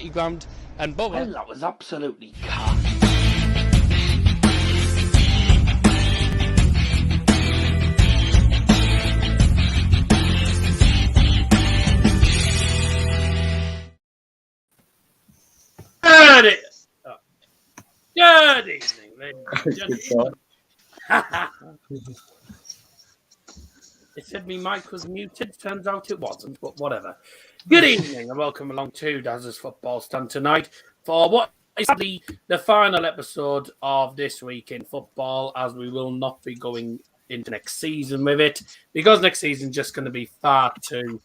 party ground, and Bubba. Well, that was absolutely cut. Good evening, ladies and gentlemen. It said me mic was muted. Turns out it wasn't, but whatever. Good evening and welcome along to Daz's Football Stand tonight for what is the final episode of This Week in Football, as we will not be going into next season with it, because next season is just going to be far too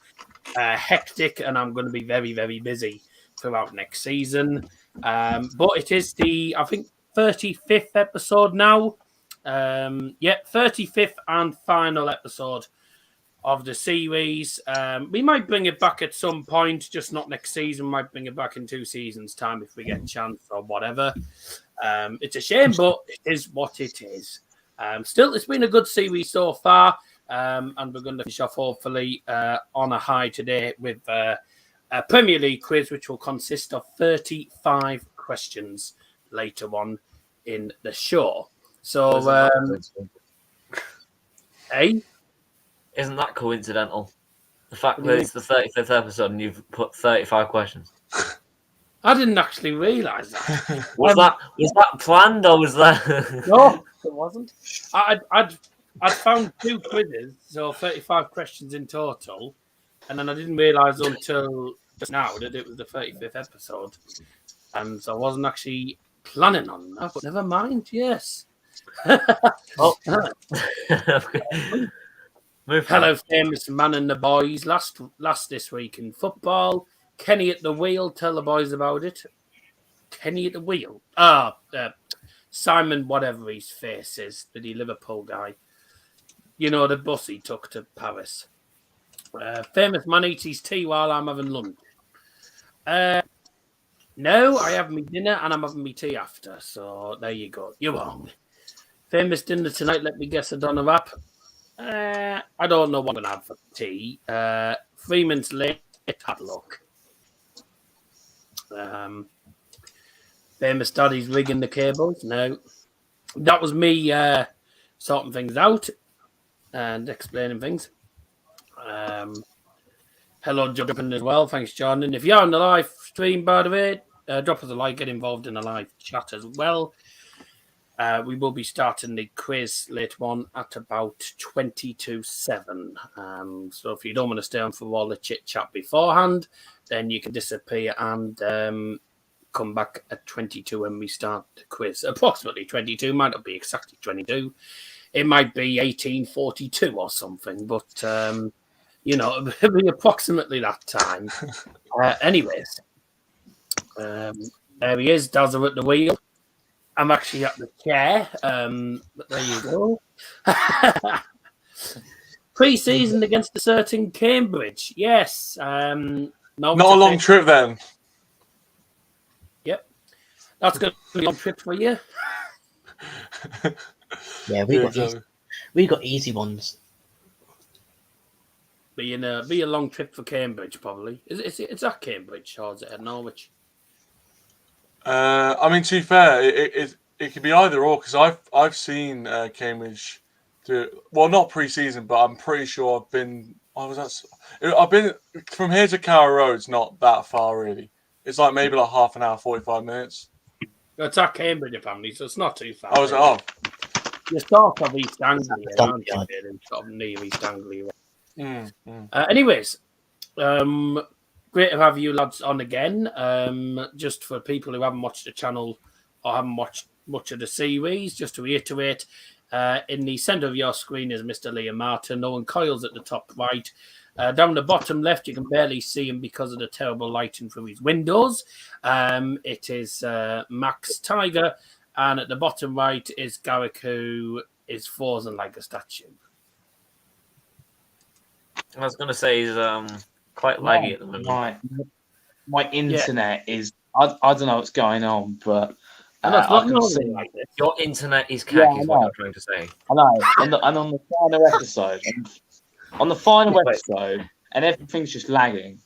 hectic, and I'm going to be very, very busy throughout next season. But it is the, I think, 35th episode now. 35th and final episode of the series. We might bring it back at some point, just not next season. We might bring it back in 2 seasons' time if we get a chance or whatever. It's a shame, but it is what it is. Still, it's been a good series so far, and we're going to finish off hopefully on a high today with a Premier League quiz, which will consist of 35 questions later on in the show. So, Isn't that coincidental? The fact that it's the 35th episode and you've put 35 questions. I didn't actually realise that. Was that planned or was that? No, it wasn't. I'd found 2 quizzes, so 35 questions in total, and then I didn't realise until just now that it was the 35th episode, and so I wasn't actually planning on that. But never mind. Yes. Oh. Hello, famous man and the boys. Last This Week in Football. Kenny at the wheel. Tell the boys about it. Kenny at the wheel. Simon, whatever his face is, the Liverpool guy. You know, the bus he took to Paris. Famous man eats his tea while I'm having lunch. No, I have my dinner and I'm having my tea after. So there you go. You're wrong. Famous dinner tonight. Let me guess. I don't have app. I don't know what I'm going to have for tea. Freeman's late. Had luck. Famous daddy's rigging the cables. No. That was me sorting things out and explaining things. Hello, Jonathan, as well. Thanks, John. And if you're on the live stream, by the way, drop us a like, get involved in the live chat as well. We will be starting the quiz later on at about 20 to 7. So if you don't want to stay on for all the chit-chat beforehand, then you can disappear and come back at 22 when we start the quiz. Approximately 22, might not be exactly 22. It might be 1842 or something, but, it'll be approximately that time. Anyways, there he is, Dazza at the wheel. I'm actually at the chair, but there you go. Pre-season against a certain Cambridge, yes. Not a long trip then. Yep, that's going to be a long trip for you. Yeah, we got easy ones. Be a long trip for Cambridge, probably. Is that Cambridge or is it at Norwich? I mean, to be fair, it could be either or, because I've seen Cambridge do, well, not pre-season, but I'm pretty sure I've been from here to Carrow Road's not that far really. It's like maybe like half an hour, 45 minutes. It's at Cambridge apparently, so it's not too far. I was You're sort of East Anglia, aren't you? Sort of near East Anglia. Anyways, great to have you lads on again. Just for people who haven't watched the channel or haven't watched much of the series, just to reiterate, in the centre of your screen is Mr. Liam Martin. Owen Coyle's at the top right. Down the bottom left, you can barely see him because of the terrible lighting from his windows. It is Max Tiger. And at the bottom right is Garrick, who is frozen like a statue. I was going to say he's quite laggy at the moment. My internet is... I don't know what's going on, but... I can see like this. Your internet is khaki, is what I'm trying to say. I know. And on the final episode... and everything's just lagging.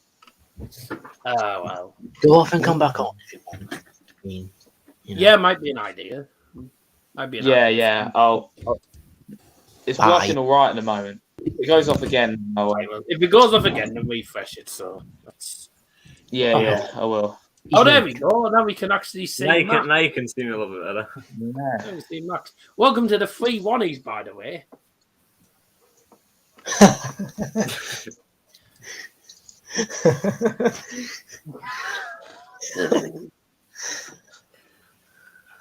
Oh, well. Go off and come back on if you want. I mean, you know. Yeah, might be an idea. Yeah. It's Bye. working all right at the moment. It goes off again. Oh, Right, well, if it goes off again, then refresh it. So that's. yeah, I will. Oh, there we go. Now we can actually see Now Max. you can see me a little bit better. Yeah. Now we see Max. Welcome to the free Wannies, by the way.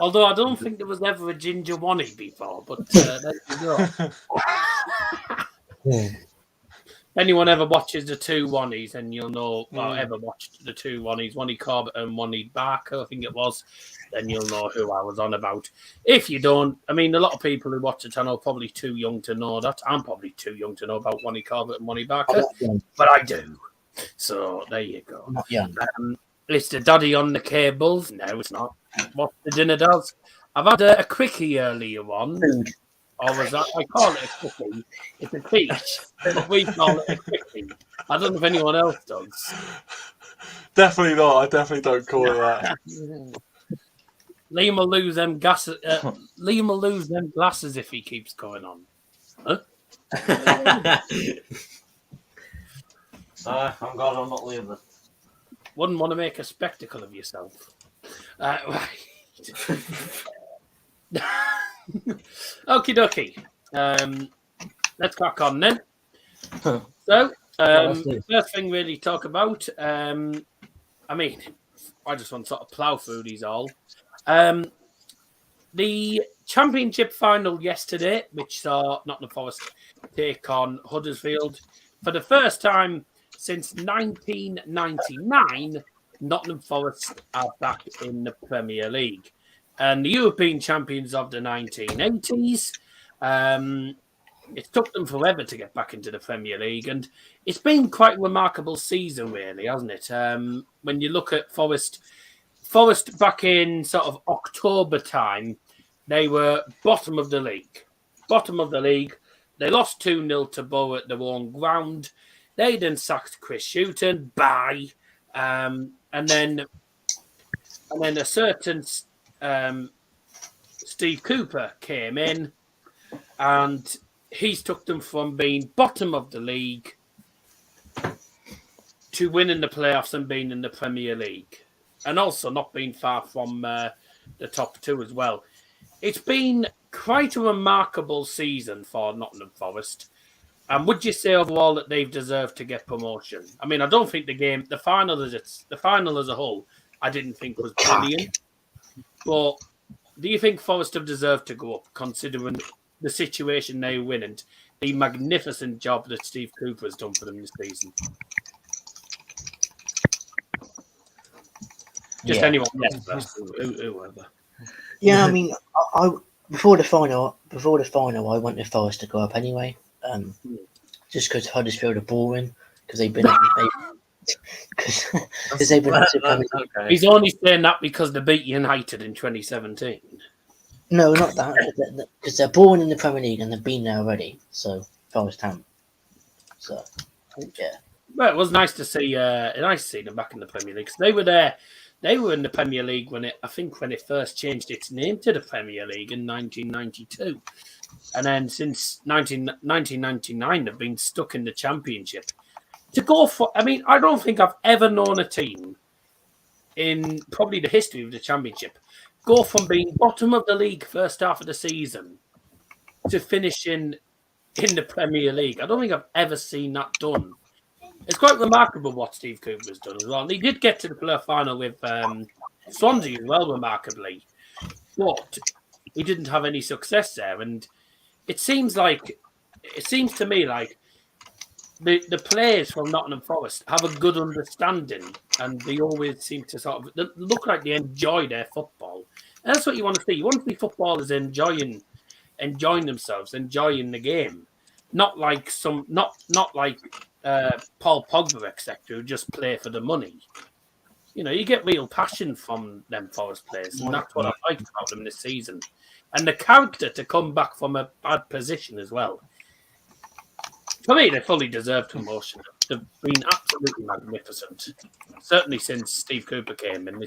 Although I don't think there was ever a ginger Wannie before, but there you go. Anyone ever watches the two Wannies, and you'll know, or ever watched the two Wannies, Wannie Corbett and Wannie Barker, I think it was, then you'll know who I was on about. If you don't, I mean, a lot of people who watch the channel are probably too young to know that. I'm probably too young to know about Wannie Corbett and Wannie Barker, but I do. So there you go. Not young. It's the daddy on the cables. No, it's not. What the dinner does. I've had a quickie earlier on. Food. Or was that? I call it a quickie. It's a peach. We call it a quickie. I don't know if anyone else does. Definitely not. I definitely don't call it that. Liam will lose them glasses. Liam will lose them glasses if he keeps going on. Huh? I'm glad I'm not leaving. Wouldn't want to make a spectacle of yourself. Right. Okie dokie. Let's crack on then. So, first thing really talk about. I mean, I just want to sort of plough through these all. The Championship final yesterday, which saw Nottingham Forest take on Huddersfield for the first time since 1999. Nottingham Forest are back in the Premier League. And the European champions of the 1980s. It took them forever to get back into the Premier League, and it's been quite a remarkable season, really, hasn't it? When you look at Forest back in sort of October time, they were bottom of the league. They lost 2-0 to Borough at their own ground. They then sacked Chris Hughton. Bye. And then a certain Steve Cooper came in, and he's took them from being bottom of the league to winning the playoffs and being in the Premier League, and also not being far from the top two as well. It's been quite a remarkable season for Nottingham Forest. And would you say overall that they've deserved to get promotion? I mean, I don't think the final as a whole, I didn't think was brilliant. But do you think Forest have deserved to go up, considering the situation they win and the magnificent job that Steve Cooper has done for them this season? Just anyone, whoever. Yeah, I mean, I before the final, I wanted Forest to go up anyway. Just because Huddersfield are boring, because they've been Okay. He's only saying that because they beat United in 2017. No, not that, because they're boring in the Premier League and they've been there already. So Forest haven't. So yeah. Well, it was nice to see them back in the Premier League. 'Cause they were there. They were in the Premier League when it first changed its name to the Premier League in 1992. And then since 1999, they've been stuck in the Championship. I don't think I've ever known a team in probably the history of the Championship go from being bottom of the league first half of the season to finishing in the Premier League. I don't think I've ever seen that done. It's quite remarkable what Steve Cooper has done as well. And he did get to the playoff final with Swansea as well, remarkably. But he didn't have any success there. And it seems to me like the players from Nottingham Forest have a good understanding, and they always seem to they look like they enjoy their football. And that's what you want to see. You want to see footballers enjoying themselves, enjoying the game. Not like Paul Pogba, etc., who just play for the money. You know, you get real passion from them Forest players, and that's what I like about them this season. And the character to come back from a bad position as well. For me, they fully deserve promotion. have been absolutely magnificent. Certainly since Steve Cooper came in,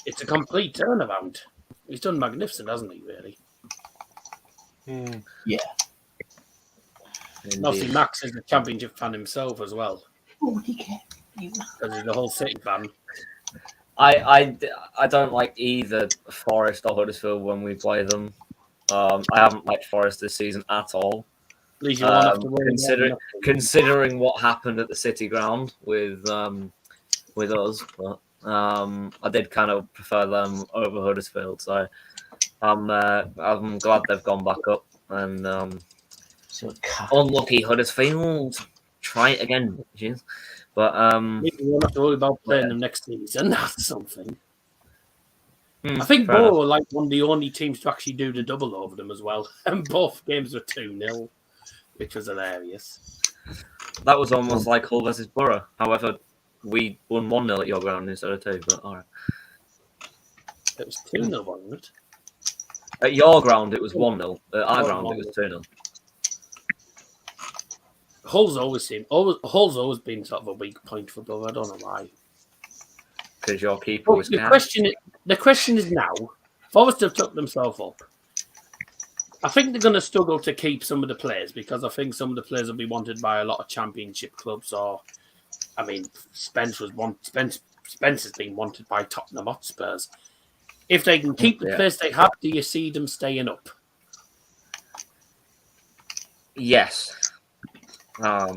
it's a complete turnaround. He's done magnificent, hasn't he? Really. Yeah. And obviously, Max is a Championship fan himself as well. Oh, he can. Because he's a whole City fan. I don't like either Forest or Huddersfield when we play them. I haven't liked Forest this season at all. At least you won't have to worry. Considering what happened at the City ground with us, but I did kind of prefer them over Huddersfield. So I'm glad they've gone back up. And unlucky Huddersfield, try it again, bitches. But you won't have to worry about playing them next season. That's something. I think fair Borough were like one of the only teams to actually do the double over them as well. And both games were 2-0, which was hilarious. That was almost like Hull versus Borough. However, we won 1-0 at your ground instead of 2. But all right. It was 2-0, wasn't it? At your ground, it was 1-0. At our ground, it was 2-0. Hull's always been sort of a weak point for Borough. I don't know why. Because your keeper was the question is now, Forest have took themselves up. I think they're going to struggle to keep some of the players because I think some of the players will be wanted by a lot of Championship clubs. Or, I mean, Spence has been wanted by Tottenham Hotspurs. If they can keep the players they have, do you see them staying up? Yes. I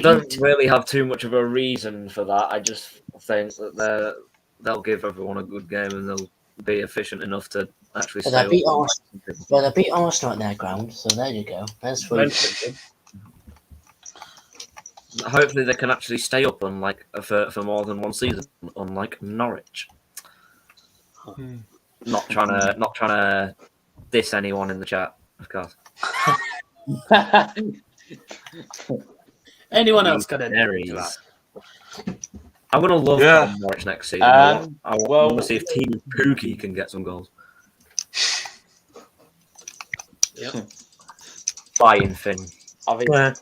don't really have too much of a reason for that. I just think that they'll give everyone a good game and they'll be efficient enough to actually stay up. They beat Arsenal at their ground, so there you go. That's sweet. Hopefully they can actually stay up for more than one season, unlike Norwich. Not trying to diss anyone in the chat, of course. Anyone else got any? I'm going to love Norwich next season. I want to see if Team Pookie can get some goals. Yep. Buying Finn. I was glad.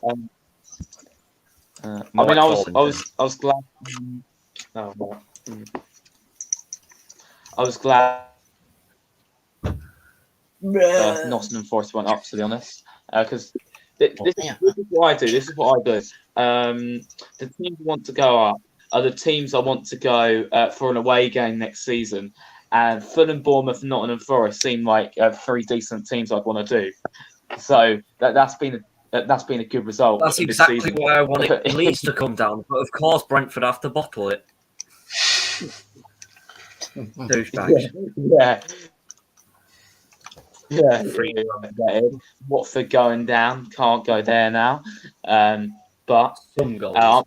I was glad Nottingham Forest went up, to be honest, because this is what I do. This is what I do. The teams I want to go up are the teams I want to go for an away game next season. And Fulham, Bournemouth, and Nottingham Forest seem like 3 decent teams I'd want to do. So that's been a good result. That's exactly why I wanted Leeds to come down. But of course, Brentford have to bottle it. Yeah. Watford going down. Can't go there now. But some goals. I'm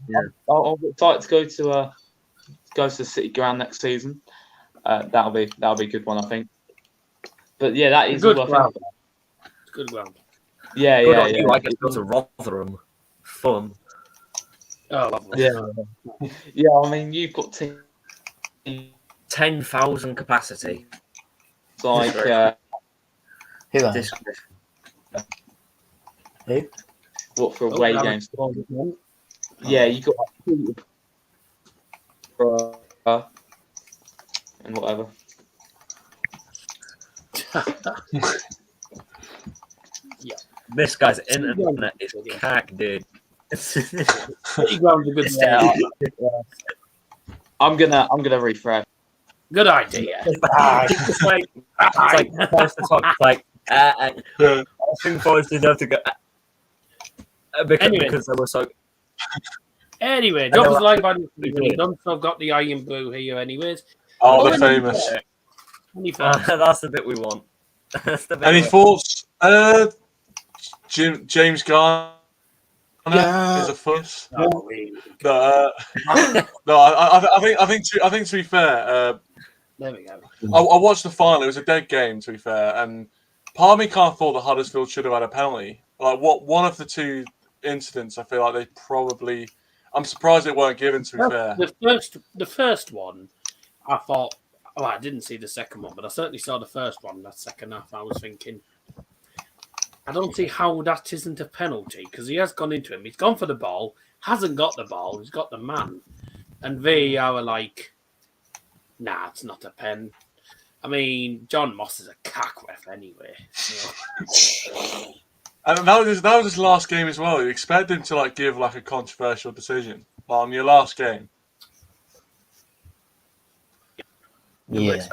excited to go to the City ground next season. That'll be a good one, I think. But yeah, that is good all ground. Good ground. Yeah. I get to go to Rotherham. Fun. Oh, yeah. I mean, you've got 10,000 capacity. It's like who else? Who? What for away games? Yeah, you got and whatever. Yeah. This guy's internet is cack, dude. I'm gonna refresh. Good idea. It's like I think Forest deserve to go because they were so. Anyway, drop us a like button. I've got the iron blue here, anyways. Oh, the famous. That's the bit we want. Any thoughts? James Garner is a fuss. No, I think to be fair, there we go. I watched the final. It was a dead game, to be fair, and part of me kind of thought that Huddersfield should have had a penalty. Like one of the 2 incidents, I feel like they probably. I'm surprised it weren't given. To be fair, the first one, I thought. Oh, I didn't see the second one, but I certainly saw the first one. That second half, I was thinking, I don't see how that isn't a penalty because he has gone into him. He's gone for the ball, hasn't got the ball, he's got the man. And VAR are like, nah, it's not a pen. I mean, John Moss is a cack ref anyway. And that was his last game as well. You expect him to like give like a controversial decision on your last game. Yeah.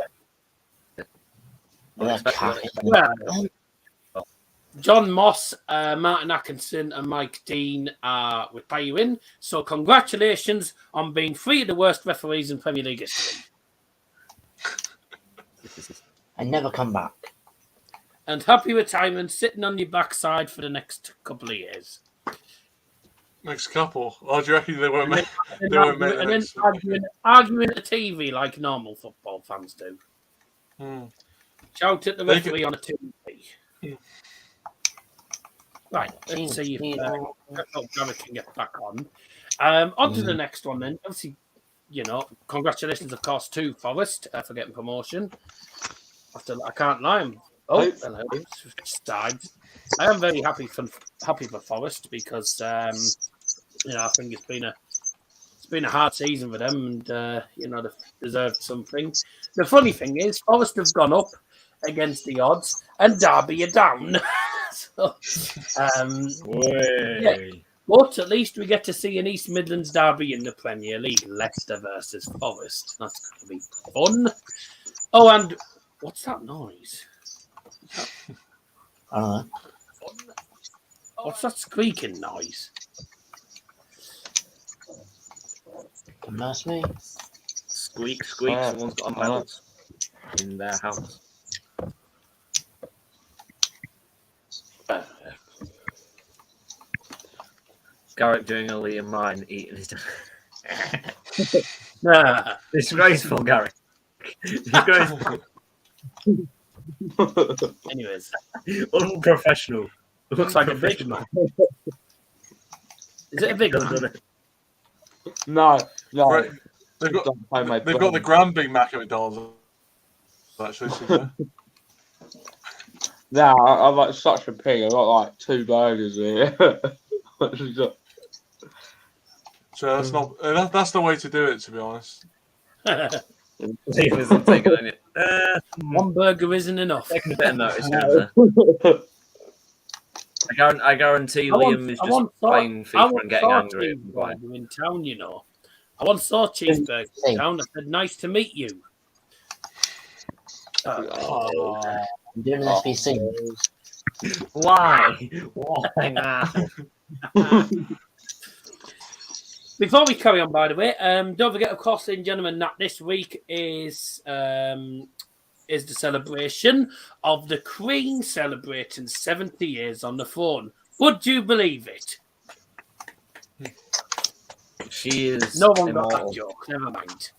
Well, Well, John Moss, Martin Atkinson, and Mike Dean are with you in. So congratulations on being 3 of the worst referees in Premier League history. And never come back. And happy retirement, sitting on your backside for the next couple of years. Next couple. Oh, do you reckon they won't make? And They won't make the then next. arguing at the TV like normal football fans do. Shout at the They referee on a TV. Right, let's see if Garrett can get back on. On to the next one then. Obviously, congratulations, of course, to Forest for getting promotion. I can't lie. Hello. Died. I am very happy for Forest because I think it's been a hard season for them, and they've deserved something. The funny thing is, Forest have gone up against the odds, and Derby are down. So, but at least we get to see an East Midlands derby in the Premier League, Leicester versus Forest. That's going to be fun. Oh, and what's that noise? I don't know. What's that squeaking noise? Don't ask me. Squeak, squeak. Someone's got a mouse in their house. Garrett doing a Liam mine eating his. Disgraceful, Garrett. Disgraceful. Anyways, Unprofessional. looks like a big man. Is it a big one? No. Right. They've got the Grand Big Mac at McDonald's. Actually, No, I'm like such a pig. I've got like 2 burgers here. so that's not. That's the way to do it, to be honest. One burger isn't enough. Taking a bit of notice here. I guarantee Liam is just playing FIFA and getting angry. In town, I once saw Cheeseburger in town. I said, "Nice to meet you." I'm doing an SBC. Why? Why now? Before we carry on, by the way, don't forget, of course, ladies and gentlemen, that this week is the celebration of the Queen celebrating 70 years on the throne. Would you believe it? She is. No one got that joke. Never mind.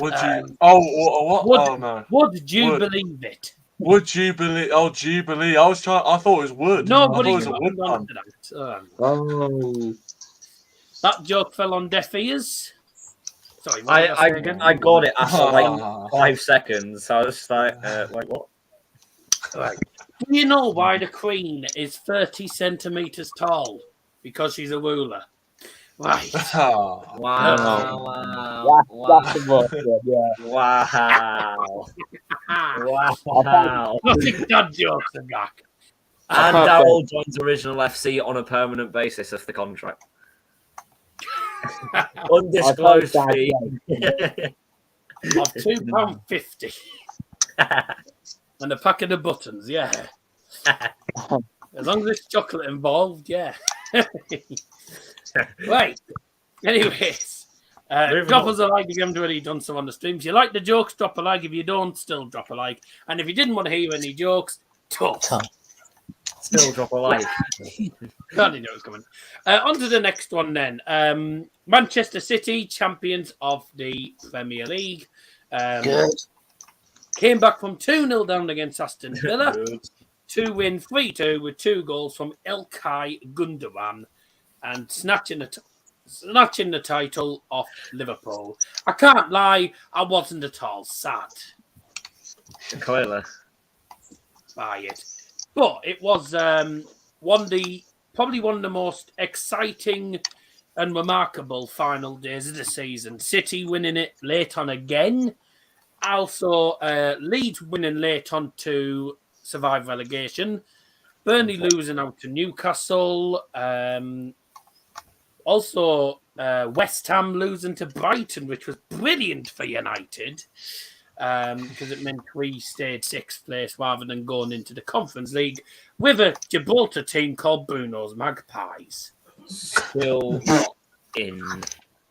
Would you? What? No. Would you believe it? Would you believe? Oh, Jubilee. I thought it was wood. Nobody I thought it was a wood. That joke fell on deaf ears. Sorry, I got it after like 5 seconds. So I was just like what? Right. Do you know why the Queen is 30 centimeters tall? Because she's a ruler. Right. Wow. That's the bullshit, yeah. Wow. I think that joke's a back. And Darryl joins original FC on a permanent basis. That's the contract. Undisclosed fee of £2.50 and a packet of buttons. Yeah. As long as there's chocolate involved, yeah. Right. Anyways, drop us a like if you haven't already done so on the streams. If you like the jokes, drop a like. If you don't, still drop a like. And if you didn't want to hear any jokes, tough. Still drop a like. I didn't know it was coming. On to the next one then. Manchester City, champions of the Premier League. Good. Came back from 2-0 down against Aston Villa to win 3-2 with 2 goals from Ilkay Gundogan and snatching the title off Liverpool. I can't lie, I wasn't at all sad Clearly. by it. But it was probably one of the most exciting and remarkable final days of the season. City winning it late on again. Also, Leeds winning late on to survive relegation. Burnley losing out to Newcastle. Also, West Ham losing to Brighton, which was brilliant for United because it meant we stayed sixth place rather than going into the Conference League with a Gibraltar team called Bruno's Magpies. Still not in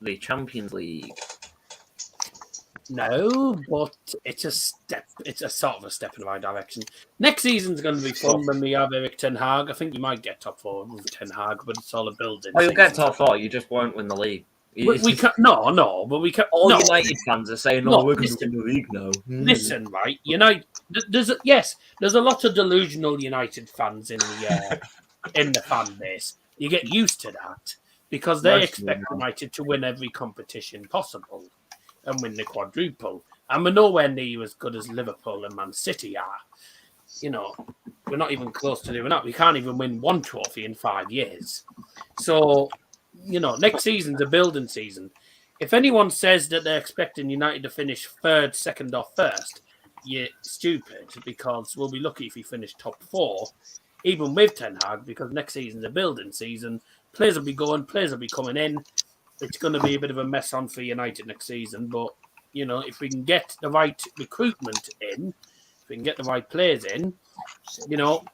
the Champions League. No, but it's a step. It's a sort of a step in the right direction. Next season's going to be fun when we have Eric Ten Hag. I think you might get top 4 with Ten Hag, but it's all a building. Oh, you'll get top 4. You just won't win the league. We can no, but we can. All no. United fans are saying, "No, we're going to win the league now." Listen, right? United. There's a lot of delusional United fans in the fan base. You get used to that because they expect United to win every competition possible and win the quadruple. And we're nowhere near as good as Liverpool and Man City are. You know, we're not even close to doing that. We can't even win one trophy in 5 years. So, you know, next season's a building season. If anyone says that they're expecting United to finish third, second, or first, you're stupid because we'll be lucky if we finish top 4, even with Ten Hag, because next season's a building season. Players will be going, players will be coming in. It's going to be a bit of a mess on for United next season, but, you know, if we can get the right recruitment in, if we can get the right players in, you know,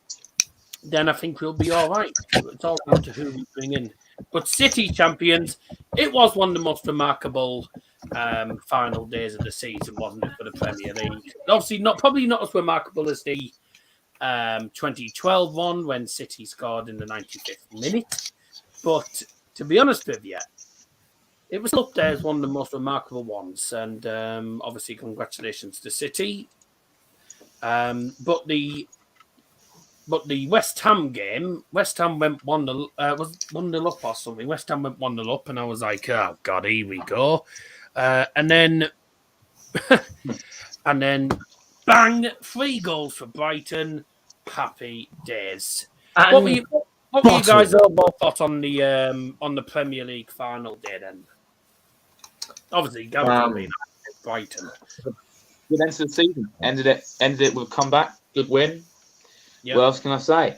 then I think we'll be all right. It's all down to who we bring in. But City champions, it was one of the most remarkable final days of the season, wasn't it, for the Premier League? Obviously, probably not as remarkable as the 2012 one when City scored in the 95th minute. But to be honest with you, it was up there as one of the most remarkable ones. And obviously, congratulations to City. But the West Ham game, West Ham went 1-0, was 1-0 up or something. West Ham went 1-0 up, and I was like, oh, God, here we go. And then, bang, 3 goals for Brighton. Happy days. What were you guys all thought on the Premier League final day then? Obviously, Brighton. Good end to the season. Ended it with a comeback. Good win. Yep. What else can I say?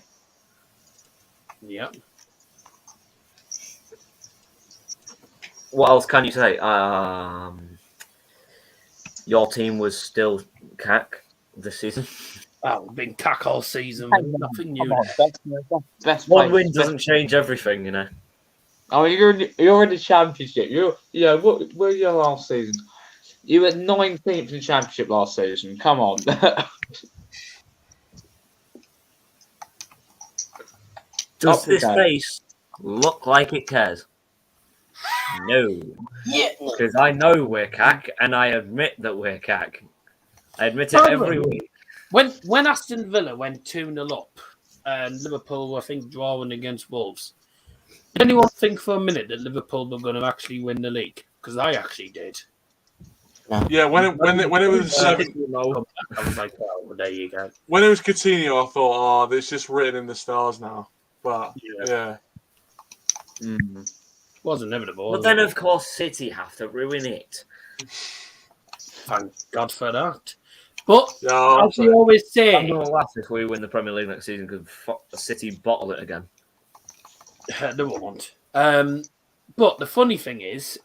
Yeah. What else can you say? Your team was still cack this season. Well, we've been cack all season. Nothing new. Best One win doesn't change everything, you know. Oh, you're in the championship. What were you last season? You were 19th in the championship last season. Come on. Does this face look like it cares? No. Yeah. Because I know we're cack, and I admit that we're cack. I admit it every week. When Aston Villa went 2-0 up and Liverpool were, I think, drawing against Wolves, did anyone think for a minute that Liverpool were going to actually win the league? Because I actually did. Yeah, when it was 7, I was like, oh, well, there you go. when it was Coutinho, I thought, it's just written in the stars now. But yeah. Was inevitable. But then, of course, City have to ruin it. Thank God for that. But Yeah, as we always say, I'm going to laugh if we win the Premier League next season because City bottle it again. they won't. But the funny thing is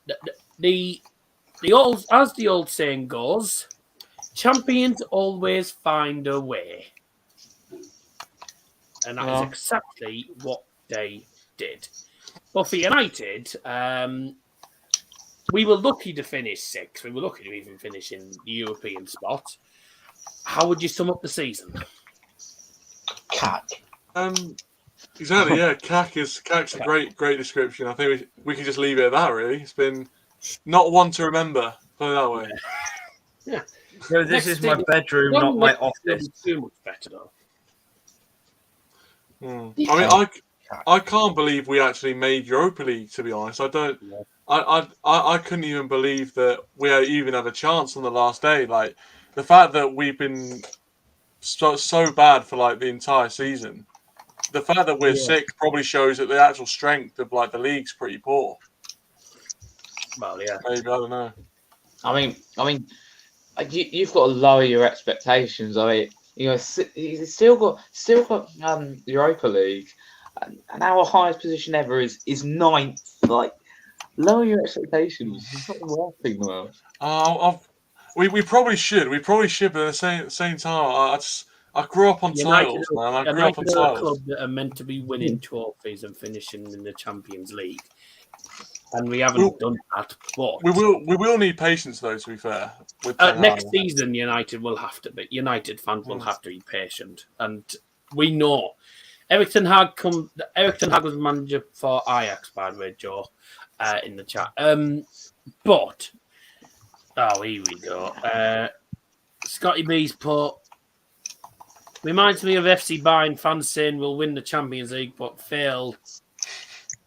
that the old saying goes, champions always find a way, and that is exactly what they did. But for United, we were lucky to finish 6th. We were lucky to even finish in the European spot. How would you sum up the season? Cack. Exactly, yeah. Cack's a great description. I think we can just leave it at that, really. It's been not one to remember, put it that way. Yeah. So this is my bedroom, not my office. Too much better, though. I mean, I can't believe we actually made Europa League, to be honest. I couldn't even believe that we even had a chance on the last day. Like, the fact that we've been so bad for like the entire season. The fact that we're sixth probably shows that the actual strength of like the league's pretty poor. Well, yeah. Maybe, I don't know. I mean, you've got to lower your expectations. I mean, he's still got Europa League, and our highest position ever is ninth. Like, lower your expectations. It's not the worst thing in the world. We probably should. We probably should, but at the same time, I grew up on titles, man. I grew up on titles. Club that are meant to be winning trophies and finishing in the Champions League, and we haven't done that. But we will need patience, though. To be fair, with next season, United fans will have to be patient, and we know Eric Ten Hag was manager for Ajax, by the way, Joe, in the chat. But here we go. Scotty B's put. Reminds me of FC Bayern fans saying we'll win the Champions League, but fail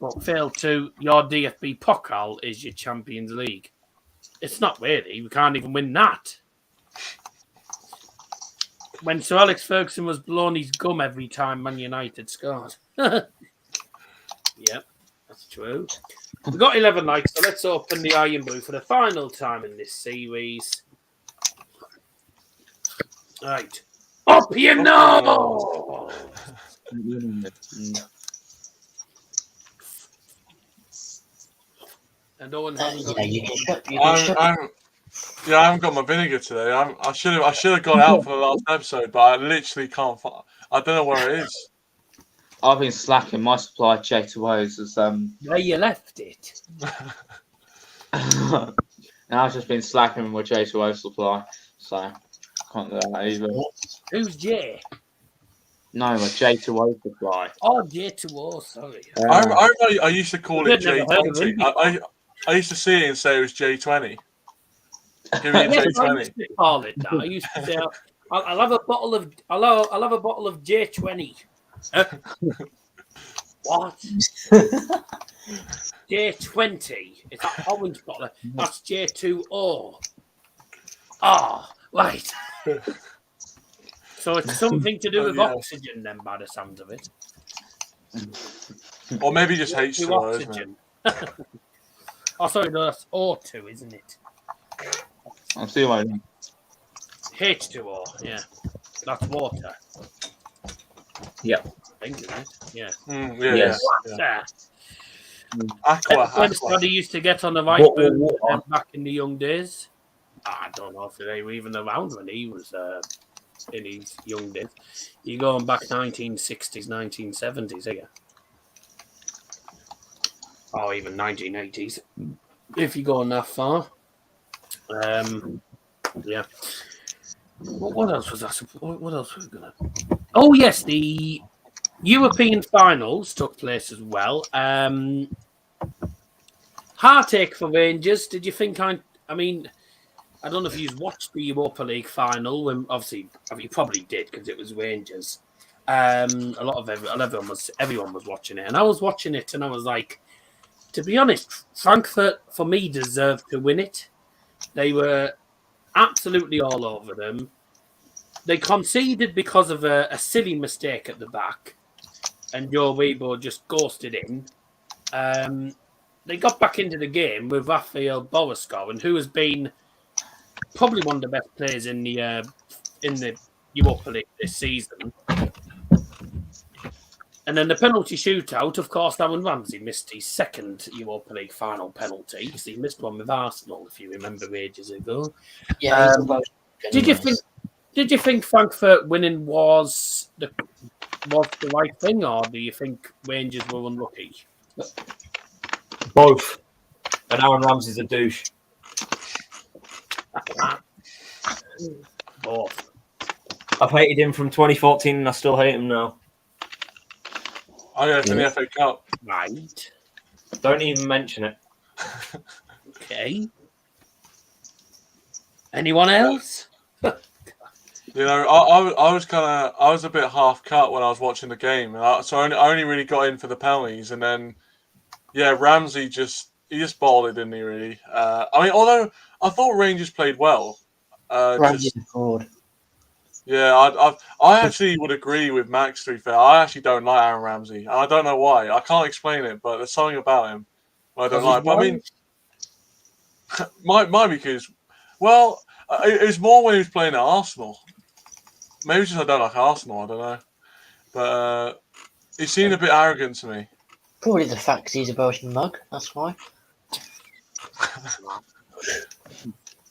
to. Your DFB Pokal is your Champions League. It's not really. We can't even win that. When Sir Alex Ferguson was blowing his gum every time Man United scored. Yep, that's true. We've got 11 likes, so let's open the Iron Blue for the final time in this series. Right. Up you know! And no one hasn't got I haven't got my vinegar today. I should have gone out for the last episode, but I literally can't find. I don't know where it is. I've been slacking. My supply J2Os is where you left it. And I've just been slacking with my J2O supply, so can't do that either. Who's J? No, my J2O supply. Oh, J2O, sorry. I used to call it J20. I used to see it and say it was J20. Give me a J20. I used to call it that. I used to say, I'll have a bottle of J20. What? J20. It's that orange bottle. That's J2O. Ah, right. So it's something to do with oxygen, then, by the sounds of it. Or maybe just H2O, oxygen. Oh, sorry, no, that's O2, isn't it? I'll see what I mean. H2O, yeah. That's water. Yep. I think, isn't it? Yeah. Yes. Aqua. Everybody used to get on the iceberg back in the young days. I don't know if they were even around when he was in his young days. You're going back 1960s, 1970s, are you? Or even 1980s, if you're going that far. Yeah. What else was that? What else was we gonna? Oh yes, the European finals took place as well. Heartache for Rangers. Did you think? I mean, I don't know if you've watched the Europa League final. When obviously, you probably did because it was Rangers. Everyone was watching it, and I was watching it, and I was like, to be honest, Frankfurt for me deserved to win it. They were absolutely all over them. They conceded because of a silly mistake at the back, and Joe Weibo just ghosted in. They got back into the game with Rafael Borra scoring, who has been probably one of the best players in the Europa League this season. And then the penalty shootout, of course, Aaron Ramsey missed his second Europa League final penalty. Because he missed one with Arsenal, if you remember, ages ago. Yeah. Did you think Frankfurt winning was the right thing, or do you think Rangers were unlucky? Both. And Aaron Ramsey's a douche. Both. I've hated him from 2014 and I still hate him now. Oh yeah, it's in the FA Cup. Right. Don't even mention it. Okay. Anyone else? You know, I was a bit half cut when I was watching the game, and so I only really got in for the penalties, and then Ramsey just bottled it, didn't he? Really. I mean, although I thought Rangers played well. Ramsey scored. Yeah, I actually would agree with Max, to be fair. I actually don't like Aaron Ramsey. And I don't know why. I can't explain it, but there's something about him I don't like. But I mean, might be because, well, it was more when he was playing at Arsenal. Maybe just I don't like Arsenal, I don't know. But he seemed a bit arrogant to me. Probably the fact he's a Belgian mug, that's why.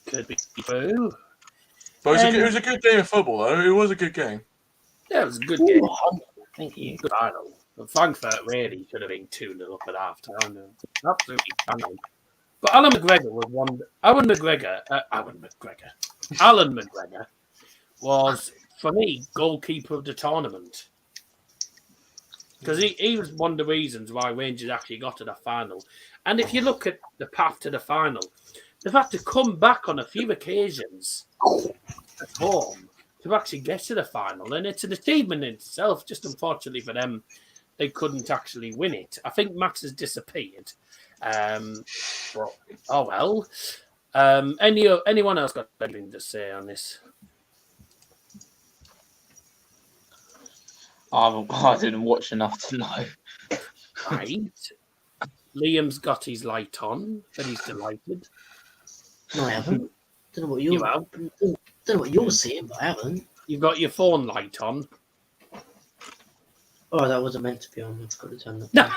Could be true. But it was a good game of football, though. It was a good game. Yeah, it was a good game. Thank you. Good final. But Frankfurt really should have been 2-0 up at half time. Absolutely bang. But Alan McGregor was, for me, goalkeeper of the tournament. Because he was one of the reasons why Rangers actually got to the final. And if you look at the path to the final, they've had to come back on a few occasions at home to actually get to the final. And it's an achievement in itself. Just unfortunately for them, they couldn't actually win it. I think Max has disappeared. But, oh well. Anyone else got anything to say on this? I didn't watch enough to know. Right. Liam's got his light on, but he's delighted. No, I haven't. Don't know what You have. Don't know what you're seeing, but I haven't. You've got your phone light on. Oh, that wasn't meant to be on. I've got to turn that down.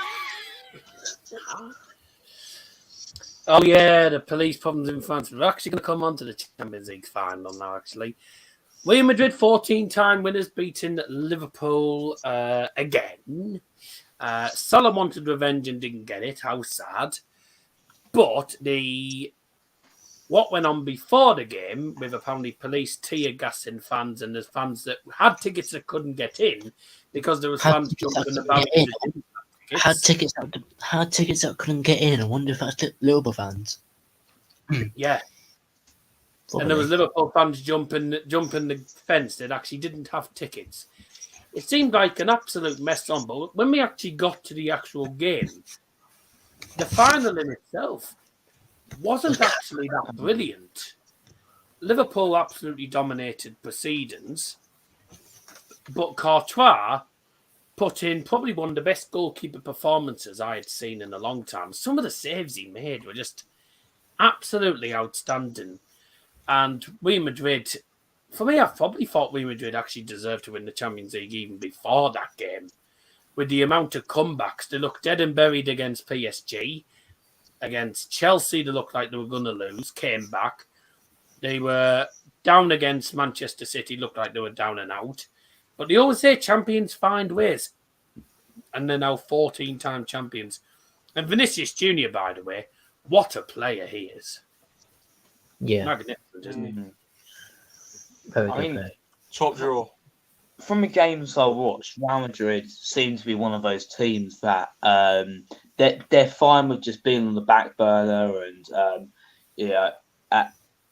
Oh yeah, the police problems in France. We're actually going to come on to the Champions League final now, actually. Real Madrid, 14-time winners, beating Liverpool again. Salah wanted revenge and didn't get it. How sad. But what went on before the game, with apparently police tear gassing fans, and there's fans that had tickets that couldn't get in because there was fans jumping about. Had tickets that couldn't get in. I wonder if that's Liverpool fans. Yeah. Probably. And there was Liverpool fans jumping the fence that actually didn't have tickets. It seemed like an absolute mess on, but when we actually got to the actual game, the final in itself wasn't actually that brilliant. Liverpool absolutely dominated proceedings, but Courtois put in probably one of the best goalkeeper performances I had seen in a long time. Some of the saves he made were just absolutely outstanding. And Real Madrid, for me, I probably thought Real Madrid actually deserved to win the Champions League even before that game. With the amount of comebacks, they looked dead and buried against PSG. Against Chelsea, they looked like they were going to lose, came back. They were down against Manchester City, looked like they were down and out. But they always say champions find ways. And they're now 14-time champions. And Vinicius Jr., by the way, what a player he is. Yeah. Magnificent, isn't he? Very I good mean, Top draw. From the games I watched, Real Madrid seem to be one of those teams that they're fine with just being on the back burner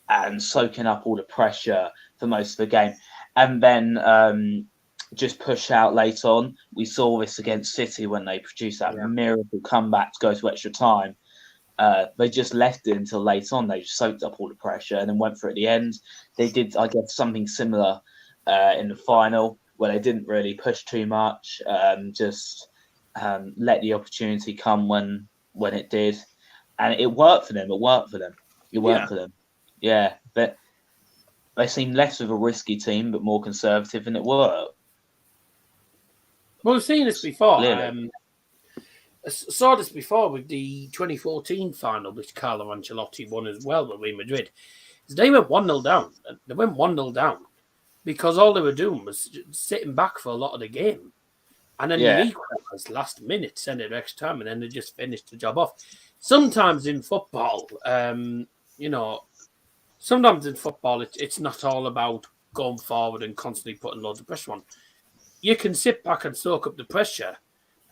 and soaking up all the pressure for most of the game, and then just push out late on. We saw this against City when they produced that miracle comeback to go to extra time. They just left it until late on. They just soaked up all the pressure and then went for it at the end. They did, I guess, something similar in the final where they didn't really push too much, just let the opportunity come when it did. And it worked for them. It worked for them. Yeah, but they seemed less of a risky team, but more conservative, and it worked. Well, we've seen this before. Clearly. I saw this before with the 2014 final, which Carlo Ancelotti won as well with Real Madrid. They went 1-0 down. They went 1-0 down because all they were doing was sitting back for a lot of the game. And then the equalised last minute, sent it extra time, and then they just finished the job off. Sometimes in football, it's not all about going forward and constantly putting loads of pressure on. You can sit back and soak up the pressure.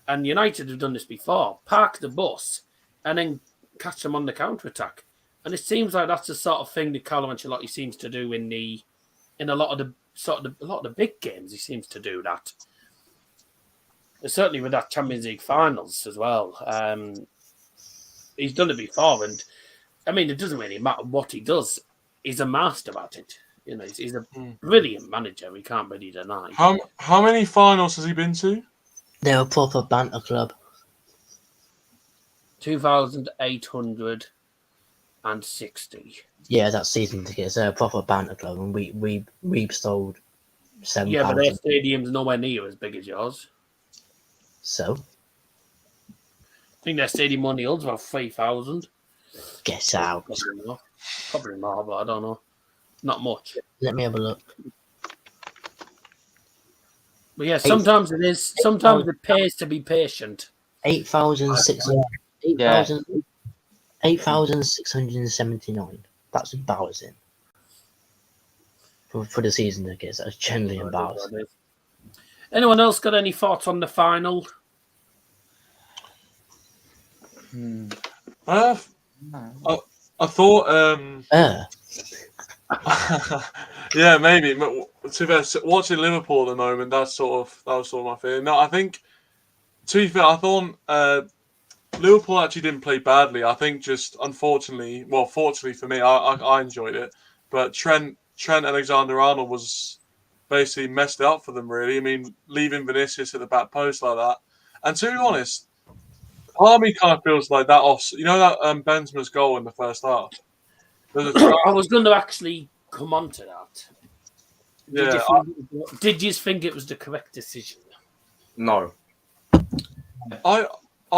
And United have done this before. Park the bus and then catch them on the counter-attack. And it seems like that's the sort of thing that Carlo Ancelotti seems to do in a lot of the big games. He seems to do that. And certainly with that Champions League finals as well. He's done it before, and I mean, it doesn't really matter what he does. He's a master at it. You know, he's a brilliant manager. We can't really deny. How many finals has he been to? They're a proper banter club. 2,860. Yeah, that's season tickets. They're a proper banter club, and we've sold 7,000. Yeah, but their stadium's nowhere near as big as yours. So I think their stadium only holds about 3,000. guess out. Probably more, but I don't know. Not much. Let me have a look. But yeah, sometimes it is. Sometimes it pays to be patient. 8,600. Yeah. 8,679. That's embarrassing. For the season tickets, that's generally embarrassing. Anyone else got any thoughts on the final? I thought. Yeah, maybe. To be fair, watching Liverpool at the moment, that was sort of my feeling. No, I think. To be fair, I thought Liverpool actually didn't play badly. I think just unfortunately, well, fortunately for me, I enjoyed it. But Trent Alexander-Arnold was basically messed it up for them. Really, I mean, leaving Vinicius at the back post like that. And to be honest, part of me kind of feels like that off. You know that Benzema's goal in the first half. I was going to actually come on to that. Did you think it was the correct decision? No. I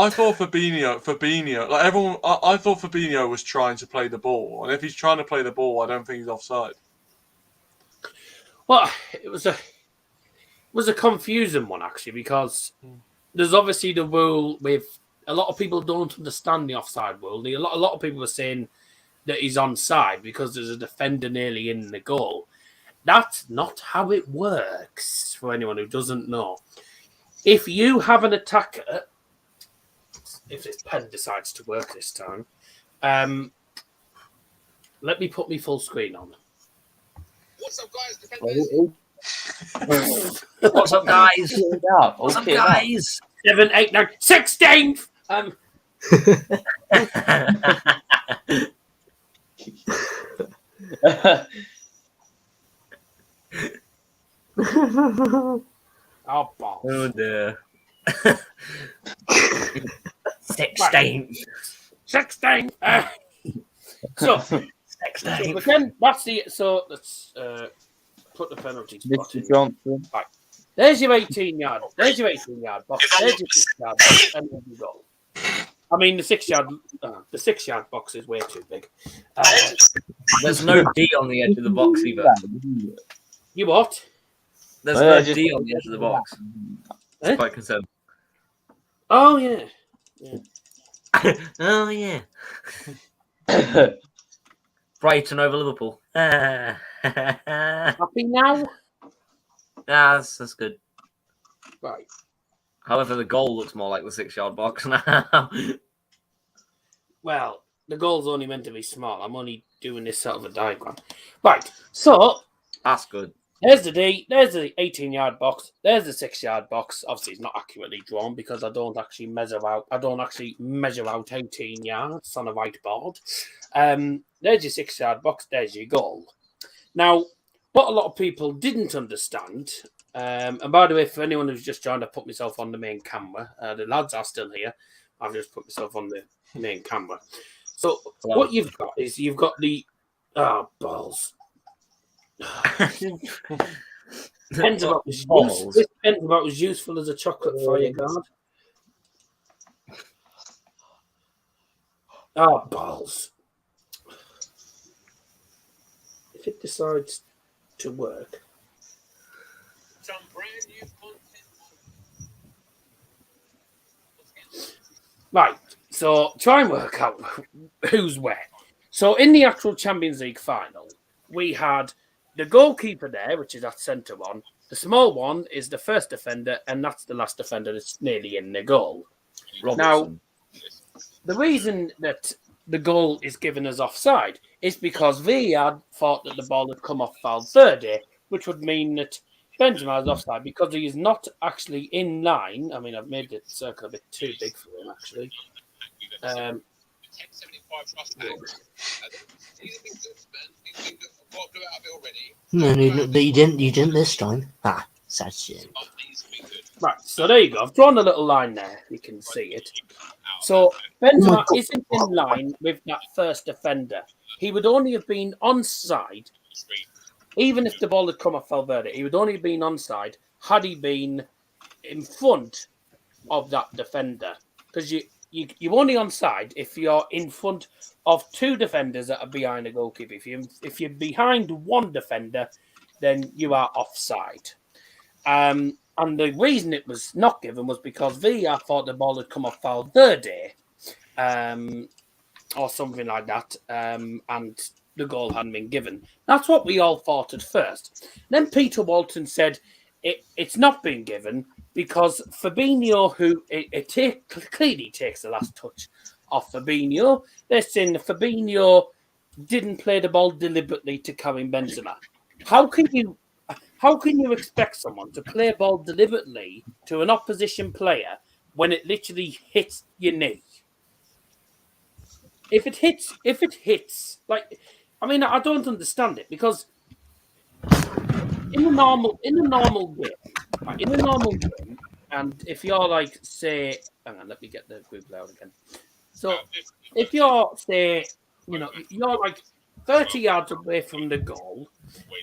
thought Fabinho, like everyone, I thought Fabinho was trying to play the ball, and if he's trying to play the ball, I don't think he's offside. Well, it was a confusing one actually, because there's obviously the rule with a lot of people don't understand the offside rule. A lot of people were saying that he's onside because there's a defender nearly in the goal. That's not how it works, for anyone who doesn't know. If you have an attacker, if this pen decides to work this time, let me put me full screen on. What's up, guys? What's up, guys? What's up, guys? 7, 8, 9, 16! Oh, balls. Oh dear. 16. 16. So again, that's the. So let's put the penalty spot in. Johnson. Right. There's your 18-yard. There's your 18-yard box. There's your 6-yard box, and then you go. I mean, the 6-yard box is way too big. There's no D on the edge of the box either. You what? There's no D on the edge of the box. It's quite concerned. Oh yeah. Oh yeah. Brighton over Liverpool. Happy now? That's good. Right. However, the goal looks more like the 6-yard box now. Well, the goal's only meant to be small. I'm only doing this sort of a diagram. Right. So that's good. There's the D. There's the 18-yard box. There's the 6-yard box. Obviously, it's not accurately drawn because I don't actually measure out 18 yards on a whiteboard. There's your 6-yard box. There's your goal. Now, what a lot of people didn't understand, and by the way, for anyone who's just joined, I put myself on the main camera. The lads are still here. I've just put myself on the main camera. So what you've got is you've got the balls. Depends about as useful as a chocolate fire guard. Balls. If it decides to work. Some brand new content. Right, so try and work out who's where. So in the actual Champions League final, we had the goalkeeper there, which is that centre one. The small one is the first defender, and that's the last defender that's nearly in the goal. Robertson. Now, the reason that the goal is given as offside is because VAR thought that the ball had come off Valverde, which would mean that Benzema is offside because he is not actually in line. I mean, I've made the circle a bit too big for him, actually. No, you didn't. You didn't this time. Ah, sad shit. Right, so there you go. I've drawn a little line there. You can see it. So Benzema isn't in line with that first defender. He would only have been onside, even if the ball had come off Valverde. He would only have been onside had he been in front of that defender. Because you're only onside if you're in front of two defenders that are behind the goalkeeper. If you're behind one defender, then you are offside. And the reason it was not given was because VAR thought the ball had come off Valverde, or something like that, and the goal hadn't been given. That's what we all thought at first. Then Peter Walton said it's not been given because Fabinho, who clearly takes the last touch off Fabinho, they're saying Fabinho didn't play the ball deliberately to Karim Benzema. How can you expect someone to play a ball deliberately to an opposition player when it literally hits your knee? If it hits, like, I mean, I don't understand it because in a normal game, and if you're like, say, hang on, let me get the group out again. So if you're, say, you're like 30 yards away from the goal,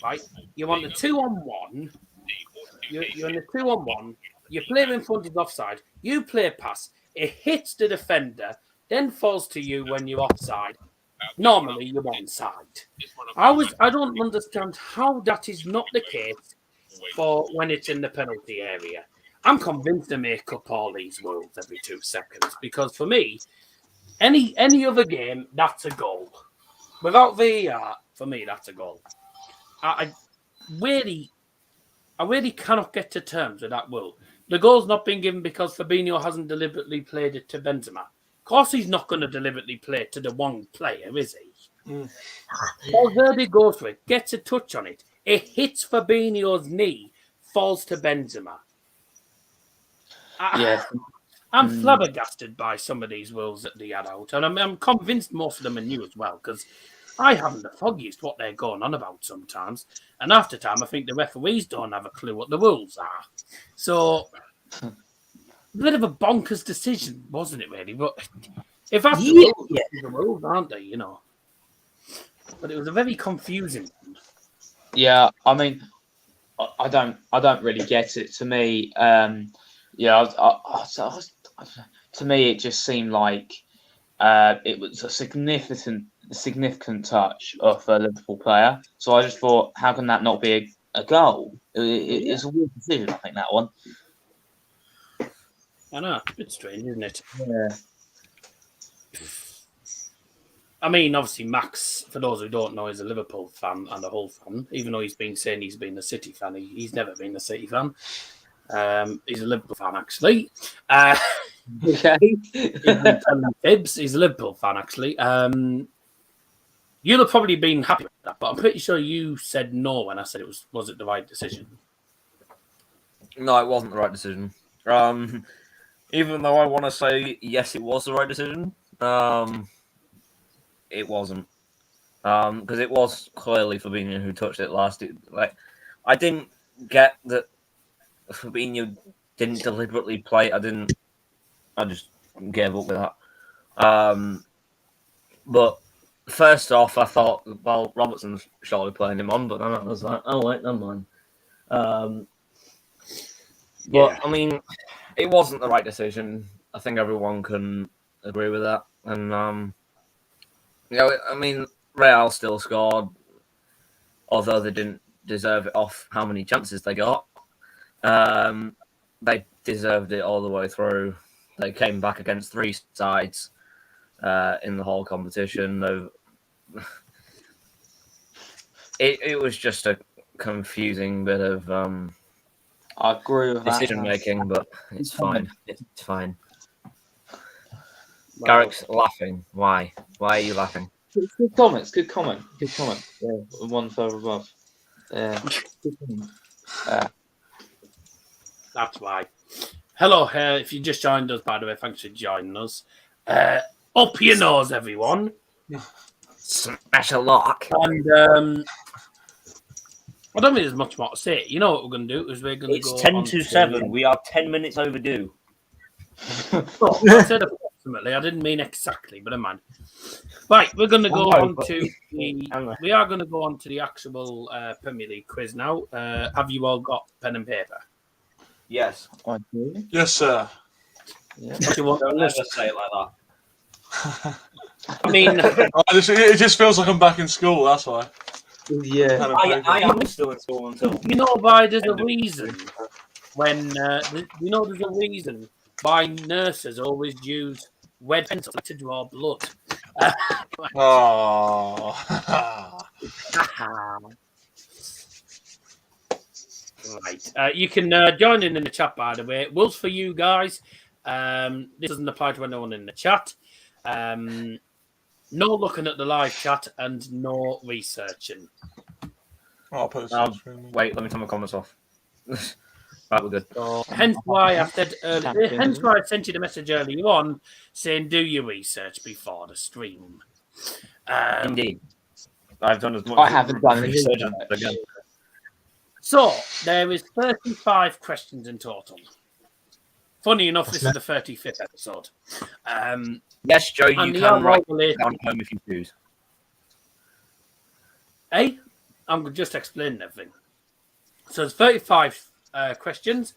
right? You want a 2-on-1. You're in a 2-on-1. Your player in front is offside. You play a pass. It hits the defender, then falls to you when you're offside. Normally, you're onside. I don't understand how that is not the case for when it's in the penalty area. I'm convinced they make up all these rules every 2 seconds because for me, any other game, that's a goal. Without VAR, for me, that's a goal. I really cannot get to terms with that rule. The goal's not been given because Fabinho hasn't deliberately played it to Benzema. Of course, he's not going to deliberately play it to the one player, is he? Valverde goes for it, gets a touch on it. It hits Fabinho's knee, falls to Benzema. Yeah. I'm flabbergasted by some of these rules that they had out, and I'm convinced most of them are new as well, because I haven't the foggiest what they're going on about sometimes, and after time I think the referees don't have a clue what the rules are. So, a bit of a bonkers decision, wasn't it, really? But if that's the rules, aren't they, But it was a very confusing one. Yeah, I mean, I don't really get it. To me, to me, it just seemed like it was a significant touch of a Liverpool player. So I just thought, how can that not be a goal? It's a weird decision, I think, that one. I know, it's a bit strange, isn't it? Yeah. I mean, obviously, Max, for those who don't know, is a Liverpool fan and a Hull fan. Even though he's been saying he's been a City fan, he's never been a City fan. He's a Liverpool fan, actually. Okay. He's a Liverpool fan, actually. You'll have probably been happy with that, but I'm pretty sure you said no when I said was it the right decision? No, it wasn't the right decision. Even though I want to say yes, it was the right decision. It wasn't, because it was clearly Fabinho who touched it last. I didn't get that Fabinho didn't deliberately play. I just gave up with that. But first off, I thought, well, Robertson's surely playing him on, but then I was like, oh wait, never mind. But I mean, it wasn't the right decision. I think everyone can agree with that, and I mean, Real still scored, although they didn't deserve it off how many chances they got. They deserved it all the way through. They came back against 3 sides in the whole competition. It was just a confusing bit of I agree with decision making, but it's fine. It's fine. Garrick's laughing. Why? Why are you laughing? Good comment. Yeah, one further above. Yeah. That's why. Hello, if you just joined us, by the way, thanks for joining us. Up your nose, everyone. Smash a lock. And I don't think there's much more to say. You know what we're going to do is we're going to It's go 10 on to 7. We are 10 minutes overdue. Oh, I said approximately. I didn't mean exactly, but never mind. Right, we're going to go on to the. We are going to go on to the actual Premier League quiz now. Have you all got pen and paper? Yes. I do. Yes, sir. Yeah. What do you want? Don't ever say it like that. I mean, It just feels like I'm back in school. That's why. Yeah. I am still in school until. you know why there's a reason when there's a reason why nurses always use red pencils to draw blood. Oh. Right. You can join in the chat, by the way. Wills for you guys. This doesn't apply to anyone in the chat. No looking at the live chat and no researching. I'll put this on the screen. Wait, let me turn my comments off. Right, we're good. So, hence why I said earlier, hence why I sent you the message earlier on saying do your research before the stream. Indeed. I've done as much. I haven't done any research research. again. So there is 35 questions in total. Funny enough, this is the 35th episode. Yes, Joe, you And the can write overlay- down at home if you choose. Hey, I'm just explaining everything. So there's 35 questions.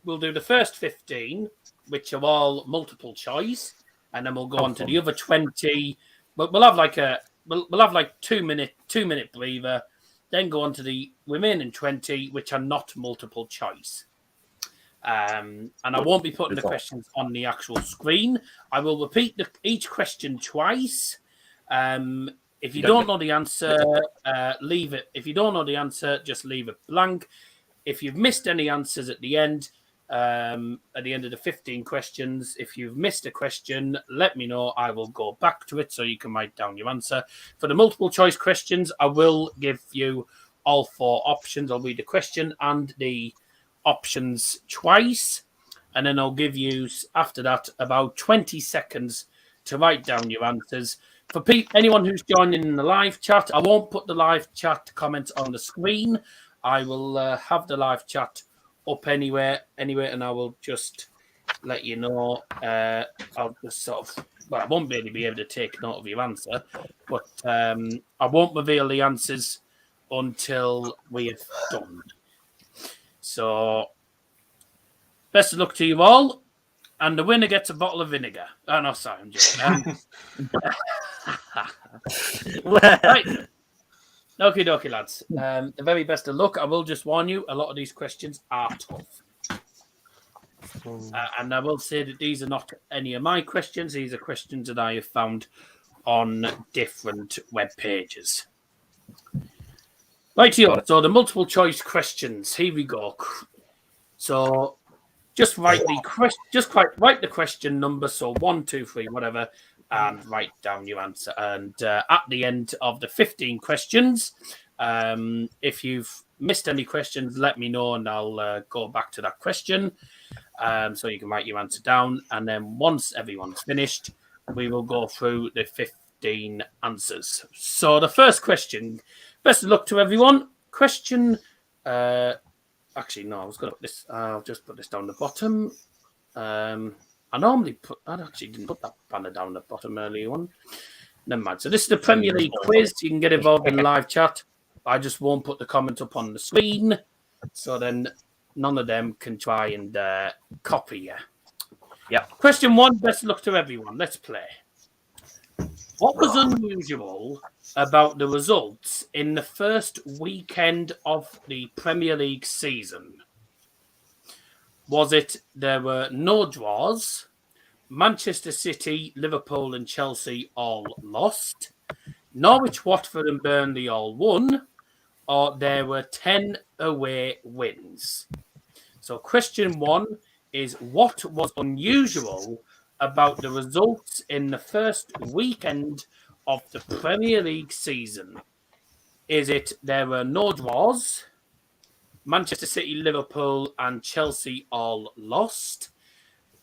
We'll do the first 15, which are all multiple choice, and then we'll go on to the other 20. We'll have like we'll have like 2 minute breather, then go on to the remaining 20, which are not multiple choice. And I won't be putting the questions on the actual screen. I will repeat each question twice. If you don't know the answer, leave it. If you don't know the answer, just leave it blank. If you've missed any answers at the end of the 15 questions, if you've missed a question, let me know. I will go back to it so you can write down your answer. For the multiple choice questions, I will give you all 4 options. I'll read the question and the options twice, and then I'll give you, after that, about 20 seconds to write down your answers. For anyone who's joining in the live chat, I won't put the live chat comments on the screen. I will have the live chat up anyway, and I will just let you know. I'll just sort of, I won't really be able to take note of your answer, but I won't reveal the answers until we have done. So, best of luck to you all. And the winner gets a bottle of vinegar. Oh, no, sorry, I'm joking. Right. Okie dokie, lads. The very best of luck. I will just warn you, a lot of these questions are tough. And I will say that these are not any of my questions. These are questions that I have found on different web pages. Right here. So the multiple choice questions. Here we go. So just write the question number. So 1, 2, 3, whatever, and write down your answer. And at the end of the 15 questions, if you've missed any questions, let me know, and I'll go back to that question. So you can write your answer down, and then once everyone's finished, we will go through the 15 answers. So the first question. Best of luck to everyone. Question. Actually, no, I was going to put this. I'll just put this down the bottom. I actually didn't put that banner down the bottom earlier on. Never mind. So this is the Premier League quiz. You can get involved in the live chat. I just won't put the comment up on the screen, so then none of them can try and copy you. Yeah. Question 1. Best of luck to everyone. Let's play. What was unusual about the results in the first weekend of the Premier League season? Was it there were no draws, Manchester City, Liverpool and Chelsea all lost, Norwich, Watford and Burnley all won, or there were 10 away wins? So question 1 is, what was unusual about the results in the first weekend of the Premier League season? Is it there were no draws, Manchester City, Liverpool and Chelsea all lost,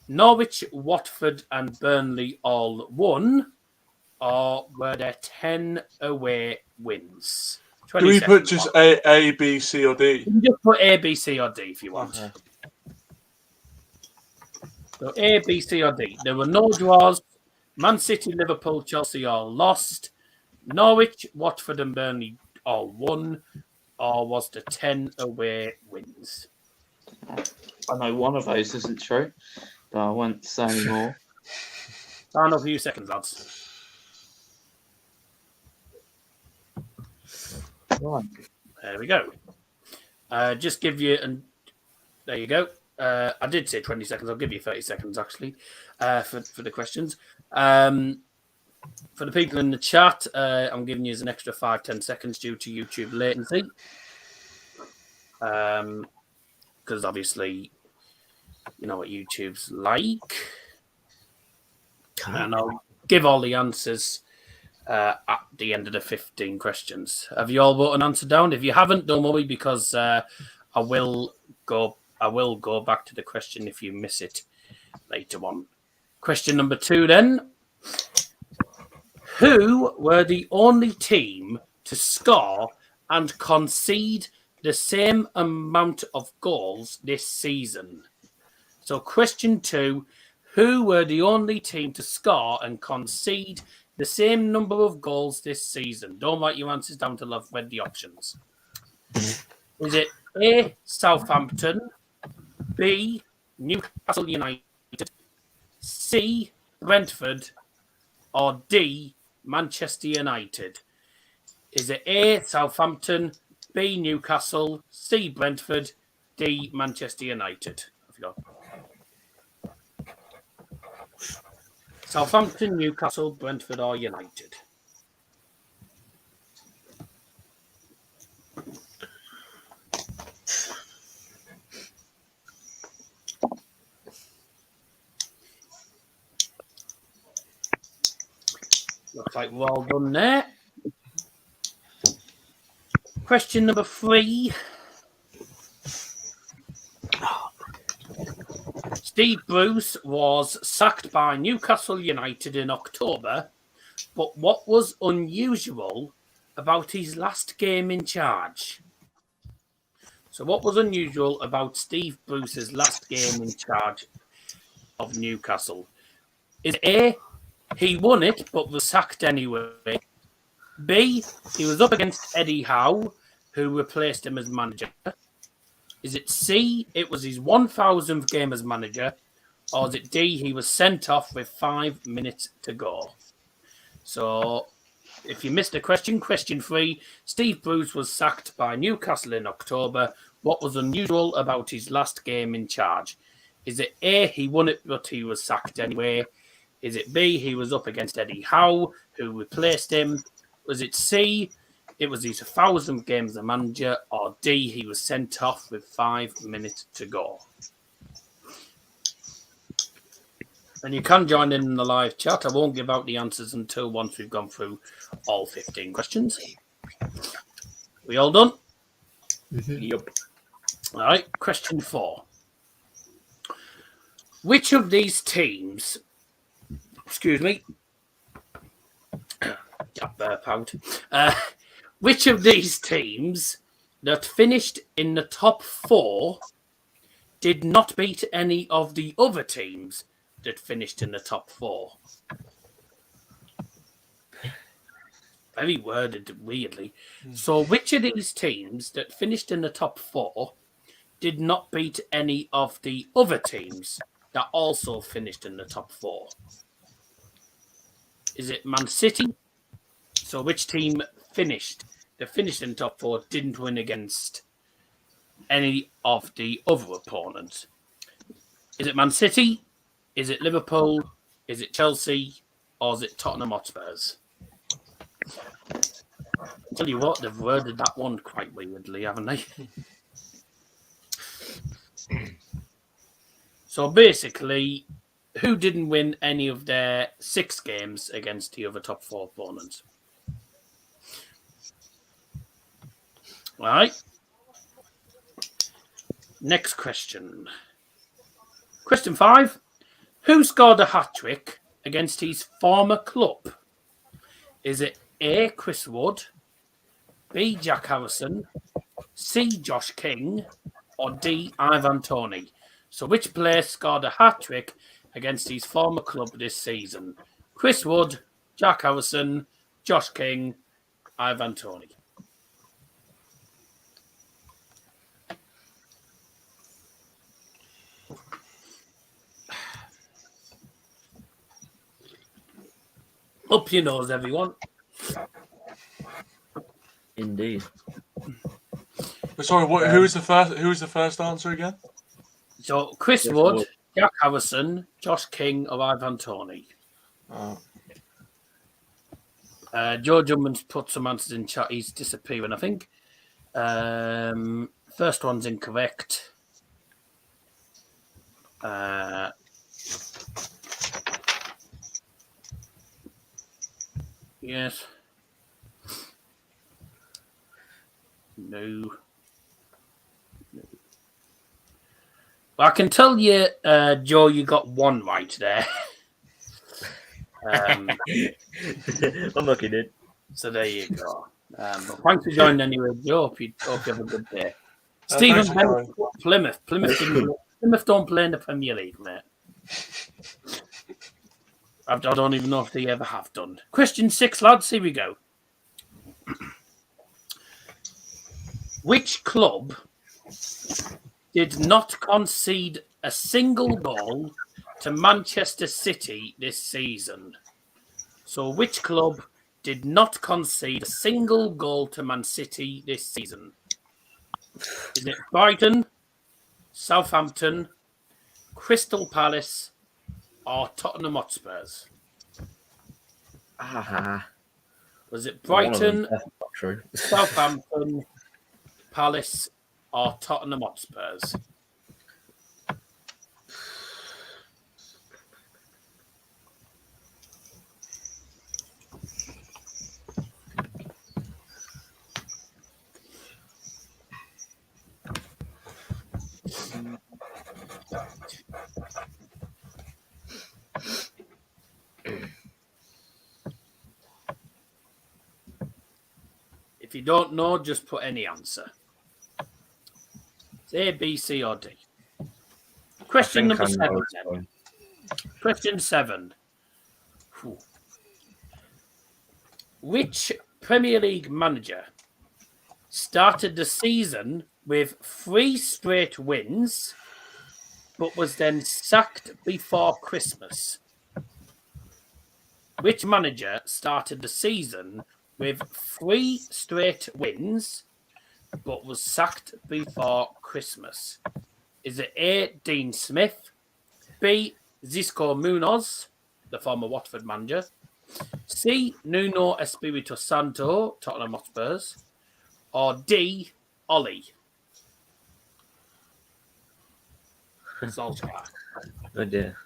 Norwich, Watford and Burnley all won, or were there 10 away wins? Do we 20 put seconds. just A, B, C, or D? You can just put A, B, C, or D if you want. Okay. So A, B, C, or D. There were no draws. Man City, Liverpool, Chelsea all lost. Norwich, Watford, and Burnley all won. Or was the 10 away wins? I know one of those isn't true, but I won't say any more. Down a few seconds, lads. Right. There we go. Just give you, and there you go. I did say 20 seconds. I'll give you 30 seconds, actually, for the questions. For the people in the chat, I'm giving you an extra 5-10 seconds due to YouTube latency. Because obviously, you know what YouTube's like. And I'll give all the answers at the end of the 15 questions. Have you all wrote an answer down? If you haven't, don't worry, because I will go back to the question if you miss it later on. Question number 2 then. Who were the only team to score and concede the same amount of goals this season? So question 2, who were the only team to score and concede the same number of goals this season? Don't write your answers down till I've read the options. Is it A, Southampton, B, Newcastle United, C, Brentford, or D, Manchester United? Is it A, Southampton, B, Newcastle, C, Brentford, D, Manchester United? Have you got Southampton, Newcastle, Brentford, or United? Looks like we're all done there. Question number 3. Steve Bruce was sacked by Newcastle United in October, but what was unusual about his last game in charge? So what was unusual about Steve Bruce's last game in charge of Newcastle? Is A, he won it but was sacked anyway. B, he was up against Eddie Howe, who replaced him as manager. Is it C, it was his 1,000th game as manager? Or is it D, he was sent off with 5 minutes to go? So, if you missed a question, question 3, Steve Bruce was sacked by Newcastle in October. What was unusual about his last game in charge? Is it A, he won it but he was sacked anyway? Is it B, he was up against Eddie Howe, who replaced him? Was it C, it was his 1,000th game as a manager? Or D, he was sent off with 5 minutes to go? And you can join in the live chat. I won't give out the answers until once we've gone through all 15 questions. We all done? Mm-hmm. Yep. All right, question 4. Which of these teams, which of these teams that finished in the top 4 did not beat any of the other teams that finished in the top 4? Very worded weirdly. So which of these teams that finished in the top 4 did not beat any of the other teams that also finished in the top 4? Is it Man City? So which team finished in the top 4 didn't win against any of the other opponents? Is it Man City? Is it Liverpool? Is it Chelsea? Or is it Tottenham Hotspurs? I'll tell you what, they've worded that one quite weirdly, haven't they? So basically, who didn't win any of their 6 games against the other top 4 opponents? All right. Next question. Question 5. Who scored a hat-trick against his former club? Is it A, Chris Wood, B. Jack Harrison, C. Josh King, or D. Ivan Toney? So which player scored a hat-trick against his former club this season? Chris Wood, Jack Harrison, Josh King, Ivan Toney. Up your nose, everyone. Indeed. Sorry, who was the first? Who was the first answer again? So Chris Wood, Jack Harrison, Josh King, or Ivan Toney? Oh. Joe Jumman's put some answers in chat. He's disappearing, I think. First one's incorrect. Yes. No. Well, I can tell you, Joe, you got one right there. I'm lucky, dude. So there you go. But thanks for joining anyway, Joe. Hope you have a good day. Thanks Stephen for Bennett, coming. Plymouth don't play in the Premier League, mate. I don't even know if they ever have done. Question 6, lads. Here we go. Which club did not concede a single goal to Manchester City this season? So which club did not concede a single goal to Man City this season? Is it Brighton, Southampton, Crystal Palace, or Tottenham Hotspurs? Was it Brighton, True. Southampton, Palace, or Tottenham Hotspurs? If you don't know, just put any answer. It's A, B, C, or D. Question number 7. Then. Question 7. Whew. Which Premier League manager started the season with 3 straight wins, but was then sacked before Christmas? Which manager started the season with 3 straight wins, but was sacked before Christmas? Is it A, Dean Smith, B, Xisco Munoz, the former Watford manager, C, Nuno Espirito Santo, Tottenham Hotspurs, or D, Ollie? Solskjaer. Oh dear.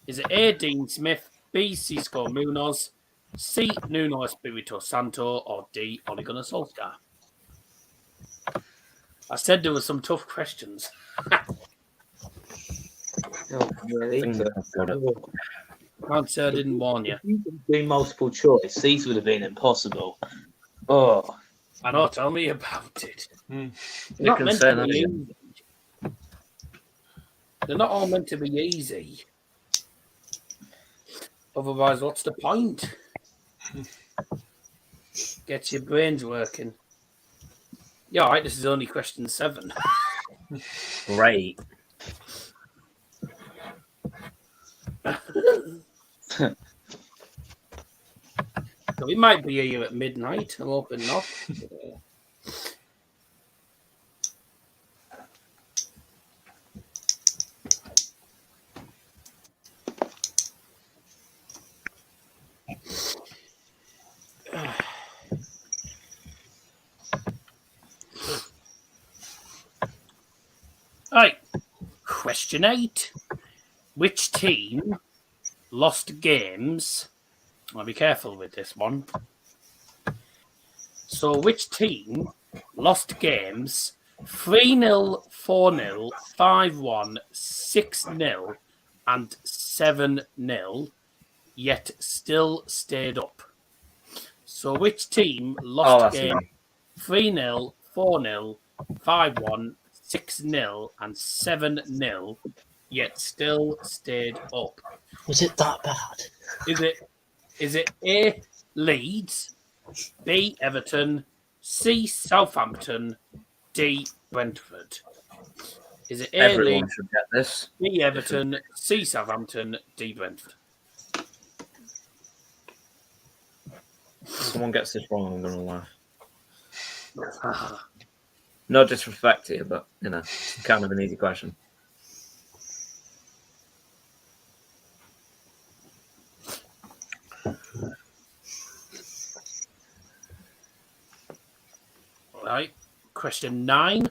Is it A, Dean Smith, B, Xisco Munoz, C, Nuno Espirito Santo, or D, Ole Gunnar Solskjaer? I said there were some tough questions. Can't say I didn't warn you. If you could do multiple choice, these would have been impossible. Oh, I know, tell me about it. Mm. They're not can meant say to that be again. easy. They're not all meant to be easy. Otherwise, what's the point? Get your brains working. Yeah, all right, this is only question 7. Great. So we might be here at midnight. I'm hoping not. Right. Question 8. Which team lost games? I'll be careful with this one. So, which team lost games 3-0, 4-0, 5-1, 6-0, and 7-0, yet still stayed up? So which team Oh, lost that's game easy. 3-0, 4-0, 5-1, 6-0, and 7-0, yet still stayed up? Was it that bad? Is it A, Leeds, B, Everton, C, Southampton, D, Brentford? Is it A, Everyone Leeds, should get this. B, Everton, C, Southampton, D, Brentford? Someone gets this wrong, I'm going to laugh. No disrespect here, but, it's kind of an easy question. Right. Question 9.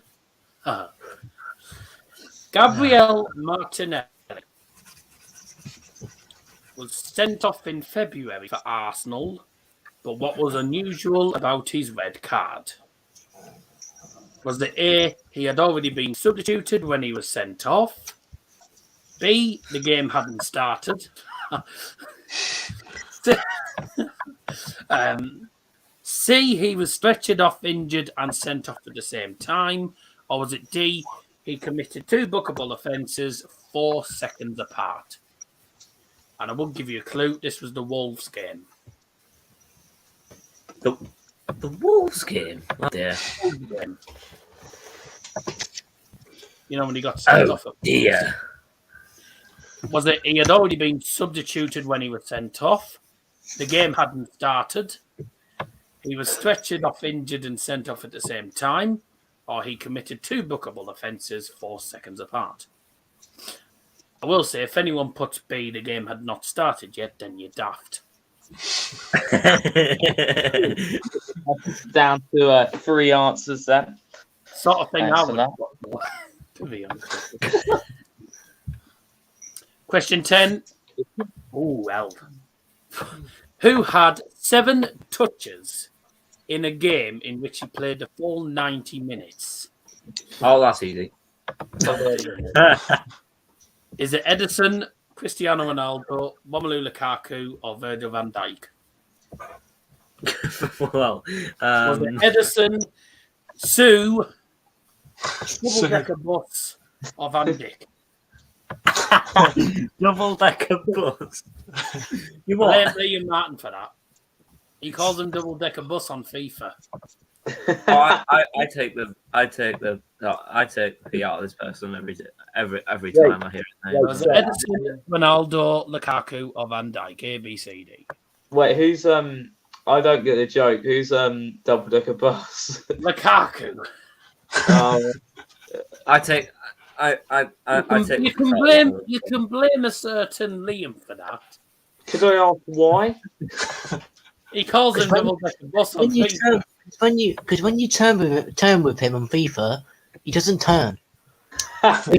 Gabriel Martinelli was sent off in February for Arsenal, but what was unusual about his red card? Was it A, he had already been substituted when he was sent off? B, the game hadn't started? C, he was stretchered off, injured, and sent off at the same time? Or was it D, he committed 2 bookable offences 4 seconds apart? And I will give you a clue, this was the Wolves game. The Wolves game? Oh, dear. You know when he got sent off? Dear. Was it he had already been substituted when he was sent off? The game hadn't started. He was stretchered off, injured, and sent off at the same time. Or he committed 2 bookable offences 4 seconds apart. I will say, if anyone puts B, the game had not started yet, then you're daft. Down to 3 answers then. Sort of thing I Thanks for would put, to be honest. Question 10. Oh, well. Who had 7 touches in a game in which he played the full 90 minutes? Oh, that's easy. Is it Edison, Cristiano Ronaldo, Romelu Lukaku, or Virgil van Dijk? Well, Was it Edison, Sue, double-decker bus, or Van Dijk? double-decker bus. You Blame what? Liam Martin for that. He calls them double-decker bus on FIFA. Oh, I take the P out of this person every time I hear his name. Was it Edison, Ronaldo, Lukaku, or Van Dijk? A, B, C, D. Wait, who's I don't get the joke. Who's double decker bus? Lukaku. I take. You can blame a certain Liam for that. Could I ask why? He calls him double-decker bus on FIFA. When you turn with him on FIFA, he doesn't turn. That's fair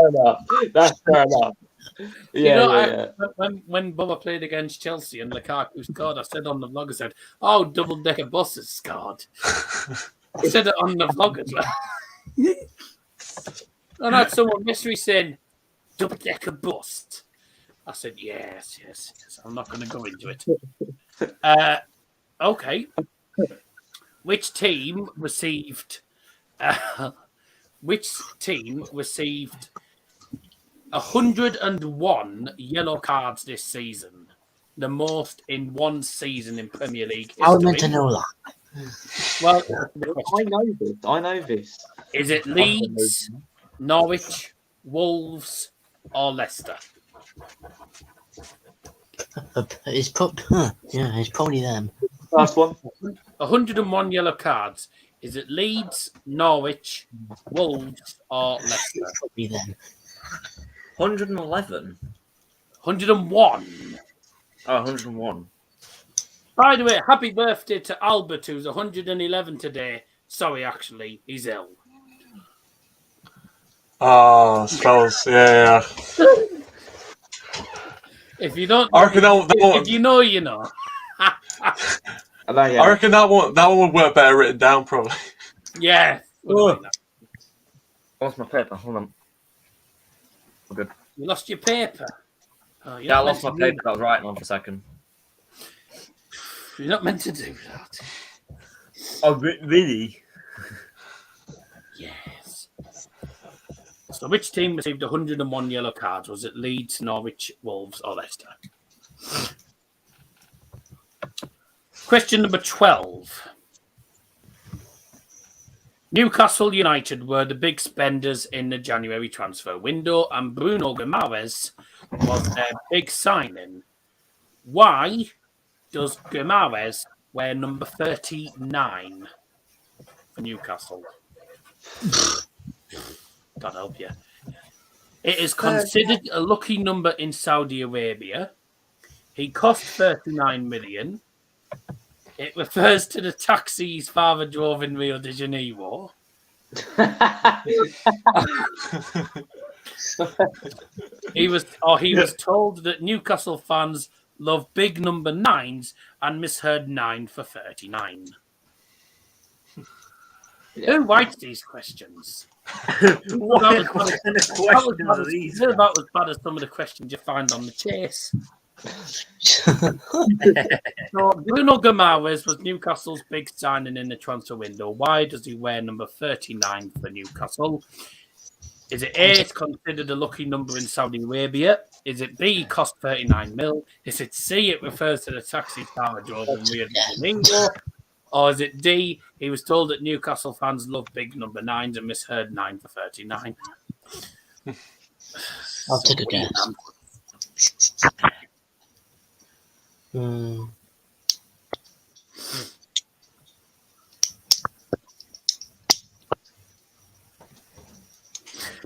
enough. That's fair enough. Yeah, When Bubba played against Chelsea and Lukaku scored, I said on the vlog, I said, "Oh, double-decker bus has scored." I said it on the vlog as well. And I had someone mystery saying, "Double-decker bus." I said, yes. I'm not going to go into it. Okay. Which team received 101 yellow cards this season? The most in one season in Premier League history. I was meant to know that. Well, I know this. is it Leeds, Norwich, Wolves, or Leicester? It's probably them. Last one. 101 yellow cards. Is it Leeds, Norwich, Wolves, or Leicester? Probably them. 111. 101. Oh, 101. By the way, happy birthday to Albert, who's 111 today. Sorry, actually, he's ill. Oh, spells. Yeah. If you don't, I reckon if you know, you know. I reckon that one would work better written down, probably. Yeah. Lost my paper. Hold on. We're good. You lost your paper. Oh, Yeah, I lost my paper. I was writing on for a second. You're not meant to do that. Oh, really? Yes. So, which team received 101 yellow cards? Was it Leeds, Norwich, Wolves, or Leicester? Question number 12. Newcastle United were the big spenders in the January transfer window, and Bruno Guimaraes was their big signing. Why does Guimaraes wear number 39 for Newcastle? God help you. It is considered a lucky number in Saudi Arabia. He cost 39 million. It refers to the taxi his father drove in Rio de Janeiro. He was told that Newcastle fans love big number 9s and misheard 9 for 39. Who writes these questions? What kind of questions are these? They're about as bad as some of the questions you find on the Chase. So Bruno Guimaraes was Newcastle's big signing in the transfer window. Why does he wear number 39 for Newcastle? Is it A, it's considered a lucky number in Saudi Arabia? Is it B, cost 39 mil? Is it C, it refers to the taxi car drove in Rio de Janeiro? Or is it D, he was told that Newcastle fans love big number 9s and misheard 9 for 39? I'll take a guess.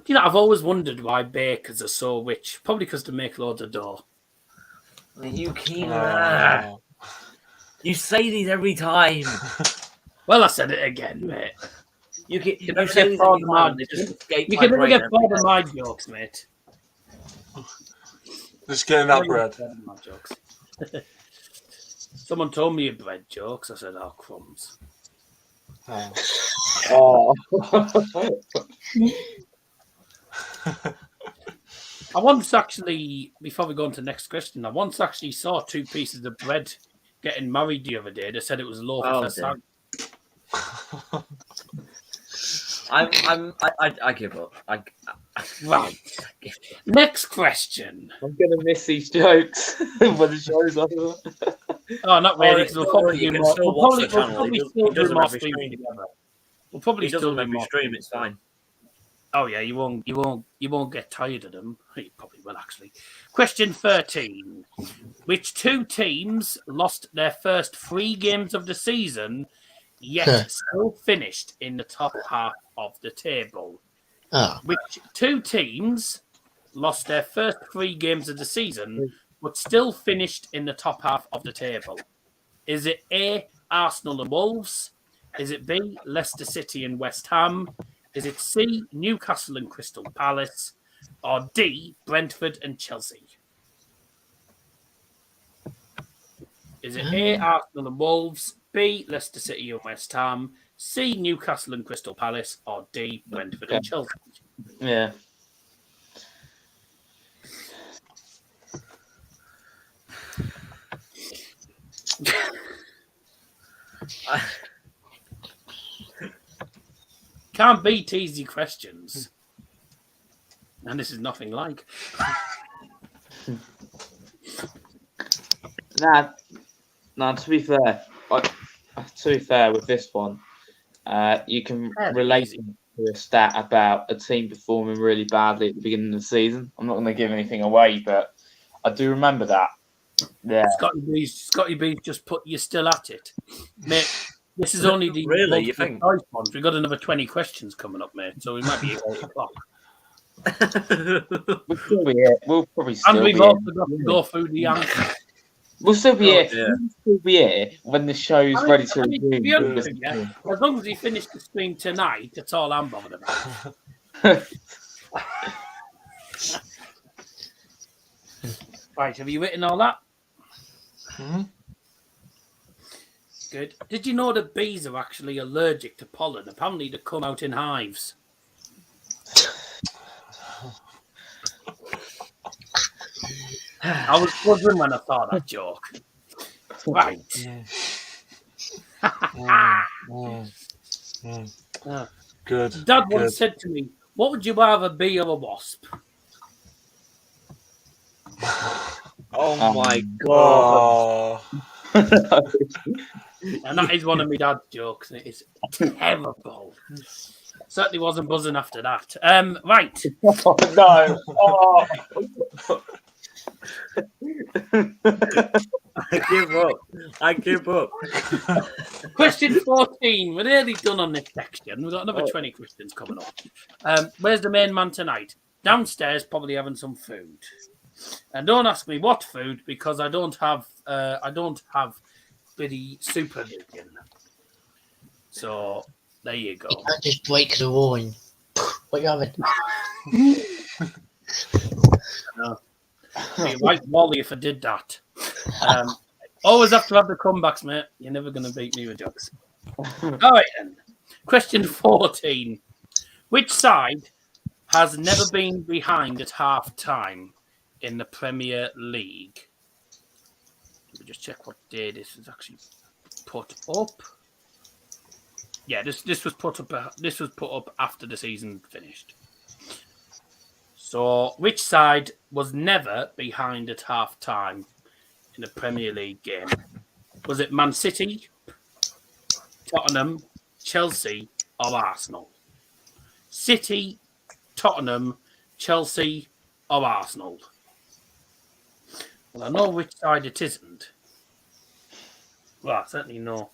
You know, I've always wondered why bakers are so rich. Probably because they make loads of dough. You keep You say these every time. Well, I said it again, mate. You You say never these get every bored of my time. They just escape You my can never brain get every bored of time. my jokes, mate. Just getting that bread. My jokes. Someone told me you bread jokes. I said, oh, crumbs. Oh. I once actually, before we go on to the next question, I once actually saw 2 pieces of bread getting married the other day. They said it was a loaf Oh, of dear. stag. I give up. Right. Next question. I'm gonna miss these jokes when the show's over. Oh, not really. Because we'll probably you do can more. still We'll watch probably, the channel. we'll probably He does- still he does do them more every streams stream. together. We'll probably He does still them do every more stream. streams. It's fine. Oh yeah, you won't get tired of them. You probably will actually. Question 13. Which 2 teams lost their first 3 games of the season, yet still finished in the top half of the table? Ah, Which 2 teams lost their first 3 games of the season, but still finished in the top half of the table? Is it A, Arsenal and Wolves? Is it B, Leicester City and West Ham? Is it C, Newcastle and Crystal Palace? Or D, Brentford and Chelsea? Is it A, Arsenal and Wolves? B, Leicester City and West Ham? C, Newcastle and Crystal Palace? Or D, Brentford and Chelsea? Yeah. Can't beat easy questions. And this is nothing like. Nah, to be fair, with this one, you can relate to a stat about a team performing really badly at the beginning of the season. I'm not going to give anything away, but I do remember that. Yeah. Scotty B's just put you still at it. Mate, this is only the Really, you multiple think? choice ones. We've got another 20 questions coming up, mate, so we might be 8 o'clock. We'll still be here. We'll probably still And be we've here. also got to go through the answers. We'll still be here. dear. We'll still be here when the show's ready to To be resume. honest with you, as long as we finish the stream tonight, that's all I'm bothered about. Right, have you written all that? Mhm. Good. Did you know that bees are actually allergic to pollen? Apparently, they come out in hives. I was wondering when I saw that joke. Right. Good. Dad good. once said to me, "What would you rather be or a wasp?" Oh my god. Oh, And that is one of my dad's jokes. And it is terrible. Certainly wasn't buzzing after that. Right. Oh, no. Oh. I give up. Question 14. We're nearly done on this section. We've got another 20 questions coming up. Where's the main man tonight? Downstairs, probably having some food. And don't ask me what food, because I don't have bloody supervision. So there you go. You can't just break the wall and what you having? Be right, Wally, if I did that. Always have to have the comebacks, mate. You're never going to beat me with jokes. All right, then. Question 14. Which side has never been behind at half time in the Premier League? Let me just check what day this was actually put up. Yeah, this was put up. This was put up after the season finished. So, which side was never behind at half time in a Premier League game? Was it Man City, Tottenham, Chelsea, or Arsenal? City, Tottenham, Chelsea, or Arsenal? Well, I know which side it isn't. Well, I certainly know.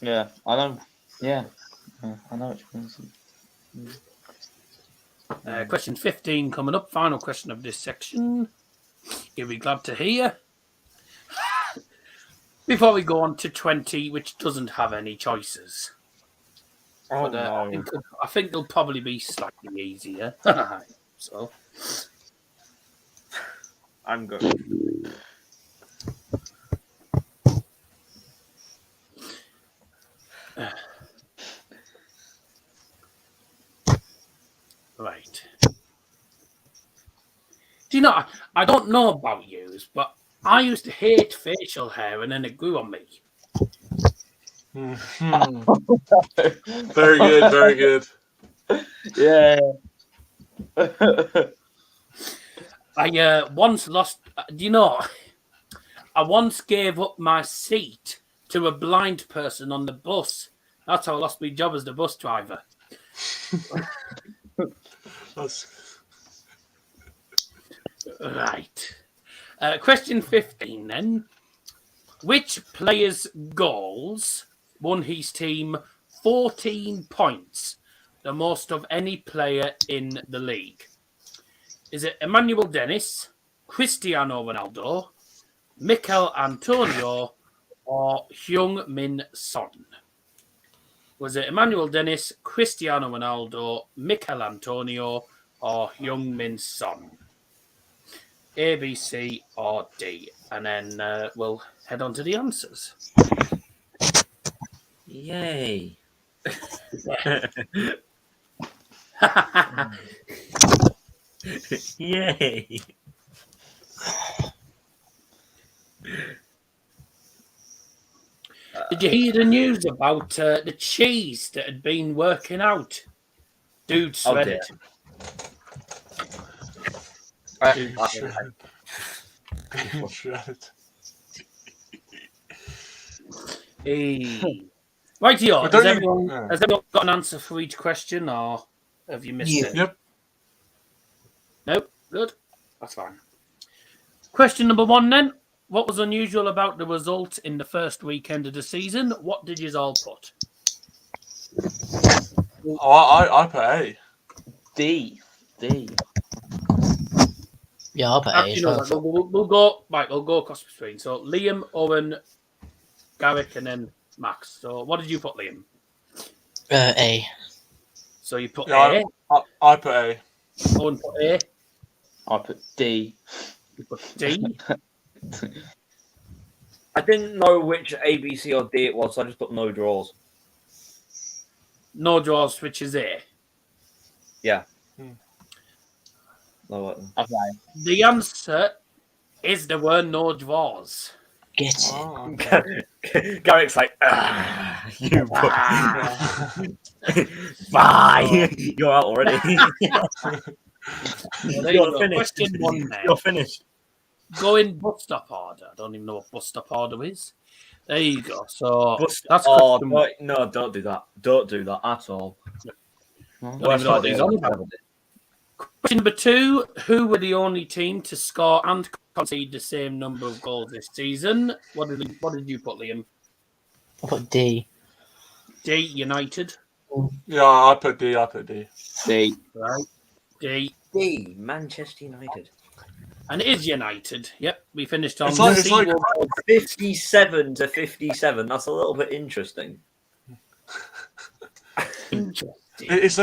Yeah, I know. Yeah, I know which ones. Question 15 coming up. Final question of this section. You'll be glad to hear. Before we go on to 20, which doesn't have any choices. Oh, But, no. I think they'll probably be slightly easier. So, I'm good. right. Do you know, I don't know about yous, but I used to hate facial hair and then it grew on me. very good. Very good. Yeah. I once lost, do you know, I once gave up my seat to a blind person on the bus. That's how I lost my job as the bus driver. That's... Right. Question 15 then. Which player's goals won his team 14 points, the most of any player in the league? Is it Emmanuel Dennis, Cristiano Ronaldo, Mikel Antonio, or Heung-min Son? Was it Emmanuel Dennis, Cristiano Ronaldo, Mikel Antonio, or Heung-min Son? A, B, C, or D? And then we'll head on to the answers. Yay. Yay. Did you hear the news about the cheese that had been working out? Dude Oh, shredded. Shredded. Hey. Right, here. But Has don't you- everyone, yeah. has everyone got an answer for each question, or have you missed Yeah. it? Yep. Nope. Good. That's fine. Question number 1 then. What was unusual about the result in the first weekend of the season? What did you all put? Oh, I put A. D. Yeah, I'll put A Actually, as no, well. we'll go. Right, we'll go across between. So Liam, Owen, Garrick, and then Max. So what did you put, Liam? A. So you put Yeah, A. I put A. Owen put A. I put D. You put D. I didn't know which A, B, C, or D it was, so I just put no draws. No draws, which is A. Yeah. Hmm. No, Okay. The answer is there were no draws. Get it. Oh, okay. Garrick's like, you bye. You're out already. Well, there you You're go. finished. Question one now. You're finished. Go in bus stop order. I don't even know what bus stop order is. There you go. So that's Oh, question one. no, don't do that. Don't do that at all. Don't even know what he's on about. Question number 2. Who were the only team to score and concede the same number of goals this season? What did you put, Liam? I put D. D, United. Yeah, I put D. D. Right. D. D, Manchester United. And it is United. Yep, we finished on It's like- C. 57 to 57. That's a little bit interesting. Interesting. This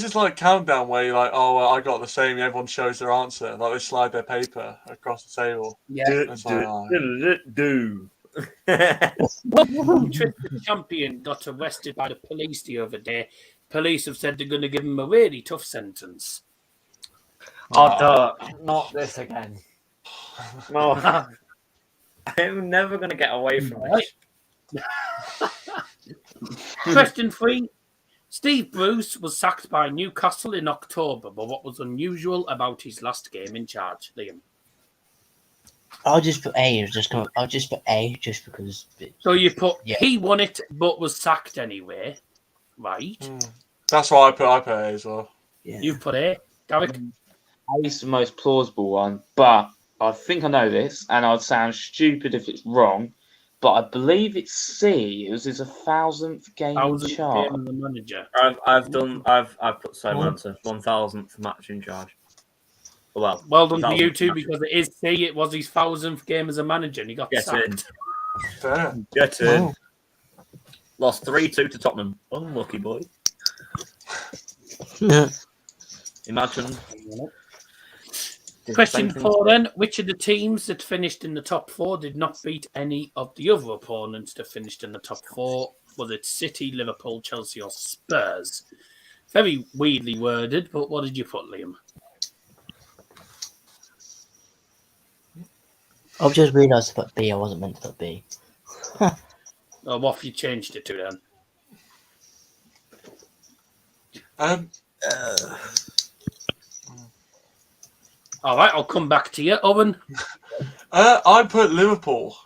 is like countdown where you're like, oh, well, I got the same. Everyone shows their answer. Like they slide their paper across the table. Yeah. It's like, oh. Do. Manchester champion got arrested by the police the other day. Police have said they're going to give him a really tough sentence. Oh, not this again. No. I'm never going to get away from it. Question 3. Steve Bruce was sacked by Newcastle in October, but what was unusual about his last game in charge, Liam? I'll just put A. I'll just put A just because. So you put Yeah. he won it, but was sacked anyway, right? That's why I put A as well. Yeah. You put A, Garrick. A is the most plausible one, but I think I know this, and I'd sound stupid if it's wrong. But I believe it's C. It was his 1,000th game in 1,000th charge. game as the manager. I've put same answer. 1,000th match in charge. Well done to you 1,000th two, match. because it is C. It was his 1,000th game as a manager, and he got Get sacked. Fair. Get in. Wow. Lost 3-2 to Tottenham. Unlucky boy. Imagine. Question 4 then. Which of the teams that finished in the top 4 did not beat any of the other opponents that finished in the top 4? Was it City, Liverpool, Chelsea or Spurs? Very weirdly worded, but what did you put, Liam? I've just realised I put B. I wasn't meant to put B. Or what have you changed it to then? All right, I'll come back to you, Owen. I put Liverpool.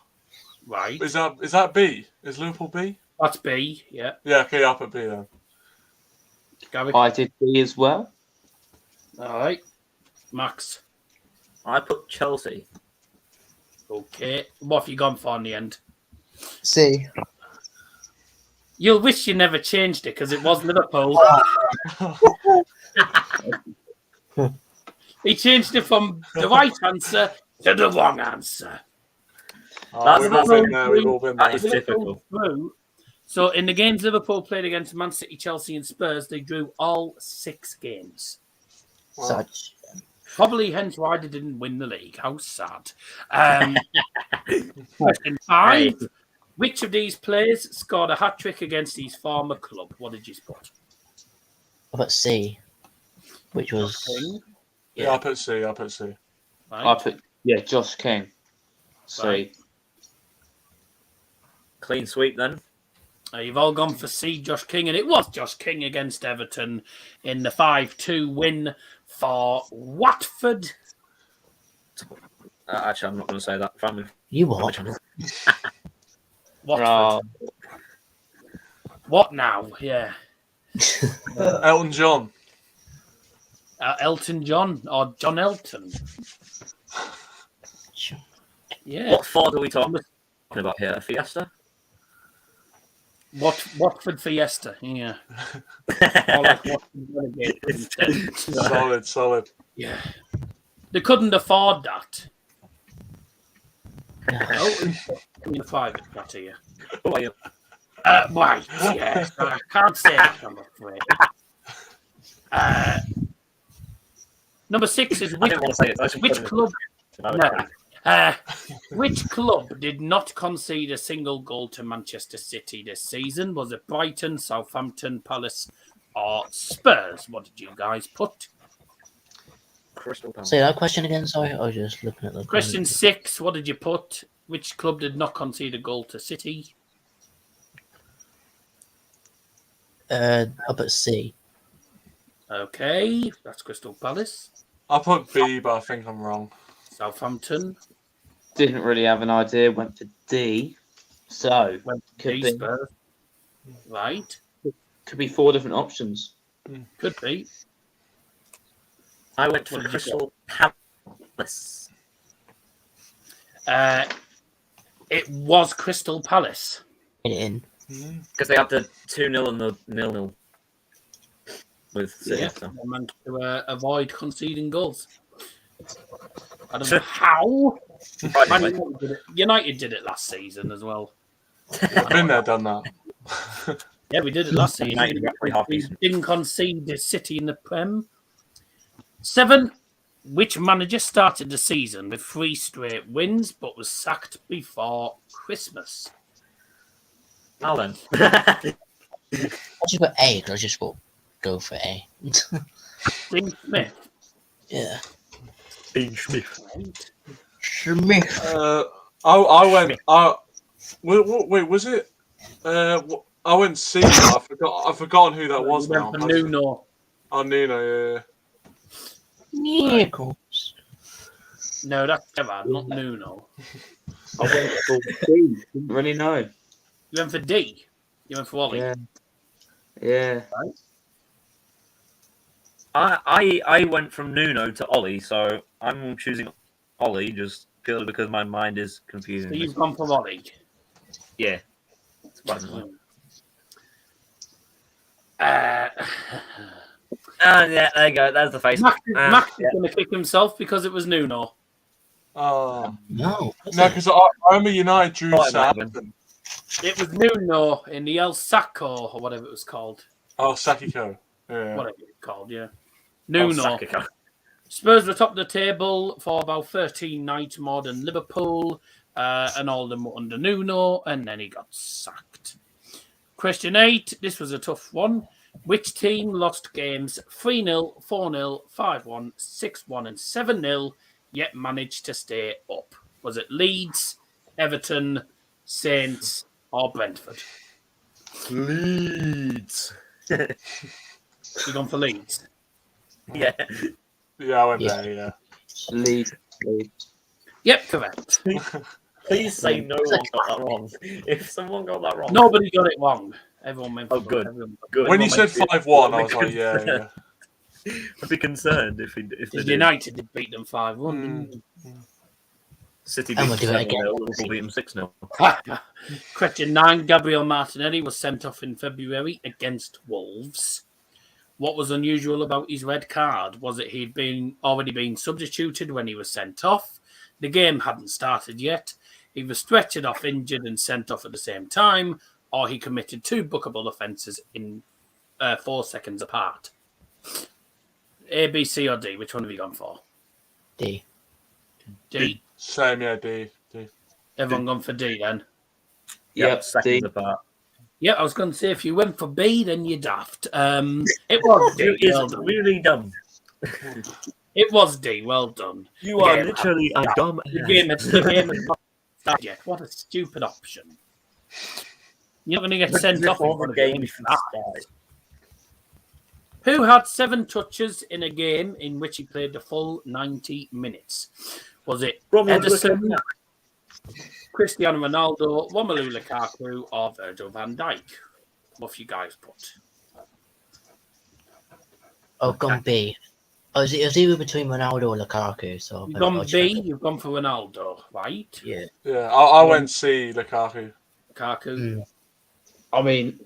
Right, Is that B? Is Liverpool B? that's B, yeah. Yeah, okay, I'll put B then. Garrick. I did B as well. All right, Max. I put Chelsea. Okay, what have you gone for in the end? C. You'll wish you never changed it because it was Liverpool. He changed it from the right answer to the wrong answer. We've all been there. We've all been That there. is typical. Drew. So in the games Liverpool played against Man City, Chelsea and Spurs, they drew all 6 games. Wow. Such. Probably hence why they didn't win the league. How sad. Question 5. Which of these players scored a hat-trick against his former club? What did you put? I put C. Which was. King? Yeah, I put C. Right. I put Josh King. C. Right. Clean sweep then. You've all gone for C, Josh King, and it was Josh King against Everton in the 5-2 win for Watford. Actually, I'm not going to say that. Family. You what? Watford. What now? Yeah. Elton John. Elton John or John Elton. Yeah. What Ford are we talking about here? A Fiesta? Watford Fiesta. Yeah. Or like Watford Renegade. Solid. Yeah. They couldn't afford that. Oh, in the 5 got to you. Who are you? Right, yes. I can't say that, I'm afraid. Number 6 is I didn't want to say it. So which club? No. Which club did not concede a single goal to Manchester City this season? Was it Brighton, Southampton, Palace, or Spurs? What did you guys put? Crystal Palace. Say that question again, sorry. I was just looking at the Question 6, what did you put? Which club did not concede a goal to City? Up at C. Okay, that's Crystal Palace. I put B, but I think I'm wrong. Southampton. Didn't really have an idea. Went for D. So Went to could D, be Spurs. Right. could be 4 different options. Could be. I went for What did you Crystal Palace. It was Crystal Palace. In. Because they had the 2-0 and the 0-0 with City. Yeah, So. they managed to avoid conceding goals. I don't know how. Man United did it last season as well. I've been there, done that. Yeah, we did it last season. United were actually half We decent. didn't concede the City in the Prem. 7. Which manager started the season with 3 straight wins but was sacked before Christmas? Alan. I just put A because I just thought go for A. Dean Smith. Yeah. Dean Smith. Right. Smith. I went. Wait, was it? I went C. But I've forgotten who that was We now. went for Nuno. Oh, Nuno. Yeah. Yeah, of course. No, that's Gerrard, not Nuno. I went for D. Didn't really know. You went for D. You went for Ollie. Yeah. I went from Nuno to Ollie, so I'm choosing Ollie just purely because my mind is confusing. So you've gone for Ollie. Yeah. Surprisingly. Yeah, there you go. There's the face. Max is Yeah. going to kick himself because it was Nuno. Oh No. no, because I remember United drew Oh, it might have been. Southampton. It was Nuno in the El Saco or whatever it was called. Oh, Sakiko. Yeah. Whatever it's called, yeah. Oh, Nuno. Sakiko. Spurs were top of the table for about 13 nights more than Liverpool, and all of them were under Nuno, and then he got sacked. Question 8. This was a tough one. Which team lost games 3-0, 4-0, 5-1, 6-1, and 7-0, yet managed to stay up? Was it Leeds, Everton, Saints, or Brentford? Leeds. You gone for Leeds? Yeah. Yeah, I went Yeah. there. Yeah. Leeds. Yep, correct. Please say no one got that wrong. If someone got that wrong, Nobody got it wrong. Everyone went for Oh, good. everyone- good. When you said Everyone 5-1, I I'd was be like, yeah. I'd be concerned if they did. United did beat them 5-1. City And beat we'll do it them again. 7-0, Liverpool beat them 6-0. Question 9. Gabriel Martinelli was sent off in February against Wolves. What was unusual about his red card? Was it he'd already been substituted when he was sent off? The game hadn't started yet. He was stretchered off injured and sent off at the same time, or he committed 2 bookable offences in 4 seconds apart. A, B, C, or D? Which one have you gone for? D. D. Same, yeah, D. Everyone gone for D then? Yep, seconds D. apart. Yeah, I was going to say if you went for B, then you're daft. It was D. You Well is done. really dumb. It was D. Well done. You The are game- literally a dumb The ass. game has not started yet. What a stupid option. You're not going to get sent off Before in the front of game the started. Who had 7 touches in a game in which he played the full 90 minutes? Was it Ederson, Cristiano Ronaldo, Romelu Lukaku, or Virgil van Dijk? What have you guys put? Oh, gone B. Oh, it was either between Ronaldo or Lukaku. So You've gone B, you've gone for Ronaldo, right? Yeah. Yeah, I went C, Lukaku. Lukaku. Mm. I mean,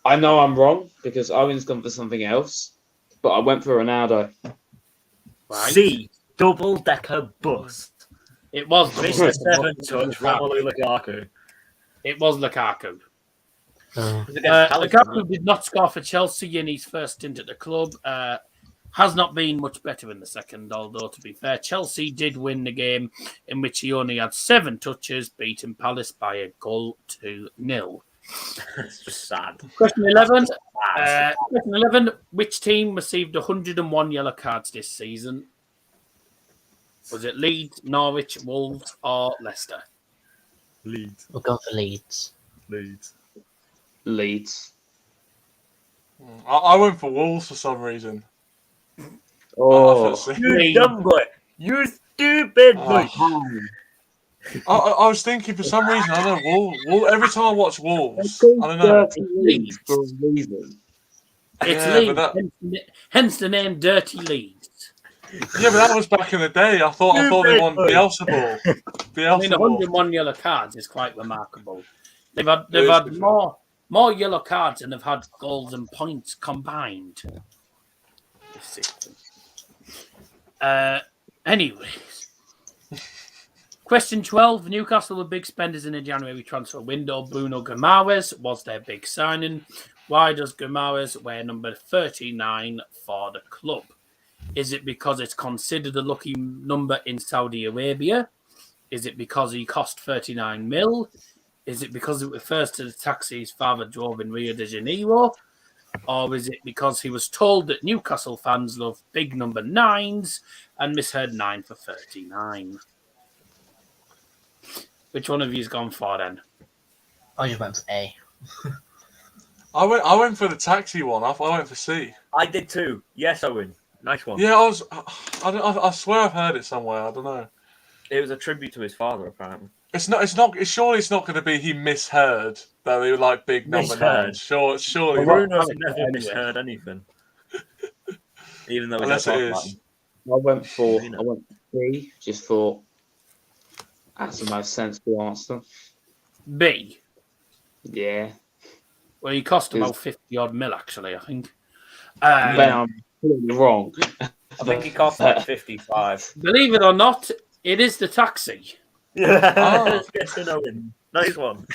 I know I'm wrong because Owen's gone for something else, but I went for Ronaldo. Right. C, double decker bus. It was Mr. 7 touch, Romelu Lukaku. It was Lukaku. Oh. Lukaku did not score for Chelsea in his first stint at the club. Has not been much better in the second, although to be fair, Chelsea did win the game in which he only had 7 touches, beating Palace by a goal to 0. It's just sad. Question 11. Sad. Question 11. Which team received 101 yellow cards this season? Was it Leeds, Norwich, Wolves, or Leicester? Leeds. We're going for Leeds. Leeds. I went for Wolves for some reason. Oh, You dumb boy. You stupid boy. I was thinking for some reason, I don't know, every time I watch Wolves, I don't know. Dirty Leeds for a reason. It's Yeah, Leeds, but hence the name Dirty Leeds. Yeah, but that was back in the day. I thought they won Bielsa ball. I mean, 101 yellow cards is quite remarkable. They've had good. more yellow cards than they've had goals and points combined. Anyways, question 12: Newcastle were big spenders in the January transfer window. Bruno Guimaraes was their big signing. Why does Guimaraes wear number 39 for the club? Is it because it's considered a lucky number in Saudi Arabia? Is it because he cost 39 mil? Is it because it refers to the taxi his father drove in Rio de Janeiro? Or is it because he was told that Newcastle fans love big number 9s and misheard 9 for 39? Which one of you's gone for then? I just went for A. I went for the taxi one. I went for C. I did too. Yes, Owen. Nice one. Yeah, I swear I've heard it somewhere. I don't know. It was a tribute to his father, apparently. Surely it's not going to be he misheard that they were like big number Misheard. 9s. Surely. Bruno's never misheard anything. Even though we don't Unless talk it about is. him. I went for B. Just thought that's the most sensible answer. B. Yeah. Well, he cost about 50 odd mil, actually, I think. Then I'm completely wrong. I think he cost like 55. Believe it or not, it is the taxi. Yeah. Owen. Nice one.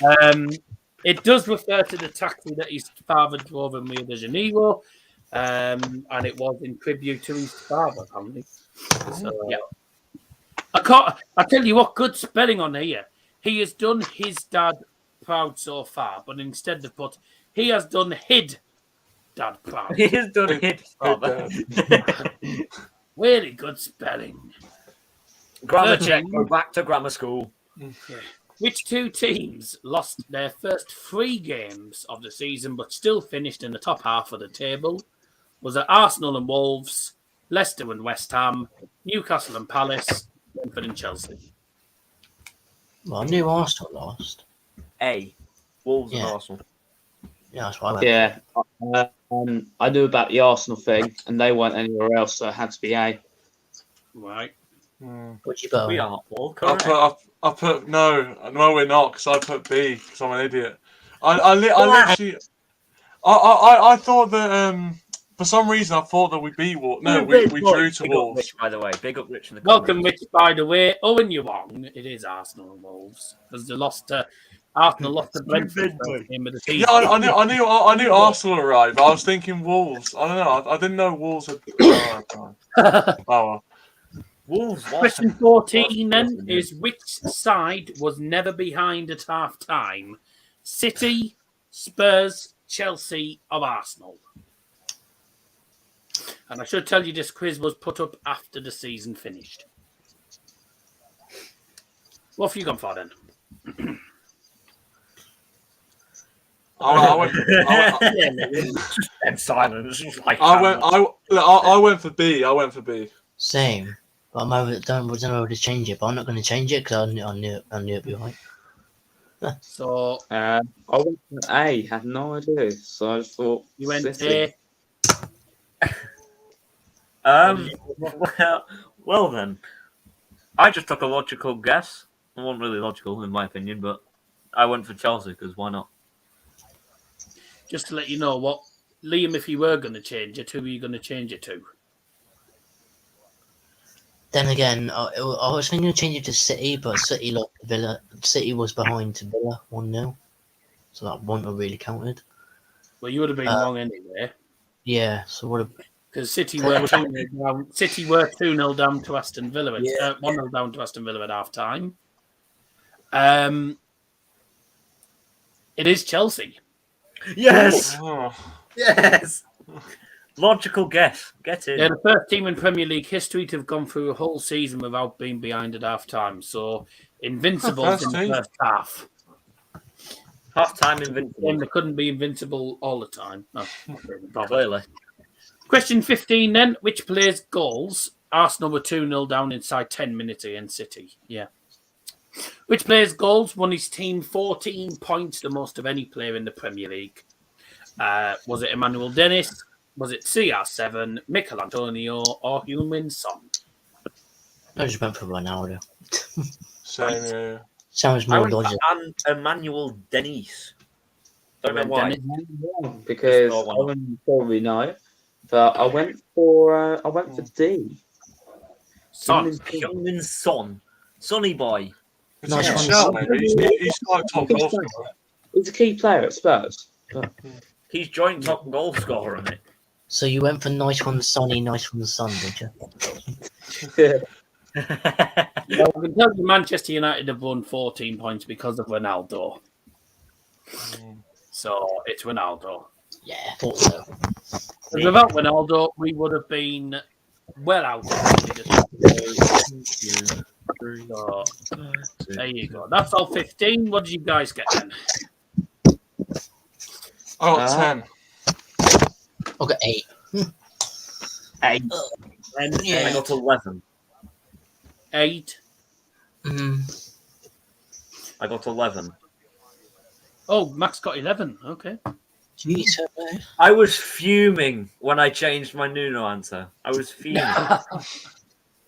It does refer to the taxi that his father drove in Rio de Janeiro, and it was in tribute to his father, apparently. So, yeah. I tell you what, good spelling on here. He has done his dad proud so far, but instead they put, he has done hid dad proud. He has done it, father. Really good spelling. Grammar check. Go back to grammar school. Which two teams lost their first 3 games of the season but still finished in the top half of the table? Was it Arsenal and Wolves, Leicester and West Ham, Newcastle and Palace, Brentford and Chelsea? Well, I knew Arsenal lost. A. Wolves and Yeah. Arsenal. Yeah, that's why I went. Yeah. I knew about the Arsenal thing, and they weren't anywhere else, so it had to be A. Right. What'd you put? We are all I correct. put no, we're not, because I put B because I'm an idiot. I literally, I thought that for some reason I thought that we beat Wolves. No, we drew to Big up Wolves. Rich, by the way. Big up Rich in the Welcome, comments. Rich, by the way. Owen, you're wrong. It is Arsenal and Wolves because they lost to Arsenal lost to Brentford first game of the season. Yeah, I knew Arsenal were right, but I was thinking Wolves. I don't know. I didn't know Wolves had. Oh well. Wolves lost. Question 14 then is which side was never behind at half time? City, Spurs, Chelsea, or Arsenal? And I should tell you this quiz was put up after the season finished. What have you gone for then? I went. And silence. Like I went for B. I went for B. Same. But I don't know whether to change it, but I'm not going to change it because I knew it'd be right. So I went for A. Had no idea, so I just thought you went City. A. Well then, I just took a logical guess. It wasn't really logical in my opinion, but I went for Chelsea because why not? Just to let you know what, Liam, if you were going to change it, who were you going to change it to? Then again, I was thinking to change it to City, but City lost Villa. City was behind to Villa 1-0, so that wouldn't have really counted. Well, you would have been wrong anyway. Yeah, so would have. Because City were 2-0 down. City were 2-0 down to Aston Villa. 1-0 down to Aston Villa at half time. It is Chelsea. Yes, Oh. yes. Logical guess. Get in. They're the first team in Premier League history to have gone through a whole season without being behind at half time. So Invincibles in the First first half. Half-time And invincible. they couldn't be invincible all the time. No, not really bothered. Clearly. Question 15 then. Which players' goals? Arsenal were 2-0 down inside 10 minutes against City. Yeah. Which player's goals won his team 14 points, the most of any player in the Premier League? Was it Emmanuel Dennis? Was it CR7, Mikel Antonio, or Heung-min Son? I just went for Ronaldo. Same, yeah. Sounds I more went logical. for Emmanuel Dennis. Don't know why. Because Just thought, why I not? wouldn't probably know, but I went for D. Son. Heung-min Son. Sonny boy. It's Nice a good one. shout, maybe. He's like top goal scorer. He's a key player at Spurs. He's joint top goal scorer, mate. So you went for nice one, Sonny, nice one, Son, did you? Well, I can tell you Manchester United have won 14 points because of Ronaldo. So it's Ronaldo. Yeah, thought so. Because without Ronaldo, we would have been well out of the So, there you go. That's all 15. What did you guys get then? I got 10. I got 8. 8. And Yeah. I got 11. 8. I got 11. Oh, Max got 11. Okay. Jeez, I was fuming when I changed my Nuno answer. I was fuming.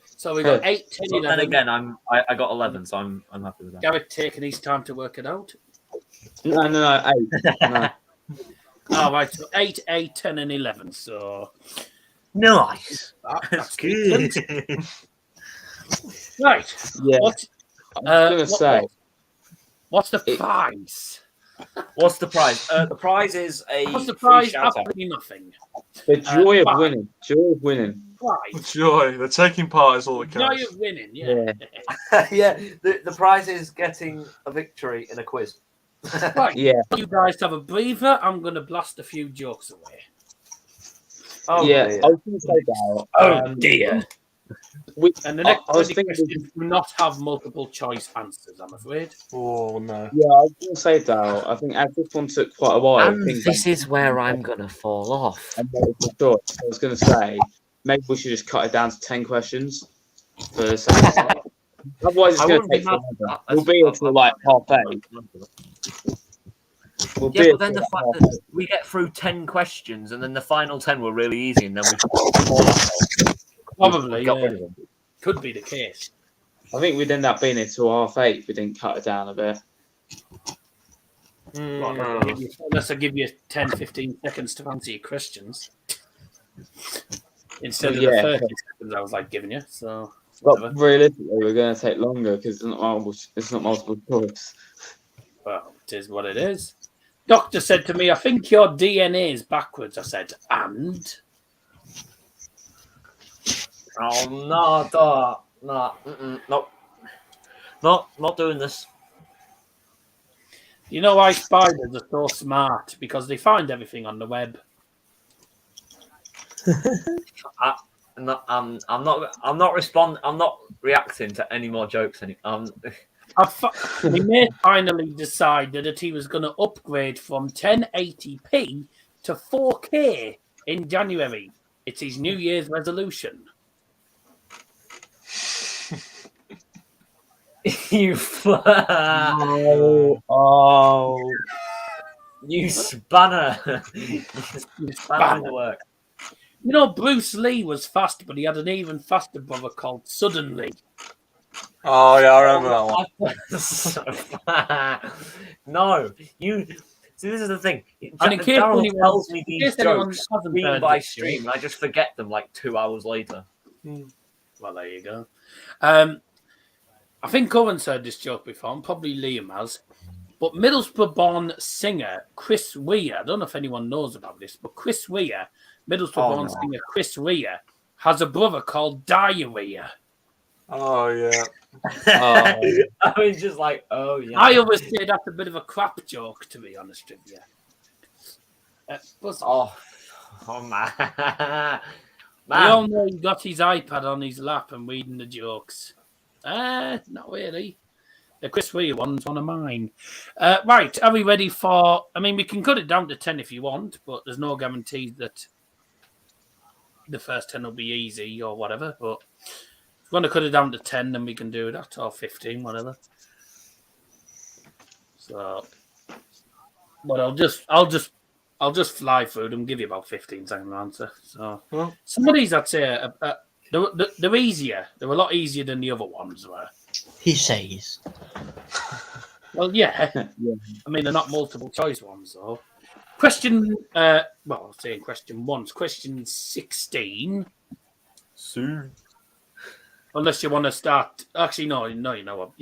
So we got 8, 10, But 11. then again, I got 11, so I'm happy with that. Gareth taking his time to work it out. No, 8. No. Oh, right. So 8, 8, 10, and 11. So Nice. that's Good. decent. Right. Yeah. What, I was going to say, what's the prize? What's the prize? The prize is a What's the free prize? shout out. Absolutely nothing. the joy of fine. winning. Joy of winning. Prize. Joy. The taking part is all that Joy counts. of winning. Yeah. Yeah, the prize is getting a victory in a quiz. Right. Yeah. You guys have a breather. I'm going to blast a few jokes away. Oh, yeah. dear. I was going to say that. Oh, dear. We, And the next I was 20 thinking. questions do not have multiple choice answers, I'm afraid. Oh, no. Yeah, I was going to say that. I think as this one took quite a while. And this is where I'm going to fall off. And multiple choice. I was going to say maybe we should just cut it down to 10 questions for the second. Otherwise, it's I going wouldn't to be take mad forever. at that. We'll be here till like 8:30. We'll Yeah, be but then here the till fact like that we get through 10 questions and then the final 10 were really easy and then we Probably, got yeah. rid of them. Could be the case. I think we'd end up being here till 8:30 if we didn't cut it down a bit. Unless I give you 10, 15 seconds to answer your questions. Instead of the 30 seconds I was like giving you. So, But realistically, we're going to take longer because it's not multiple choice. well, it is what it is. Doctor said to me, I think your DNA is backwards. I said, and? Oh, no, Doc. No, nope. Not doing this. You know why spiders are so smart? Because they find everything on the web. I'm not reacting to any more jokes. We may finally decided that he was going to upgrade from 1080p to 4K in January. It's his New Year's resolution. You you spanner. You spanner in the work. You know, Bruce Lee was fast, but he had an even faster brother called Suddenly. Oh, yeah, I remember that one. No, you. See, this is the thing. And in case Darryl anyone- tells me in these case anyone jokes hasn't stream heard by this stream, and I just forget them like 2 hours later. Well, there you go. I think Owen's heard this joke before, and probably Liam has. But Middlesbrough-born singer Chris Weir, I don't know if anyone knows about this, but Chris Weir, Middlesbrough-born singer Chris Weir, has a brother called Diarrhea. Oh, yeah. I was just like, oh, yeah. I always say that's a bit of a crap joke, to be honest with you. Man. We all know he got his iPad on his lap and reading the jokes. Not really. The Chris Wheel one's one of mine. Right, are we ready for... I mean, we can cut it down to 10 if you want, but there's no guarantee that the first 10 will be easy or whatever. But if you want to cut it down to 10, then we can do that, or 15, whatever. So... But I'll just fly through them, give you about 15 seconds answer. So some of these I'd say they're easier. They're a lot easier than the other ones were. He says. Well, yeah. I mean, they're not multiple choice ones, though. Question, well, I'm saying question 1. Question 16. Soon. Unless you want to start. Actually, no. You know what?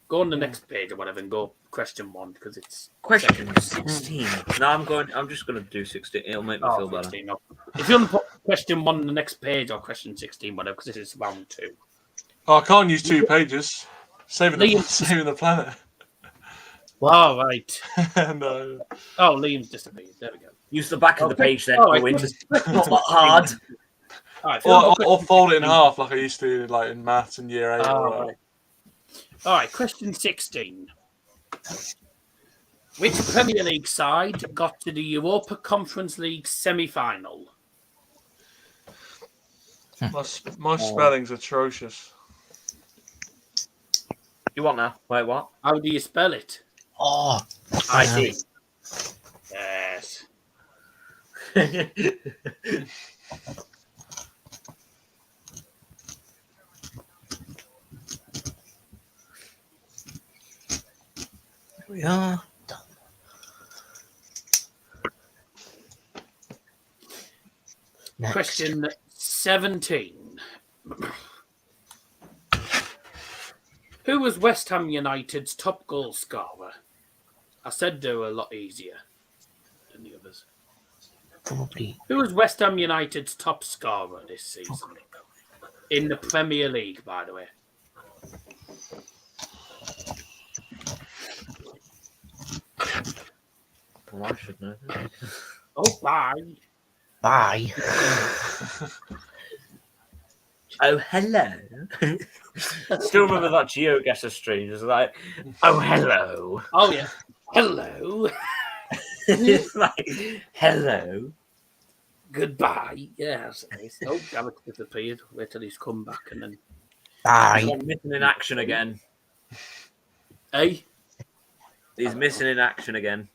Go on the next page or whatever and go question 1 because it's Question 16. No, I'm just going to do 16. It'll make me feel better. 16, no. If you want to put question 1 on the next page or question 16, whatever, because this is round 2. Oh, I can't use 2 pages. Saving the planet. Wow, right. No. Oh, Liam's disappeared. There we go. Use the back of the page then. Oh, Owen. It's not that hard. All right, Or fold it in half like I used to like in maths in year 8. All right, question 16. Which Premier League side got to the Europa Conference League semi-final? My spelling's atrocious. You want now? Wait, what? How do you spell it? Oh, I see. Yes. we are done. Next. Question 17. Who was West Ham United's top goal scorer? I said they were a lot easier than the others. Probably. Who was West Ham United's top scorer this season? In the Premier League, by the way. Well, I should know this. Oh, bye. Bye. Oh, hello. Still remember that GeoGuessr stream. It's like, oh, hello. Oh, yeah. Hello. It's like, hello. Goodbye. Yes. Oh, Gareth disappeared. Wait till he's come back and then... Bye. He's missing in action again. Hey? He's missing in action again.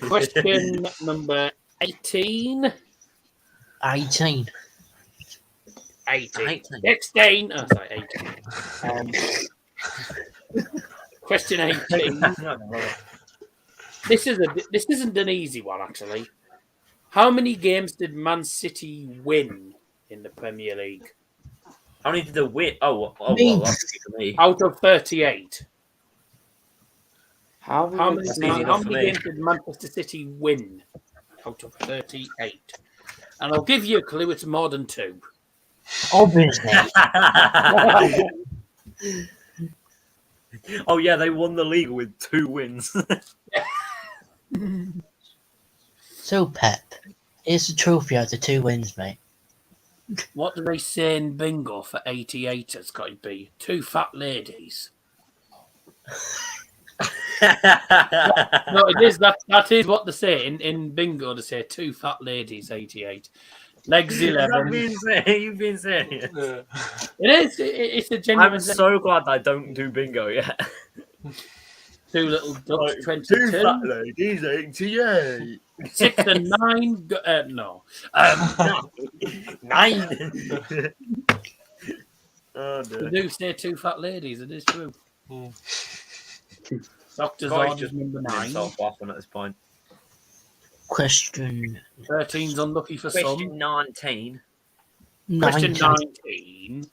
Question number 18. 18. 18. 16. Oh, sorry, 18. Question 18. This isn't an easy one, actually. How many games did Man City win in the Premier League? How many did they win? Well, that's easy for me. Out of 38. How Many for me. games did Manchester City win? Out of 38. And I'll give you a clue, it's more than 2. Obviously. Oh, yeah, they won the league with 2 wins. So, Pep, here's the trophy out of 2 wins, mate. What do they say in bingo for 88? It's got to be 2 fat ladies. No, it is that is what they say in bingo. They say 2 fat ladies, 88. Legs 11. You've been serious. Yeah. It is. It's a genuine. I'm so glad I don't do bingo yet. 2 little ducks, Two 22. fat ladies, 88. 6 and 9. No. 9. Oh, They dear. do say 2 fat ladies. It is true. Doctor's God, he's orders just number 9. himself laughing at this point. Question 13's unlucky for Question some. 19. Question 19. 19.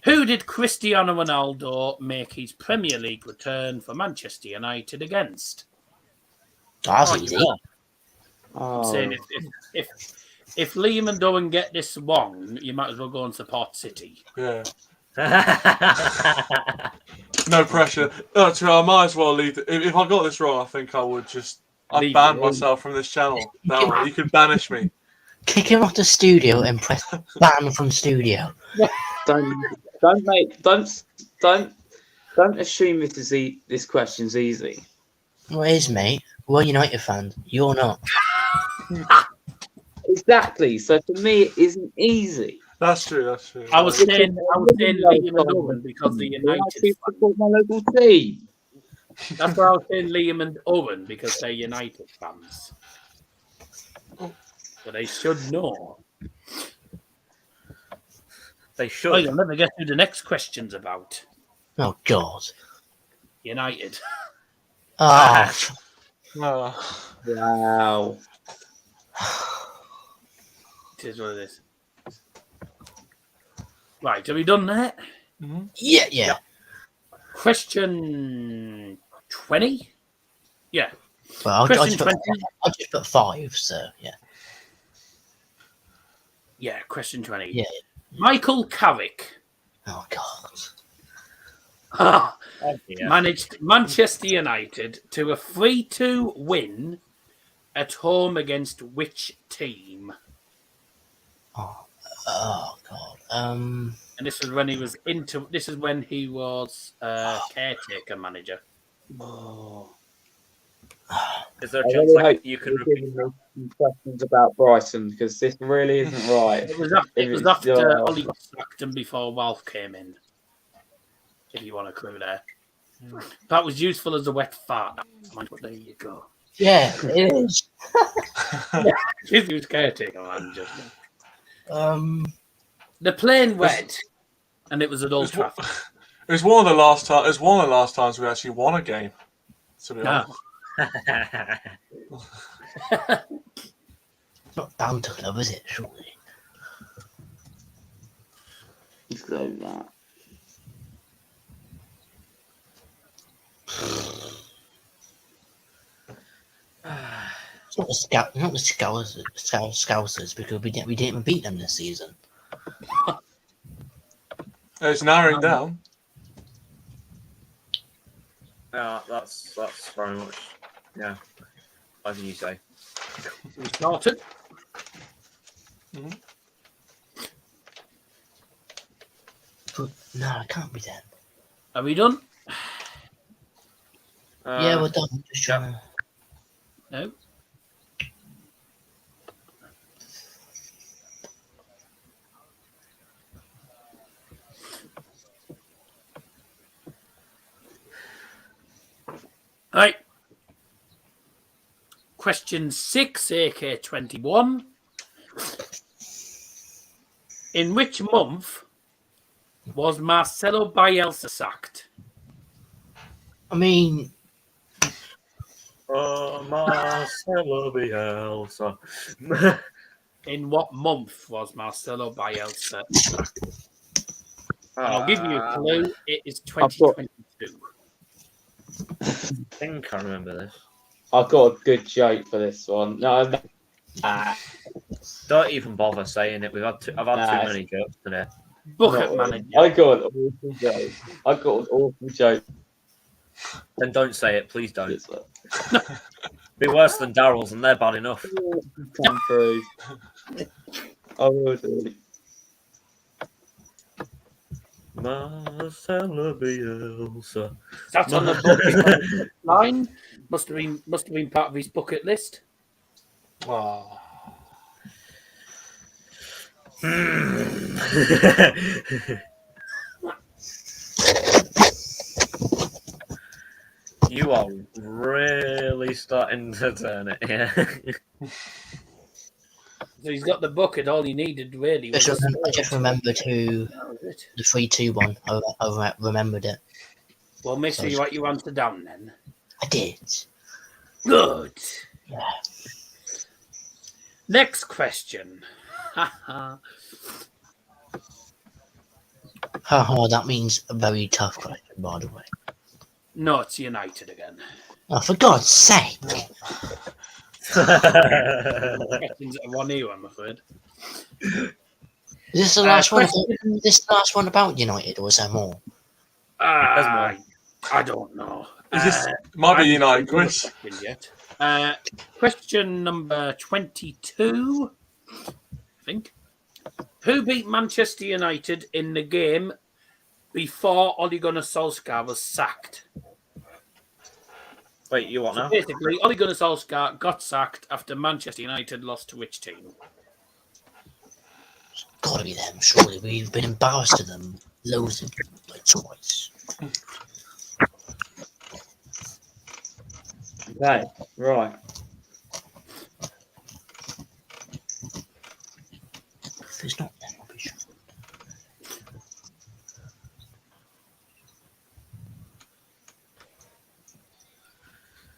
Who did Cristiano Ronaldo make his Premier League return for Manchester United against? That's easy. Oh, I'm saying if Liam and Owen get this wrong, you might as well go and support City. Yeah. No pressure. I might as well leave. If I got this wrong, I think I would just. I'd Leave ban it. myself from this channel. No, you can banish me. Kick him off the studio and press ban from studio. don't assume this question's easy. Well, it is, mate. We're a United fan. You're not. Exactly. So for me, it isn't easy. That's true. I was saying Liam and Owen because the United fan. Support my local team. That's why I was saying Liam and Owen because they're United fans. But they should know. They should. Oh, you'll never get who the next question's about. Oh, God. United. Oh, Oh. Wow. It is what it is. Right, are we done there? yeah. Question 20? Yeah. Well, I'll Question just put 20. 5, so, yeah. Yeah, question 20. Yeah. Michael Carrick Oh, God. managed Manchester United to a 3-2 win at home against which team? Oh, God. And this is when he was caretaker manager. Is there I a chance really hope you can you're repeat? giving me some questions about Brighton because this really isn't right. It was after Ollie got sacked and before Walf came in. If you want a clue there. That was useful as a wet fart. But there you go. Yeah, it is. He was caretaker manager. The plane wet, and it was at Old Trafford. It was one of the last times. It was one of the last times we actually won a game. To be honest. Not down to club, is it? Surely. So that. It's not the Scousers because we didn't even beat them this season. It's narrowing down. Yeah, that's very much. Yeah, as you say. We started. But no, it can't be them. Are we done? Yeah, we're done. Just trying to... No. Right. Question 6, AK21. In which month was Marcelo Bielsa sacked? I mean, Marcelo Bielsa. In what month was Marcelo Bielsa sacked? I'll give you a clue. It is 2022. I think I remember this. I've got a good joke for this one. No, Don't even bother saying it. I've had too many jokes today. Bucket manager. I got an awful joke. Then don't say it, please don't. This one. Be worse than Daryl's, and they're bad enough. Come through. I will do. Marcelo Bielsa. That's on the bucket line. Must have been part of his bucket list. Oh. You are really starting to turn it here. So he's got the bucket. All he needed really was. I just remembered who the 3-2 one. I remembered it. Well, make sure you write your answer down then. I did. Good. Yeah. Next question. Haha, that means a very tough question, by the way. No, it's United again. Oh, for God's sake! Questions at 1 EU, I'm afraid. Is this the last one? Is this the last one about United, or is there more? I don't know. This might be United quiz. Yet. Question number 22, I think. Who beat Manchester United in the game before Ole Gunnar Solskjaer was sacked? Wait, you what So now? basically, Ole Gunnar Solskjaer got sacked after Manchester United lost to which team? It's got to be them, surely. We've been embarrassed to them loads of like twice. Okay, right. If it's not them, I'll be sure.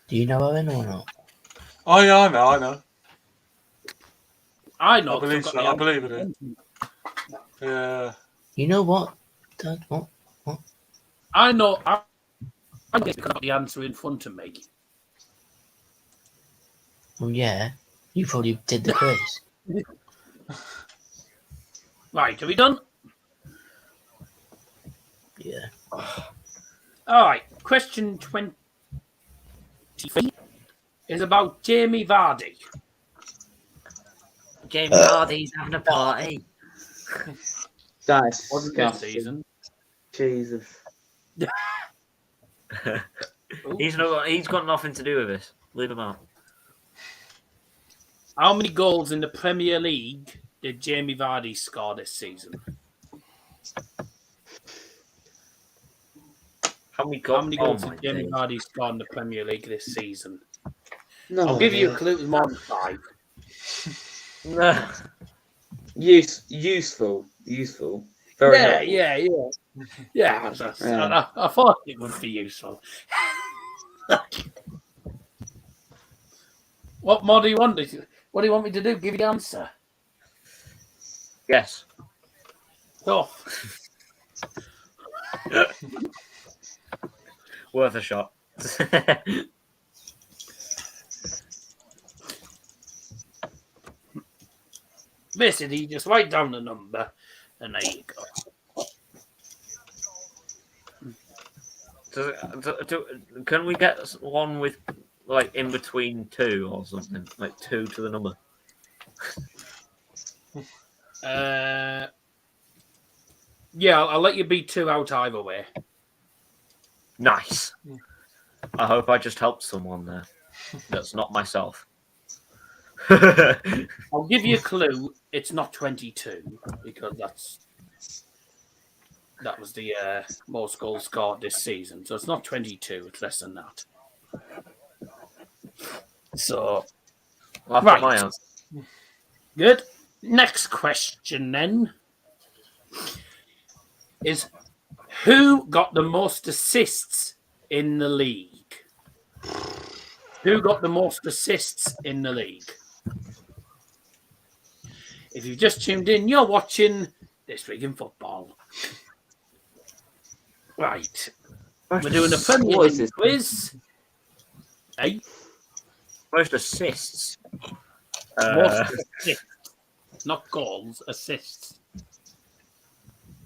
Do you know Owen or not? Oh yeah, I know. I know. I believe 'cause I've so. got I the believe in answer. it. Yeah. You know what? Dad, what? I know. I guess because I've got the answer in front of me. Well, yeah. You probably did the quiz. Right, are we done? Yeah. All right. Question 23 is about Jamie Vardy. Jamie Vardy's having a party. That is Wasn't this disgusting. season? Jesus. He's got nothing to do with this. Leave him out. How many goals in the Premier League did Jamie Vardy score this season? How many How many goals my did Jamie days. Vardy score in the Premier League this season? No. I'll give you a clue. It was more than 5. No. Useful. Very helpful. Yeah. I thought it would be useful. What more do you want? What do you want me to do? Give you the answer. Yes. Oh, Worth a shot. basically, just write down the number, and there you go. Can we get one with like in between 2 or something? Like 2 to the number. Yeah, I'll let you be 2 out either way. Nice. I hope I just helped someone there. That's not myself. I'll give you a clue. It's not 22 because that was the most goals scored this season. So it's not 22. It's less than that. So I've right. got my answer. Good. Next question then is who got the most assists in the league? Who got the most assists in the league? If you've just tuned in, you're watching This Week in Football. Right. We're doing a Premier What is League this? quiz. Hey, Most assists. most assists. Not goals, assists.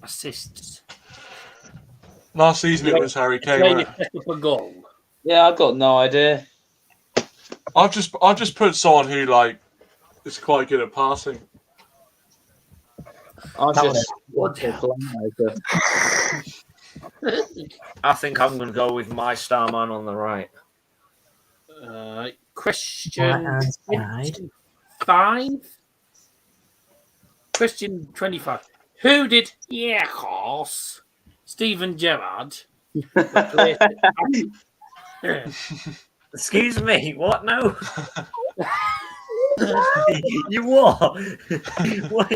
Assists. Last season it was Harry Kane. Playing Wasn't it? set up a goal. Yeah, I got no idea. I've just put someone who like is quite good at passing. I That just was I think I'm going to go with my star man on the right. Question Right. 25. Question 25. Who did horse Steven Gerrard replace Excuse me, what? No. You what? What?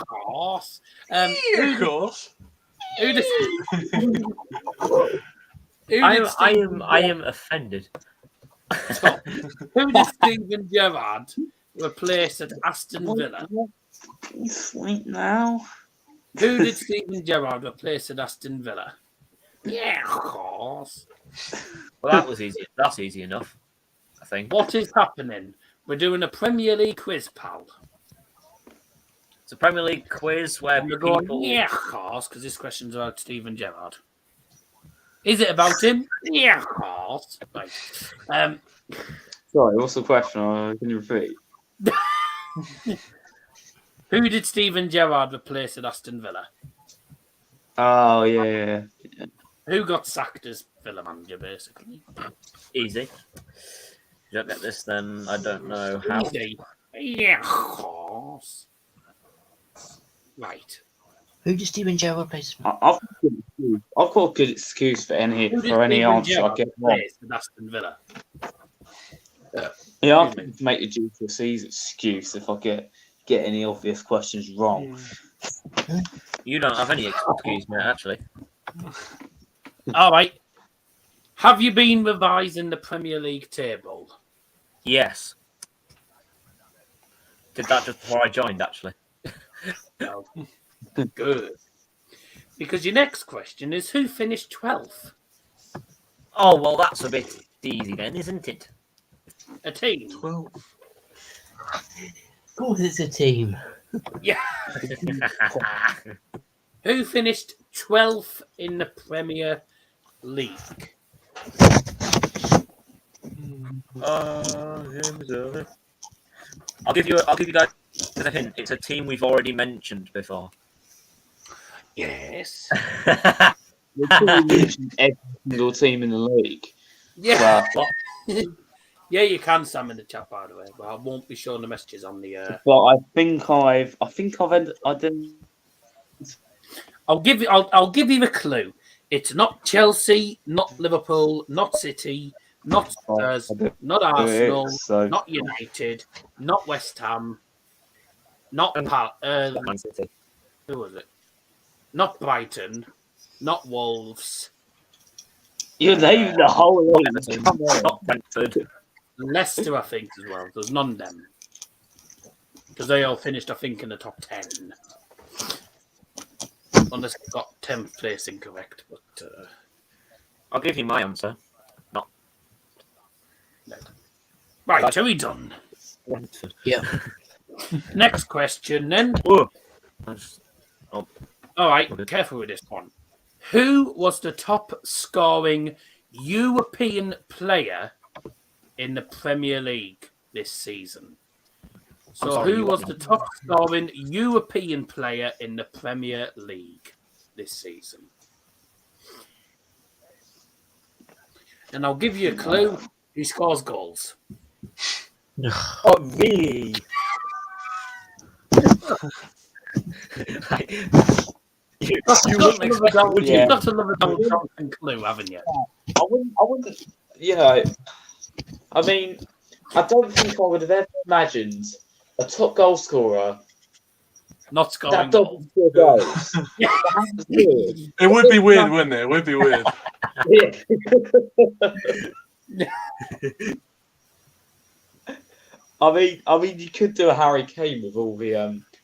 horse? Of course. Who did I am offended. Who did Steven Gerrard replace at Aston Villa? You sweet now. Who did Steven Gerrard replace at Aston Villa? Horse. Well, that was easy. That's easy enough, I think. What is happening? We're doing a Premier League quiz, pal. It's a Premier League quiz where And we're people. going, horse, because this question's about Steven Gerrard. Is it about him? Horse. Right. Sorry, what's the question? Can you repeat? Who did Steven Gerrard replace at Aston Villa? Oh yeah. Who got sacked as Villa manager, basically? Easy. If you don't get this, then I don't know how. Easy. Yeah, of course. Right. Who did Steven Gerrard replace? I've got a good excuse for any Who did answer Steven I Gerrard get wrong. replace at Aston Villa? Yeah, I can make a GCSEs excuse if I get any obvious questions wrong. You don't have any excuse, mate, actually. All right. Have you been revising the Premier League table? Yes. Did that just before I joined, actually. No. Good. Because your next question is who finished 12th? Oh, well, that's a bit easy then, isn't it? A team. 12. Of course, it's a team. Yeah. Who finished 12th in the Premier League? I'll give you guys a hint. It's a team we've already mentioned before. Yes. We're probably mentioning every single team in the league. Yeah. But, Yeah, you can, Sam, in the chat, by the way. But I won't be showing the messages on the. but I think I've ended. I didn't. I'll give you a clue. It's not Chelsea, not Liverpool, not City, not Spurs, not Arsenal, So not United, not West Ham, not Man City. who was it? Not Brighton, not Wolves, you named the whole league. Come on. Not Brentford. Leicester, I think, as well. There's none of them because they all finished, I think, in the top 10. Unless I got 10th place incorrect, but I'll give you my answer. no. Right, are we done? Brentford. Yeah. Next question, then. Whoa. All right, Okay. careful with this one. Who was the top scoring European player in the Premier League this season? So, sorry, who you was what the now? top scoring European player in the Premier League this season? And I'll give you a clue. He scores goals. Oh, really? You wouldn't expect You've Yeah. got another Donald Johnson clue, haven't you? I wouldn't. You know, I mean, I don't think I would have ever imagined a top goal scorer Not that scoring doesn't goals. score goals. Yeah. That's weird. It would be weird, wouldn't it? It would be weird. I mean, you could do a Harry Kane with all the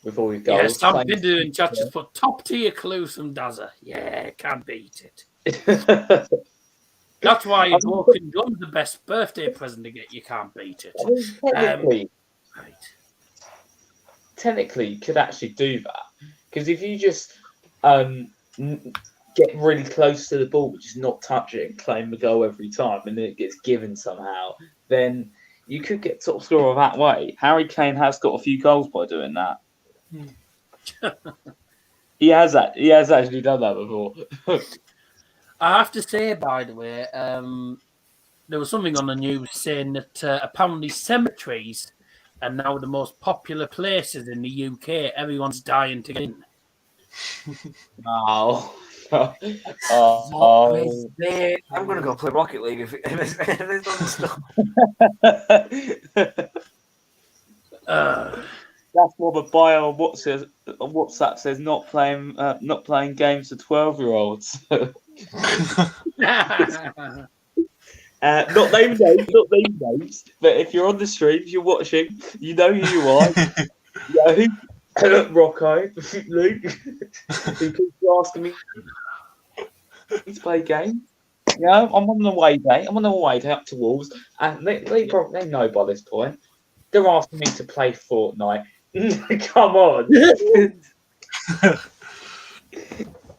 goals. Yes, I'm Playing- doing judges for top tier clues from Dazza. Yeah, can't beat it. That's why I mean- Broken Gun's the best birthday present to get. You can't beat it. I mean, Right. technically, you could actually do that because if you just get really close to the ball but just not touch it and claim the goal every time, and then it gets given somehow, then you could get top scorer that way. Harry Kane has got a few goals by doing that. He has actually done that before. I have to say, by the way, there was something on the news saying that apparently cemeteries are now the most popular places in the UK. Everyone's dying to get in. Oh. What Oh. is there? I'm going to go play Rocket League if it doesn't stop. That's what the bio on WhatsApp says. Not playing games for 12-year-olds. Not name names, but if you're on the stream, if you're watching, you know who you are. You know who, Rocco, Luke, who keeps asking me to play games. Yeah, I'm on the away day. I'm on the away day up to Wolves, and they know by this point. They're asking me to play Fortnite. Come on.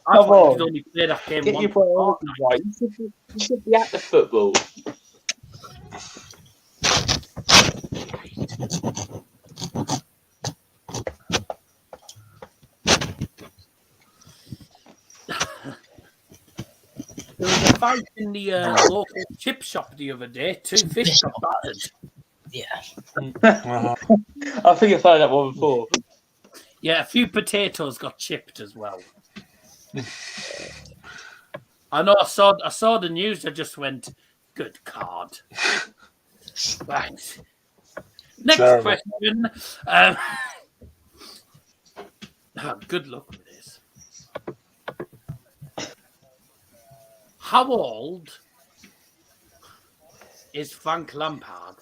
I Come thought on. you'd only play that game Get once your a priorities fortnight. right. You should be at the football. fight in the local chip shop the other day. 2 fish got battered. Yeah. I think I've heard that one before. Yeah, a few potatoes got chipped as well. I know. I saw the news. I just went, good card. Right. Next Terrible. question. Good luck with this. How old is Frank Lampard?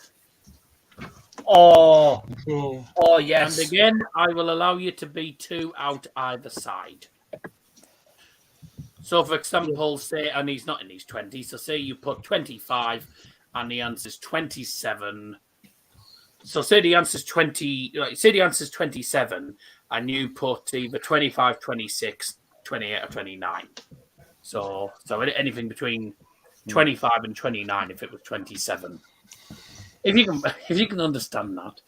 Oh, Oh. oh yes. And again, I will allow you to be 2 out either side. So, for example, say, and he's not in his 20s, so say you put 25 and the answer's 27. So, say the answer's 27 and you put either 25, 26, 28, or 29. So anything between 25 and 29 if it was 27. If you can understand that.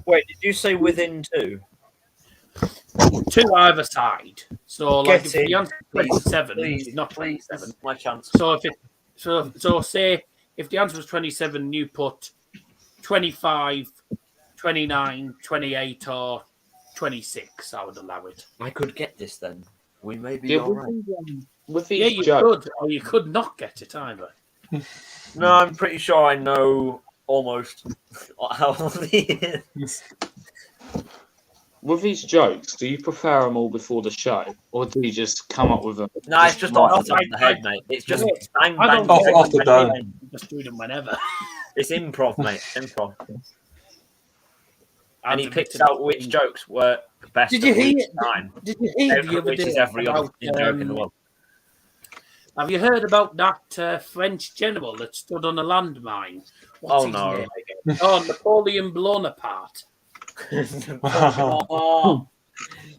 Wait, did you say within 2? 2 either side. So like if Get the in, answer is 27, please, which is not please. 27. This is my chance. So say if the answer was 27, you put 25, 29, 28, or 26. I would allow it. I could get this then. We may be Yeah, all right. with Yeah, these you jokes, could, or you could not get it either. No, I'm pretty sure I know almost how old he is. with these jokes, do you prepare them all before the show, or do you just come up with them? No, it's just off the top of the head, mate. It's just bang, I bang, don't bang, off the bang, dome. bang. Just do them whenever. It's improv, mate. Improv. And he I've picks admitted out which jokes work best Did you at hear each it? time. Did you hear the other Which day is every other about, joke in the world. have you heard about that French general that stood on a landmine? What's Oh his no. name again? Oh, Napoleon Bonaparte. Oh,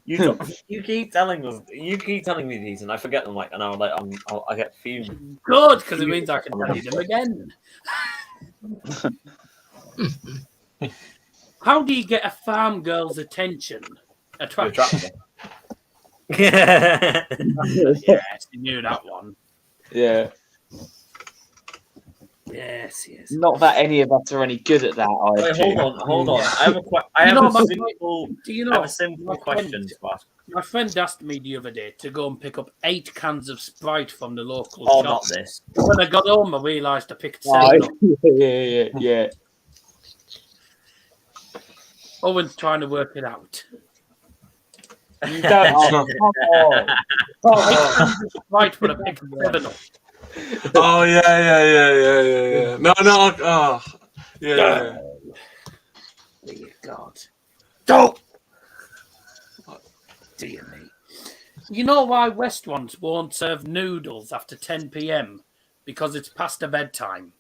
you keep telling me these, and I forget them like an hour later. I get fumed. Good, because it means I can tell you them again. How do you get a farm girl's attention? Attraction. Yeah. Yes, you knew that one. Yeah. Yes, yes. Not that any of us are any good at that. I Wait, assume. hold on. I have a Do you I know? have a simple my question to ask. My friend asked me the other day to go and pick up 8 cans of Sprite from the local Oh, shop. not this. When I got home, I realised I picked Oh, 7 up. yeah. Owen's trying to work it out. You don't. Right, but I picked 7 up. Oh yeah. No. Yeah. Dear God. Don't! Dear me. You know why West ones won't serve noodles after 10 p.m? Because it's past their bedtime.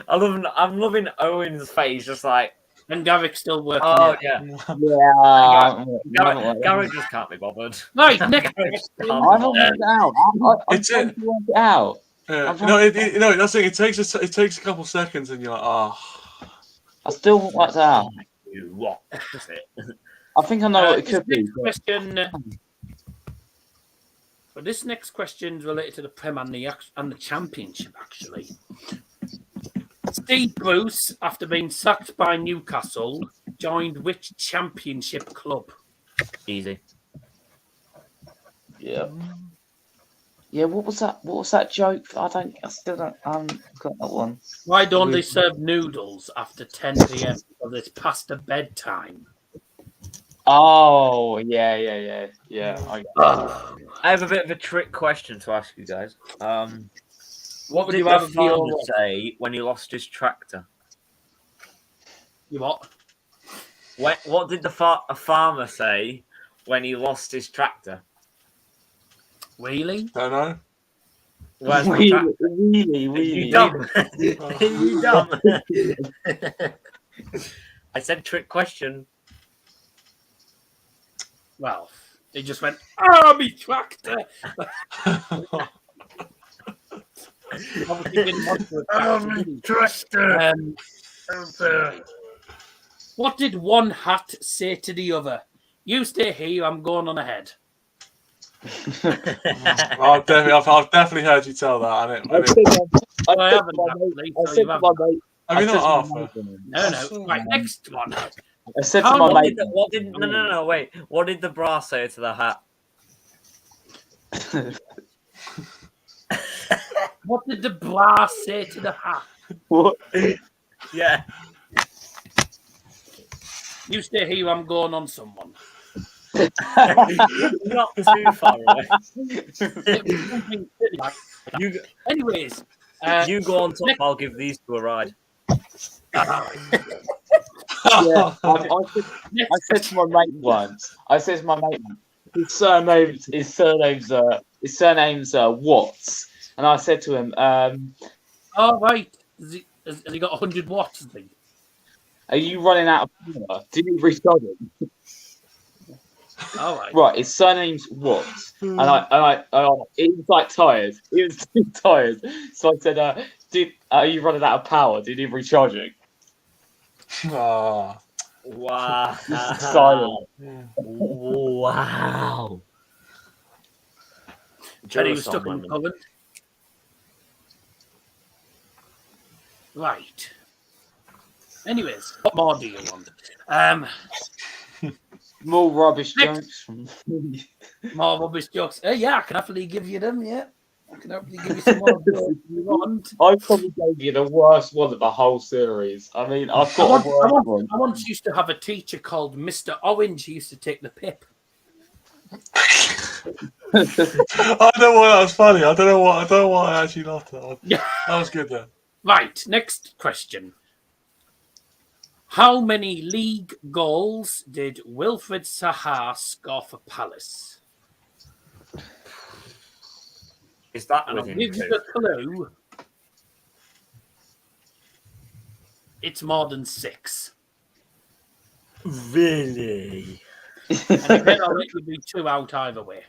I'm loving Owen's face, just like, And Garrick's still working. oh it. yeah. Yeah. Garrett just can't be bothered. Right, next Garrett just question. I can't haven't be worked it out. I'm It's trying to work it out. Yeah. No, that's it. It takes a couple seconds, and you're like, oh. I still haven't worked it out. bothered. What? That's it. I think I know what it This could be. next question. Well, this next question is related to the Prem and the Championship, actually. Steve Bruce, after being sacked by Newcastle, joined which Championship club? Easy. Yeah. Yeah, what was that? What was that joke? I still don't. I haven't got that one. Why don't they serve noodles after 10 p.m? Because it's past the bedtime. Oh, yeah. I have a bit of a trick question to ask you guys. What would did you the rather be farmer all- say when he lost his tractor? You what? What did a farmer say when he lost his tractor? Really? Don't know. Where's my tractor? Really. You dumb. You dumb. I said trick question. Well, he just went, me tractor. Obviously didn't want to attack, did he? tractor. What did one hat say to the other? You stay here, I'm going on ahead. I've definitely heard you tell that. And I it, I haven't actually. So you haven't. have you not, Arthur? No. Right, next one. I said to How my long mate. No, wait. What did the bra say to the hat? What did the bra say to the hat? What? Yeah. You stay here, I'm going on someone. Not too far away. It was something silly like that. You, Anyways, you go on top, I'll give these two a ride. Yeah, I said to my mate once. His surname's Watts, and I said to him, oh, right. Has he got 100 watts? I think. "Are you running out of power? Did you recharge it?" All right. Right, his surname's Watts, and I he was like tired. He was too tired, so I said, "Are you running out of power? Did you recharge it?" Ah. Wow. Silent. Wow. Jerry was stuck in the oven. Right. Anyways, what more do you want? More rubbish jokes. More rubbish jokes. Yeah, I can happily give you them, yeah. I can happily give you some more jokes if you want. I probably gave you the worst one of the whole series. I mean, I've got a worse one. I once used to have a teacher called Mr. Orange. He used to take the pip. I don't know why that was funny. I don't know why I actually laughed at that. That was good, though. Right, next question. How many league goals did Wilfred Zaha score for Palace? Is that And I'll within give you two? the clue. It's more than 6. Really? And again, I'll let you be 2 out either way.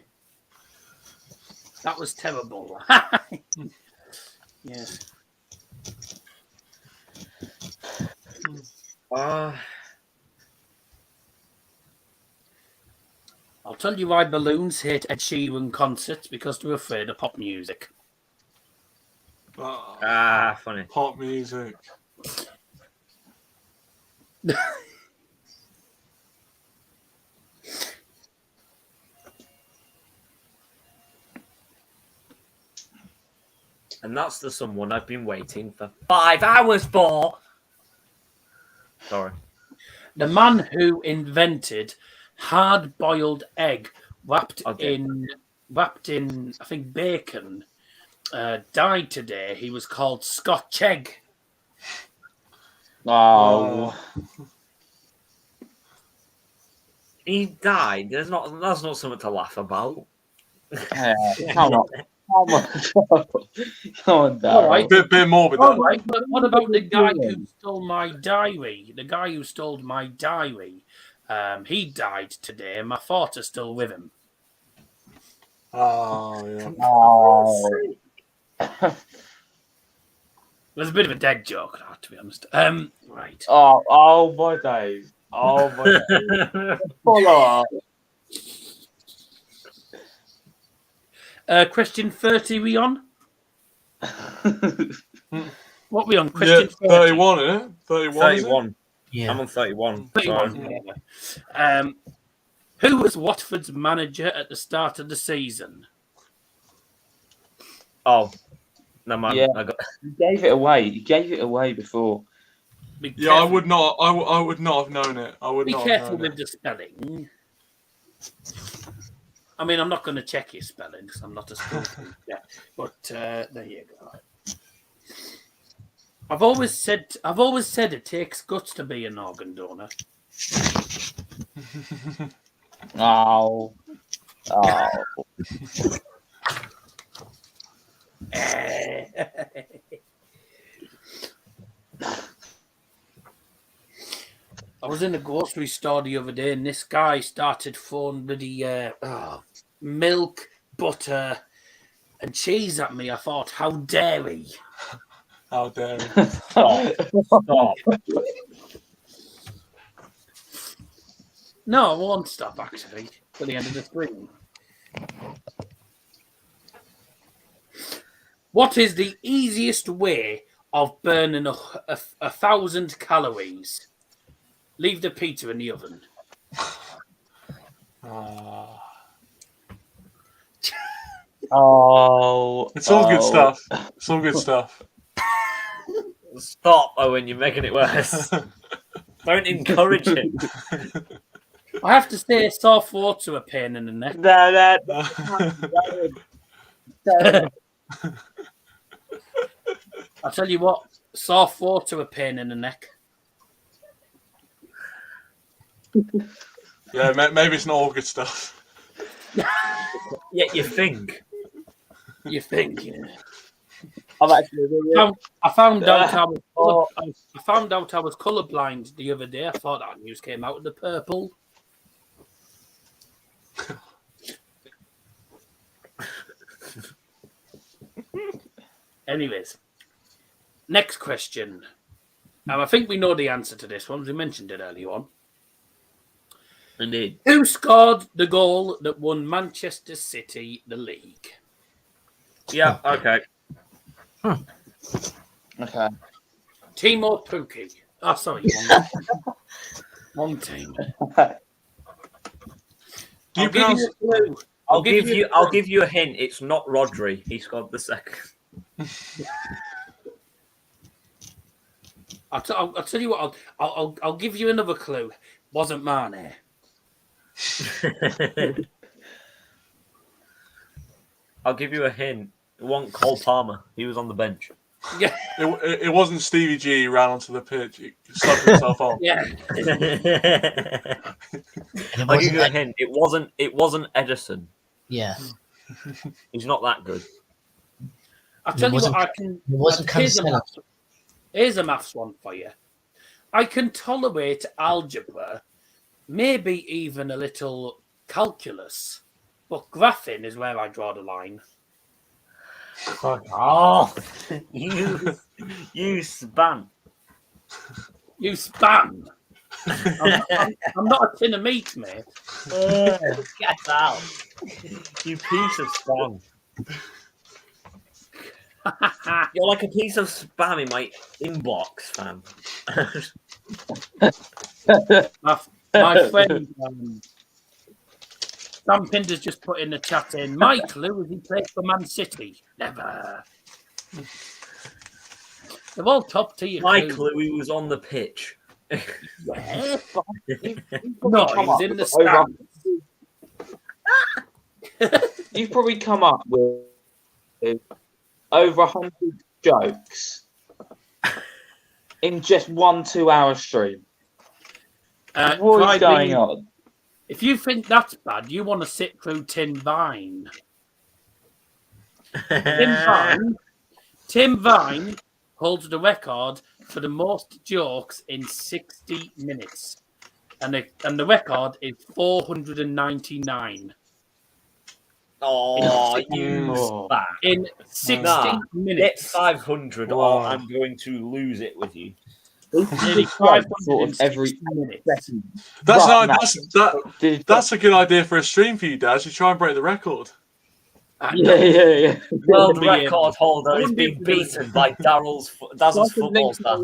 That was terrible. Yeah. I'll tell you why balloons hate Ed Sheeran concerts, because they're afraid of pop music. Funny. Pop music. And that's the someone I've been waiting for 5 hours for. Sorry. The man who invented hard-boiled egg wrapped in I think bacon died today. He was called Scotch Egg. Oh. He died. That's not something to laugh about. Yeah, come on. Come on, Darryl. All right. Bit morbid. All right, but what about the guy who stole my diary? The guy who stole my diary, he died today, and my thoughts are still with him. Oh, yeah. Oh. It was a bit of a dead joke, to be honest. Right. Oh, my days. Oh, my days. Follow up. Question 30, we on? What we on? Question 30. 31, isn't it? 31. 31. Yeah. I'm on 31. 31. Who was Watford's manager at the start of the season? Oh, no man. Yeah. I got. You gave it away. You gave it away before. Be Yeah, I careful- would not. I would not have known it. I would Be not careful have known with the spelling. I mean, I'm not going to check your spelling because I'm not a skillful. Yeah, but there you go. I've always said it takes guts to be an organ donor. Oh. Oh. I was in the grocery store the other day and this guy started throwing bloody milk, butter, and cheese at me. I thought, how dare he? How dare he? Stop. No, I won't stop actually till the end of the spring. What is the easiest way of burning 1,000 calories? Leave the pizza in the oven. Oh, It's all good stuff. It's all good stuff. Stop, Owen, you're making it worse. Don't encourage it. I have to say, soft water a pain in the neck. I'll tell you what, soft water a pain in the neck. Yeah, maybe it's not all good stuff. Yet you think. You think? Yeah. I'm actually I found out I was colourblind the other day. I thought that news came out of the purple. Anyways, next question. Now I think we know the answer to this one. We mentioned it earlier on. Indeed. Who scored the goal that won Manchester City the league? Yeah, okay. okay. Timo Pukki. Oh, sorry. One team. Do you pronounce? I'll give you a hint. It's not Rodri. He scored the second. I'll tell you what. I'll give you another clue. Wasn't Mane. I'll give you a hint. It wasn't Cole Palmer. He was on the bench. Yeah. It wasn't Stevie G who ran onto the pitch. He stuck himself on. Yeah. I'll give you a hint. It wasn't Edison. Yeah. He's not that good. I'll tell you what. I can. It wasn't Cancelo. Here's a maths one for you. I can tolerate algebra, maybe even a little calculus, but graphing is where I draw the line. Oh, you span. You spam. I'm not a tin of meat, mate. Get out. You piece of spam. You're like a piece of spam in my inbox, fam. My friend Sam Pinder's just put in the chat in. My clue is he played for Man City. Never. They're all top tier. My clue, he was on the pitch. Yeah. No, he was in the stand. You've probably come up with over 100 jokes in just 1-2 hour stream. What is going on? If you think that's bad, you want to sit through Tim Vine. Tim Vine holds the record for the most jokes in 60 minutes. And the record is 499. Oh, you spat. In 60 minutes. Get 500 or I'm going to lose it with you. Nearly 500 every minutes. That's a good idea for a stream for you, Daz. You try and break the record. Yeah. World record holder is being beaten by Dazzle's football star.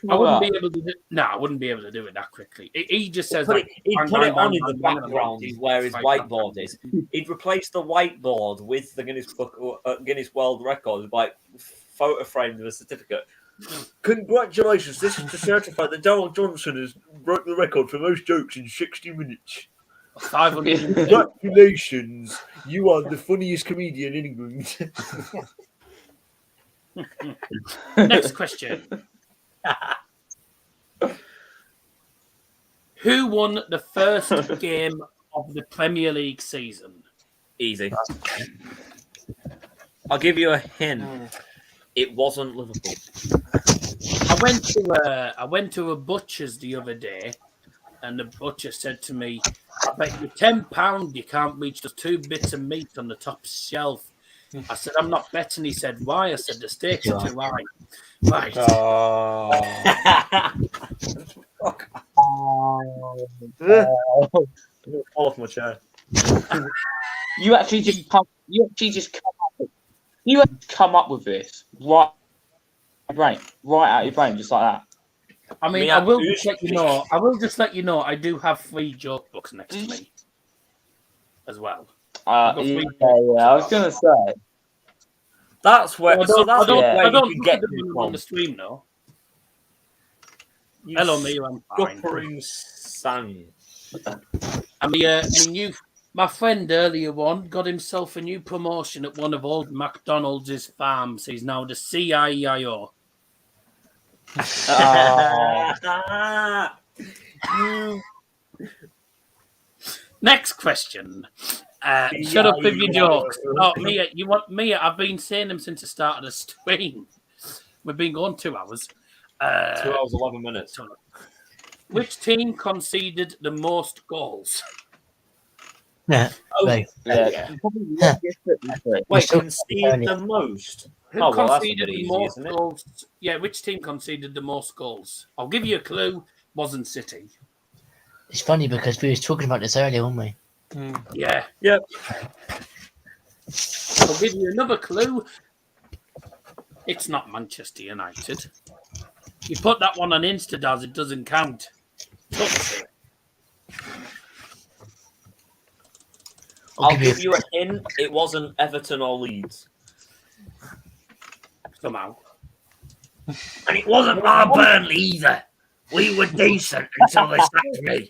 I wouldn't be able to do. No, I wouldn't be able to do it that quickly. He just says He'd put it on in the background where his whiteboard is. He'd replace the whiteboard with the Guinness World Record by photo framed with a certificate. Congratulations! This is to certify that Daryl Johnson has broke the record for most jokes in 60 minutes. 500. Congratulations! You are the funniest comedian in England. Next question. Who won the first game of the Premier League season? Easy. I'll give you a hint. It wasn't Liverpool. I went to a butcher's the other day, and the butcher said to me, "I bet you £10 you can't reach those 2 bits of meat on the top shelf." I said, "I'm not betting." He said, "Why?" I said, "The steaks are too high." Right. Fall off my chair. You actually just come up. You have to come up with this right out of your brain, just like that. I mean, I will just let you know. I do have 3 joke books next to me as well. I was gonna say. That's where. I So that's where don't you look can at get them to on from. the stream, though. You Hello, me. I'm fine. Suffering son. And my friend earlier on got himself a new promotion at one of old McDonald's farms. He's now the CIO. Next question. Shut up with your jokes. Oh, Mia, I've been saying them since the start of the stream. We've been going 2 hours. 2 hours, 11 minutes. Which team conceded the most goals? Yeah. Right. Wait, conceded the most? Who conceded the most goals? Yeah, which team conceded the most goals? I'll give you a clue. Wasn't City. It's funny because we were talking about this earlier, weren't we? Yeah. Yep. I'll give you another clue. It's not Manchester United. You put that one on Instadaz, it doesn't count. I'll give you a hint. It wasn't Everton or Leeds. Somehow. And it wasn't my Burnley either. We were decent until they sacked me.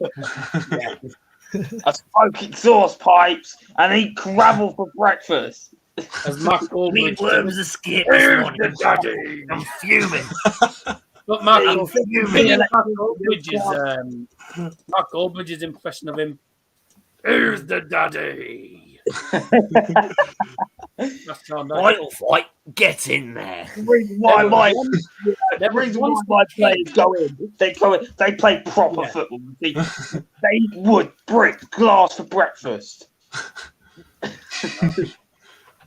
I smoke exhaust pipes and eat gravel for breakfast. As Mark Me worms are scared this morning. I'm fuming. But Mark Goldbridge's impression of him. Who's the daddy? Vital fight, get in there. The reason why my players go in, they play proper football. They eat wood, brick, glass for breakfast.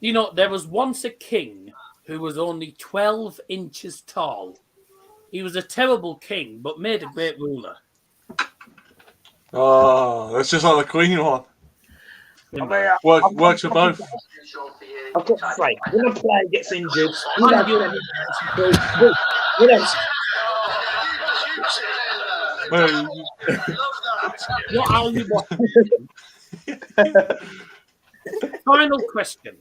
You know, there was once a king who was only 12 inches tall. He was a terrible king, but made a great ruler. Oh, that's just like the Queen one. Works for both. I've got to say, when a player gets injured, What are you watching? Final question.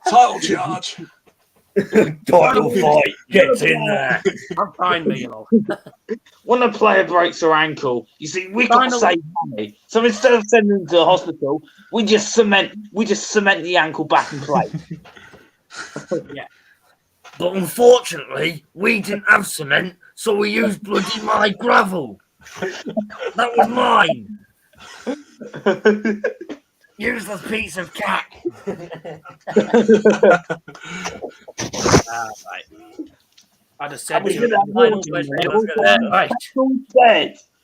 Title charge. Title fight, get in there. I'm fine, Milo. when a player breaks her ankle, you see, we got to save money. So instead of sending them to the hospital, we just cement the ankle back in place. Yeah. But unfortunately, we didn't have cement, so we used bloody my gravel. That was mine. Useless piece of cat. Right. I'd have said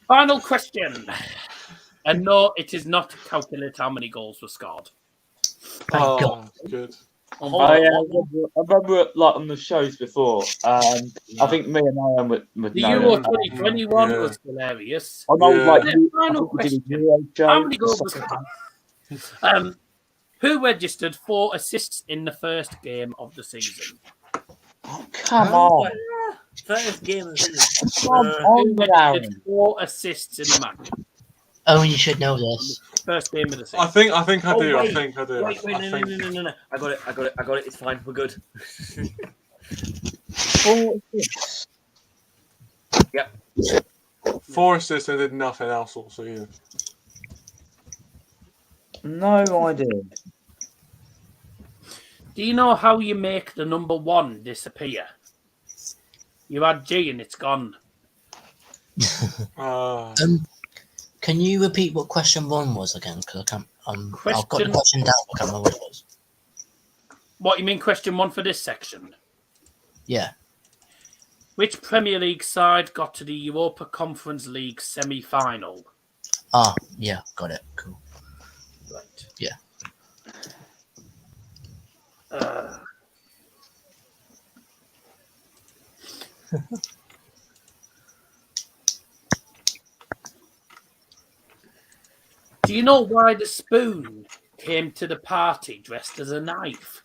Final question. And no, it is not to calculate how many goals were scored. Thank God. Good. I remember like on the shows before. I think me and I would The know Euro them. 2021 was hilarious. I know, like, Final question. How many goals was scored? Who registered 4 assists in the first game of the season? Oh, come on. First game of the season. Come Who registered 4 assists in the match? Oh, you should know this. First game of the season. I think I do. wait. I think I do. Wait, no. I got it. It's fine. We're good. 4 assists. Yep. 4 assists and did nothing else also either. No idea. Do you know how you make the number 1 disappear? You add G and it's gone. Can you repeat what question 1 was again? Because I can't. I've got the question down. I can't remember what it was. What, you mean question 1 for this section? Yeah. Which Premier League side got to the Europa Conference League semi-final? Ah, yeah, got it. Cool. Right. Yeah. Do you know why the spoon came to the party dressed as a knife?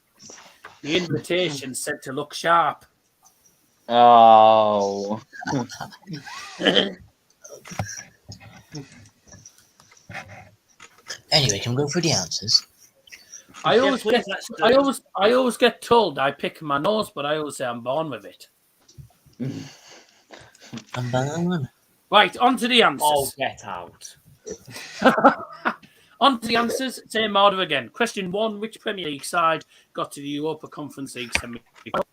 The invitation said to look sharp. Oh. Anyway, can we go through the answers? I always please, get, let's do I always get told I pick my nose, but I always say I'm born with it. Right, on to the answers. Oh, get out. On to the answers. Same order again. Question 1: which Premier League side got to the Europa Conference League semi-final?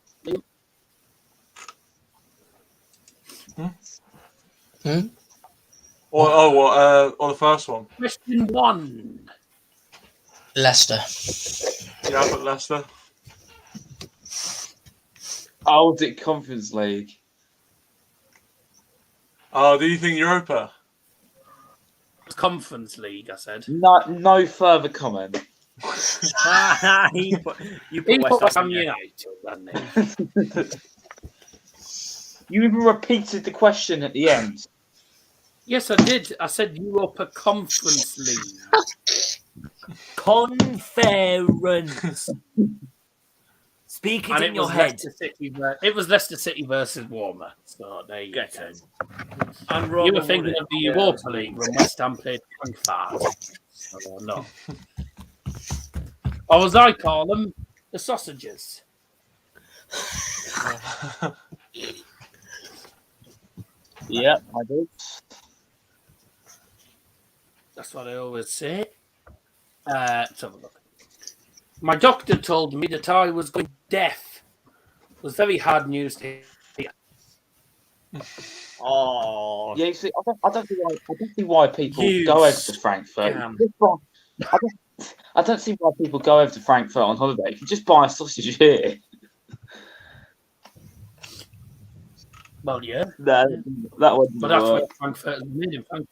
Or the first one. Question 1. Leicester. Yeah, but Leicester. Oh, was it Conference League? Oh, do you think Europa? Conference League, I said. No further comment. you put He West put West Ham Ham in. United, didn't he? You even repeated the question at the end. Yes, I did. I said Europa Conference League. Conference. Speak it And in it your was head. It was Leicester City versus Warmer. So there you Get go. in. And You Roman were thinking won of the it. Europa League when West Ham played Frankfurt. No. Or as I call them, the sausages. Yeah, I did. That's what I always say. Let's have a look. My doctor told me that I was going deaf. It was very hard news to hear. Oh, Yeah, you see, I don't see why people You go over to Frankfurt. scam. I don't see why people go over to Frankfurt on holiday. You can just buy a sausage here. Well, yeah. That wouldn't But that's work. what Frankfurt is made in Frankfurt.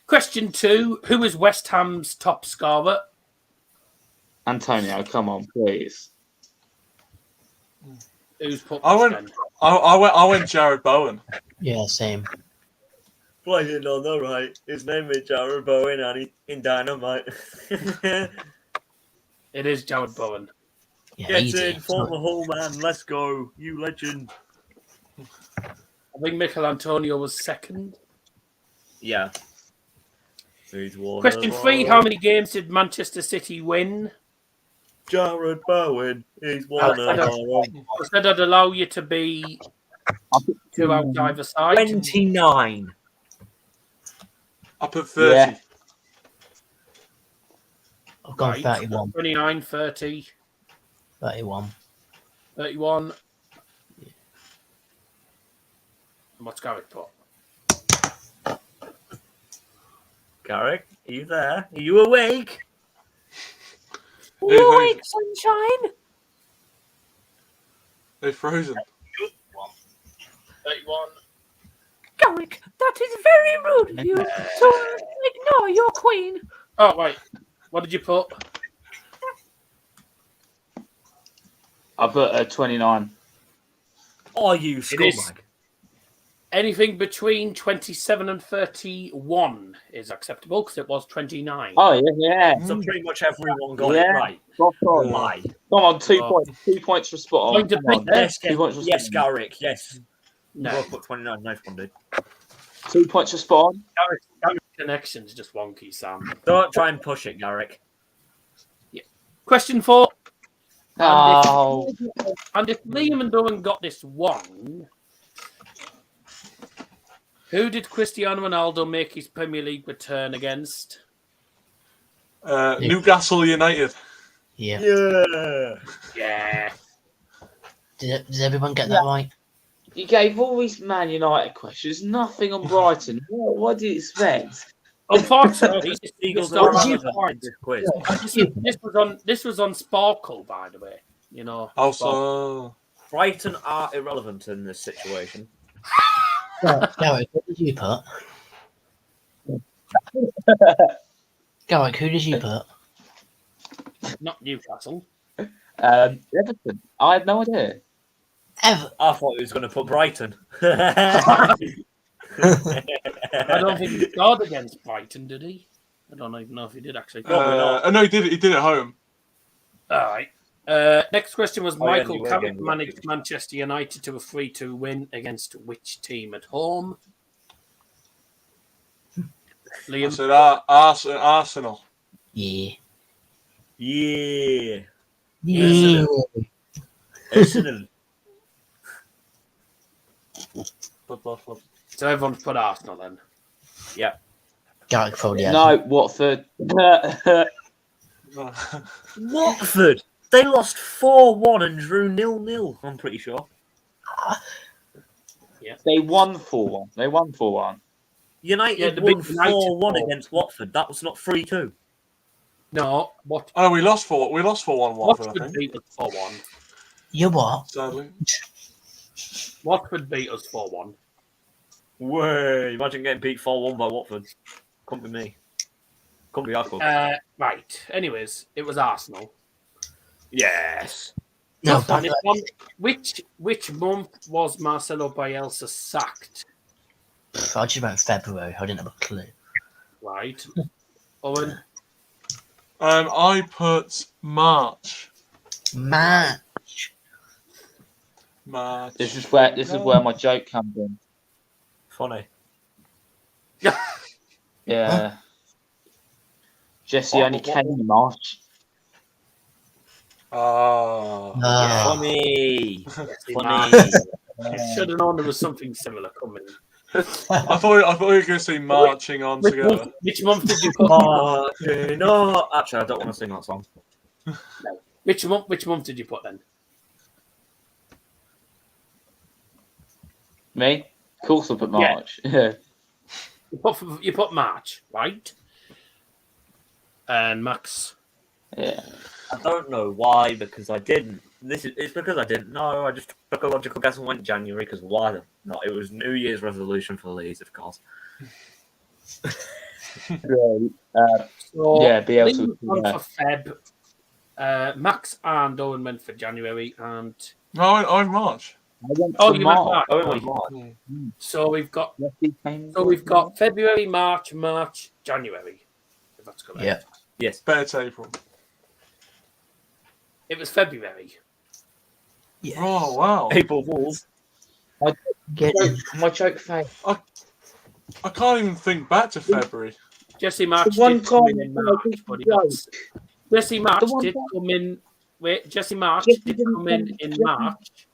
Question 2. Who is West Ham's top scorer? Antonio, come on, please. Who's put I this went- then? I went Jared Bowen. Yeah, same. playing on the right. His name is Jared Bowen and he's in Dynamite. It is Jared Bowen. Yeah, Get easy. in, former Hull man. Let's go. You legend. I think Michael Antonio was second. Yeah. He's one Question of 3. our- How many games did Manchester City win? Jared Bowen. He's one of our own. I said I'd allow you to be 2 out either side. 29. I put 30. Yeah. I've gone Right. 31. 29, 30, 31. 31. And what's Gareth put? Garrick, are you there? Are you awake? Are you awake, sunshine? They're frozen. 31. Garrick, that is very rude of you to ignore your queen. Oh, right. What did you put? I put 29. Are you It is. scumbag? Anything between 27 and 31 is acceptable because it was 29. Oh, yeah. So pretty much everyone got Yeah. it right. Spot on. Lie. Come on, 2 Oh. points. 2 points for spot on. Point to Come on. pick there. Yes, 2 points for yes, spot on. Garrick, yes. No. Both put 29. Nice one, dude. 2 points for spot on. Gareth's connection's just wonky, Sam. Don't try and push it, Garrick. Question 4. Oh, And if Liam and Owen got this wrong, who did Cristiano Ronaldo make his Premier League return against? Newcastle United. Yeah. Yeah. Yeah. Did everyone get that right? you gave all these Man United questions. Nothing on Brighton. What did you expect? Unfortunately, Eagles this are was relevant in this quiz. this was on Sparkle, by the way. You know. Also, Brighton are irrelevant in this situation. Garrick, what did you put? Garrick, who did you put? Not Newcastle. Everton. I had no idea. Ever. I thought he was going to put Brighton. I don't think he scored against Brighton, did he? I don't even know if he did actually. no, he did. He did at home. All right. Next question was Oh, yeah, Michael you were Carrick getting managed Manchester United to a 3-2 win against which team at home? I Liam? said Arsenal. Yeah. Yeah. Yeah. Arsenal. So everyone's put Arsenal then. Garrick probably has. No, Watford. Watford. They lost 4-1 and drew 0-0, I'm pretty sure. They won 4-1. They won 4-1. United the won big United 4-1 4. against Watford. That was not 3-2. No, what? Oh, we lost 4-1 Watford, I Watford think. beat us 4-1. You what? Sadly. Watford beat us 4-1. Way. Imagine getting beat 4-1 by Watford. Couldn't be me. Couldn't be our club. Right. Anyways, it was Arsenal. Yes. No, And it's on, which month was Marcelo Bielsa sacked? I just went February. I didn't have a clue. Right. Owen? I put March. Match. March. This is where my joke comes in. Funny. Yeah. Jesse only came in March. Oh. Funny. Funny. Should have known there was something similar coming. I thought you were going to say marching on together. Which month did you put? No, actually, I don't want to sing that song. Which month did you put then? Me? Of course I put March. Yeah. You put March, right? And Max. Yeah. I don't know why, because I didn't. It's because I didn't know. I just took a logical guess and went January, because why not? It was New Year's resolution for Leeds, of course. So Bielsa. Liam went for Feb. Max and Owen went for January, and No, I'm March. you went March. Oh, it was March. So we've got February, March, January. If that's correct. Yeah. Yes. Better April. It was February. Yeah. Oh, wow. April Fools. My joke failed. I can't even think back to February. Jesse March The one did come time in March, but he got... Jesse March The one did time- come in. Wait, Jesse March Jesse did didn't come in Jesse- March,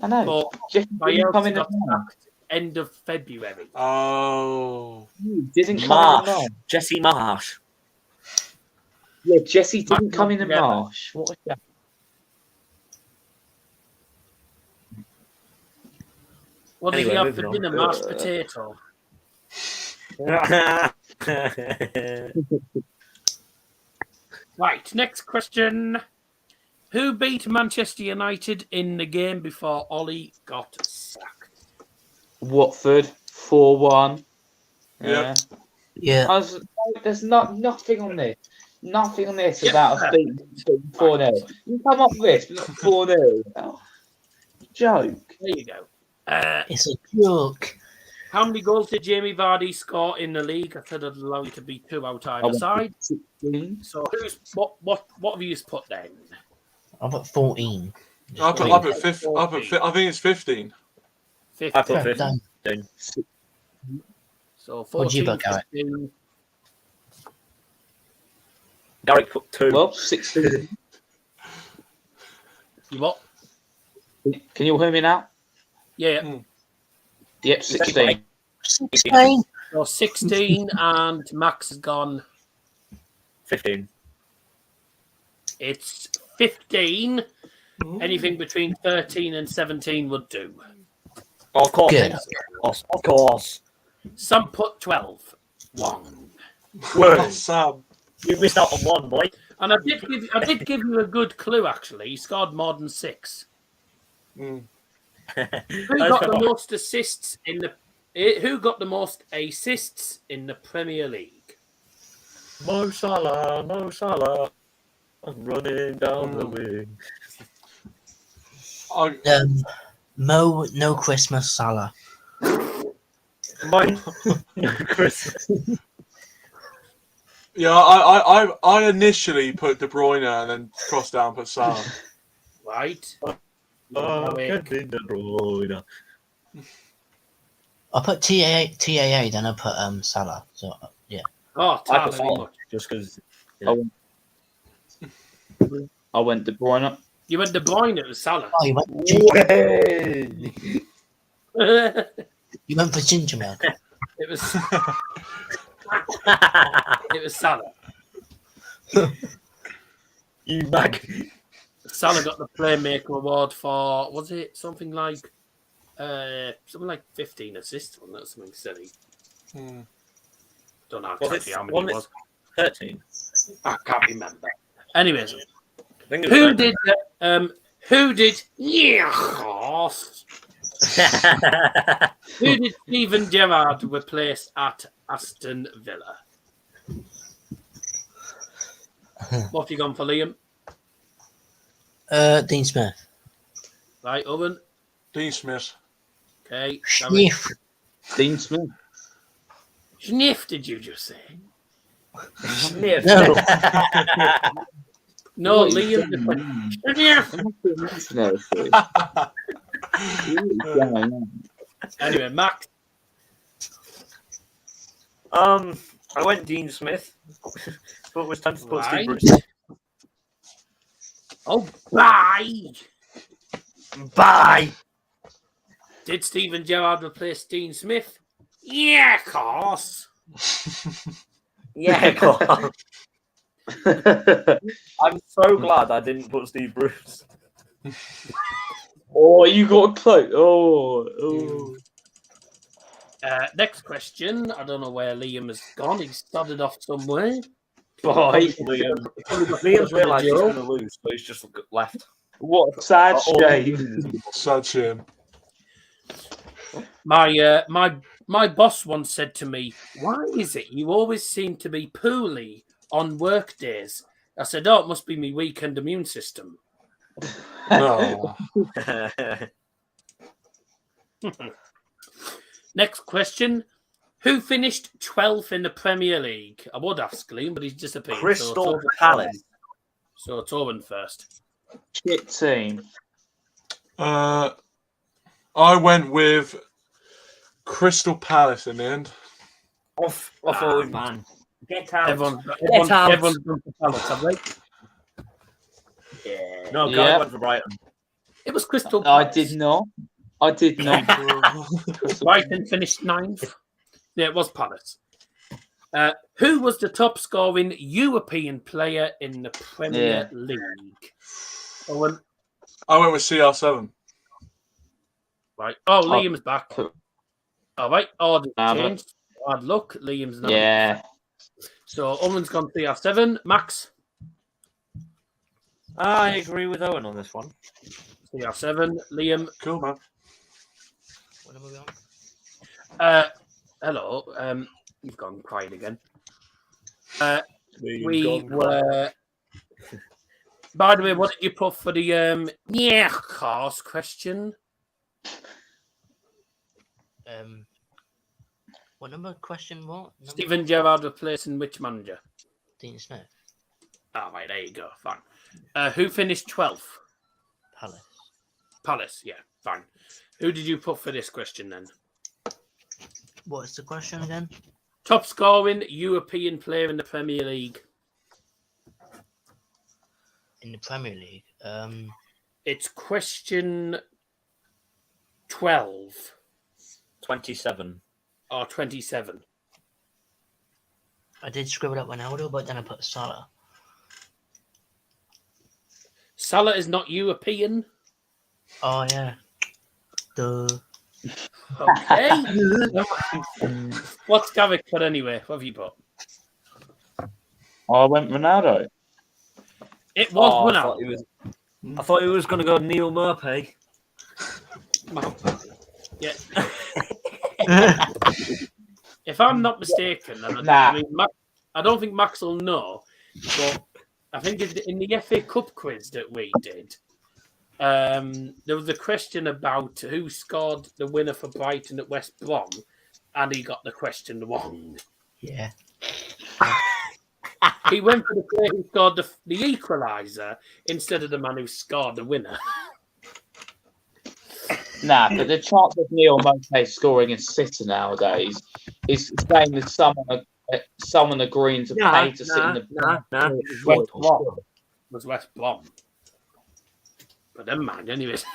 I know. but Jesse didn't come Bielsa in got at March. sacked end of February. Oh. Didn't come in Marsh. at March. Jesse Marsh. Yeah, Jesse didn't March come in at together. March. What was that? What did Anyway, he have moving for on. dinner? Mashed potato. Right, next question. Who beat Manchester United in the game before Ollie got sacked? Watford 4-1. Yep. Yeah. There's nothing on this. Nothing on this about us beating 4-0. You come up with this, but not 4-0. Oh, joke. There you go. It's a joke. How many goals did Jamie Vardy score in the league? I said I'd allow you to be 2 out either side. 16. So what have you put then? I've got 14. I put 15. I think it's 15. 15. I put 15. So What'd you 14, put, Garrett? 15. Garrick put 2. Well, 16. You what? Can you all hear me now? Yeah. Yep, 16. 16. So 16 and Max has gone. 15. It's 15. Anything between 13 and 17 would do. Of course. Good. Of course. Some put 12. 1. Word. Sam. You missed out on one, boy. And I did give you a good clue actually. He scored more than 6. Who got the most assists in the Premier League? Mo Salah. I'm running down the wing. Mo, no Christmas, Salah. Mine. Chris. Yeah, I initially put De Bruyne and then crossed down, put Salah. Right. Kevin De Bruyne. I put TAA, then I put Salah. So yeah. Oh, I Tyler, put very Salah, much. just because. I went De Bruyne. You went De Bruyne, it was Salah. Oh, you went for ginger milk. It was it was Salah. You mag. Salah got the Playmaker Award for, was it something like 15 assists, wasn't it? Something silly. Don't know Was exactly it how many it was. 13? I can't remember. Anyways, I think it was who did Steven Gerrard replace at Aston Villa? What have you gone for, Liam? Dean Smith. Right, Owen. Dean Smith. Okay. Sniff. Dean Smith. Sniff, did you just say? Sniff. No. No, What Liam. Sniff. Anyway, Max. I went Dean Smith. But it was time to put Steve Right. Bruce. Oh, bye. Bye. Did Steven Gerrard replace Dean Smith? Yeah, of course. Yeah, go on. I'm so glad I didn't put Steve Bruce. Oh, you got a cloak. Oh. Next question. I don't know where Liam has gone. He's started off somewhere. Bye. Liam's realised he's going to lose, so he's just left. What a sad shame. Sad shame. My boss once said to me, "Why is it you always seem to be poorly on work days?" I said, "Oh, it must be my weakened immune system." No. Next question. Who finished 12th in the Premier League? I would ask Liam, but he's disappeared. Crystal Palace. So Torben first. Shit team. I went with Crystal Palace in the end. Off Owen, man. Get out. Everyone's out. gone for Palace, have they? Yeah. No, Yeah. I went for Brighton. It was Crystal I Palace. did not. Brighton finished 9th. Yeah, it was Palace. Who was the top scoring European player in the Premier League? Owen. I went with CR7. Right. Oh, Liam's back. All right. Order changed. Bad luck. Liam's not. Yeah. So Owen's gone CR7. Max. I agree with Owen on this one. CR7. Liam. Cool, man. What am I on? Hello. You've gone quiet again. We were. By the way, what did you put for the course question? What number question? What? Number? Steven Gerrard replacing which manager? Dean Smith. Oh, right, there you go. Fine. Who finished 12th? Palace. Palace, yeah, fine. Who did you put for this question then? What's the question again? Top scoring European player in the Premier League. In the Premier League. It's question 12 27. or 27. I did scribble up Ronaldo, but then I put Salah. Salah is not European. Oh yeah. Duh. Okay. What's Garrick put anyway? What have you put? I went Ronaldo. It was I Ronaldo. thought he was going to go Neil Murphy. Yeah. If I'm not mistaken, and I don't think Max will know, but I think in the FA Cup quiz that we did, there was a question about who scored the winner for Brighton at West Brom, and he got the question wrong. Yeah. He went for the player who scored the equaliser instead of the man who scored the winner. Nah, but the chance of Neil Mope scoring a sitter nowadays is the same as someone agreeing to pay to sit in the West Brom. Was West Brom. But never mind, anyways.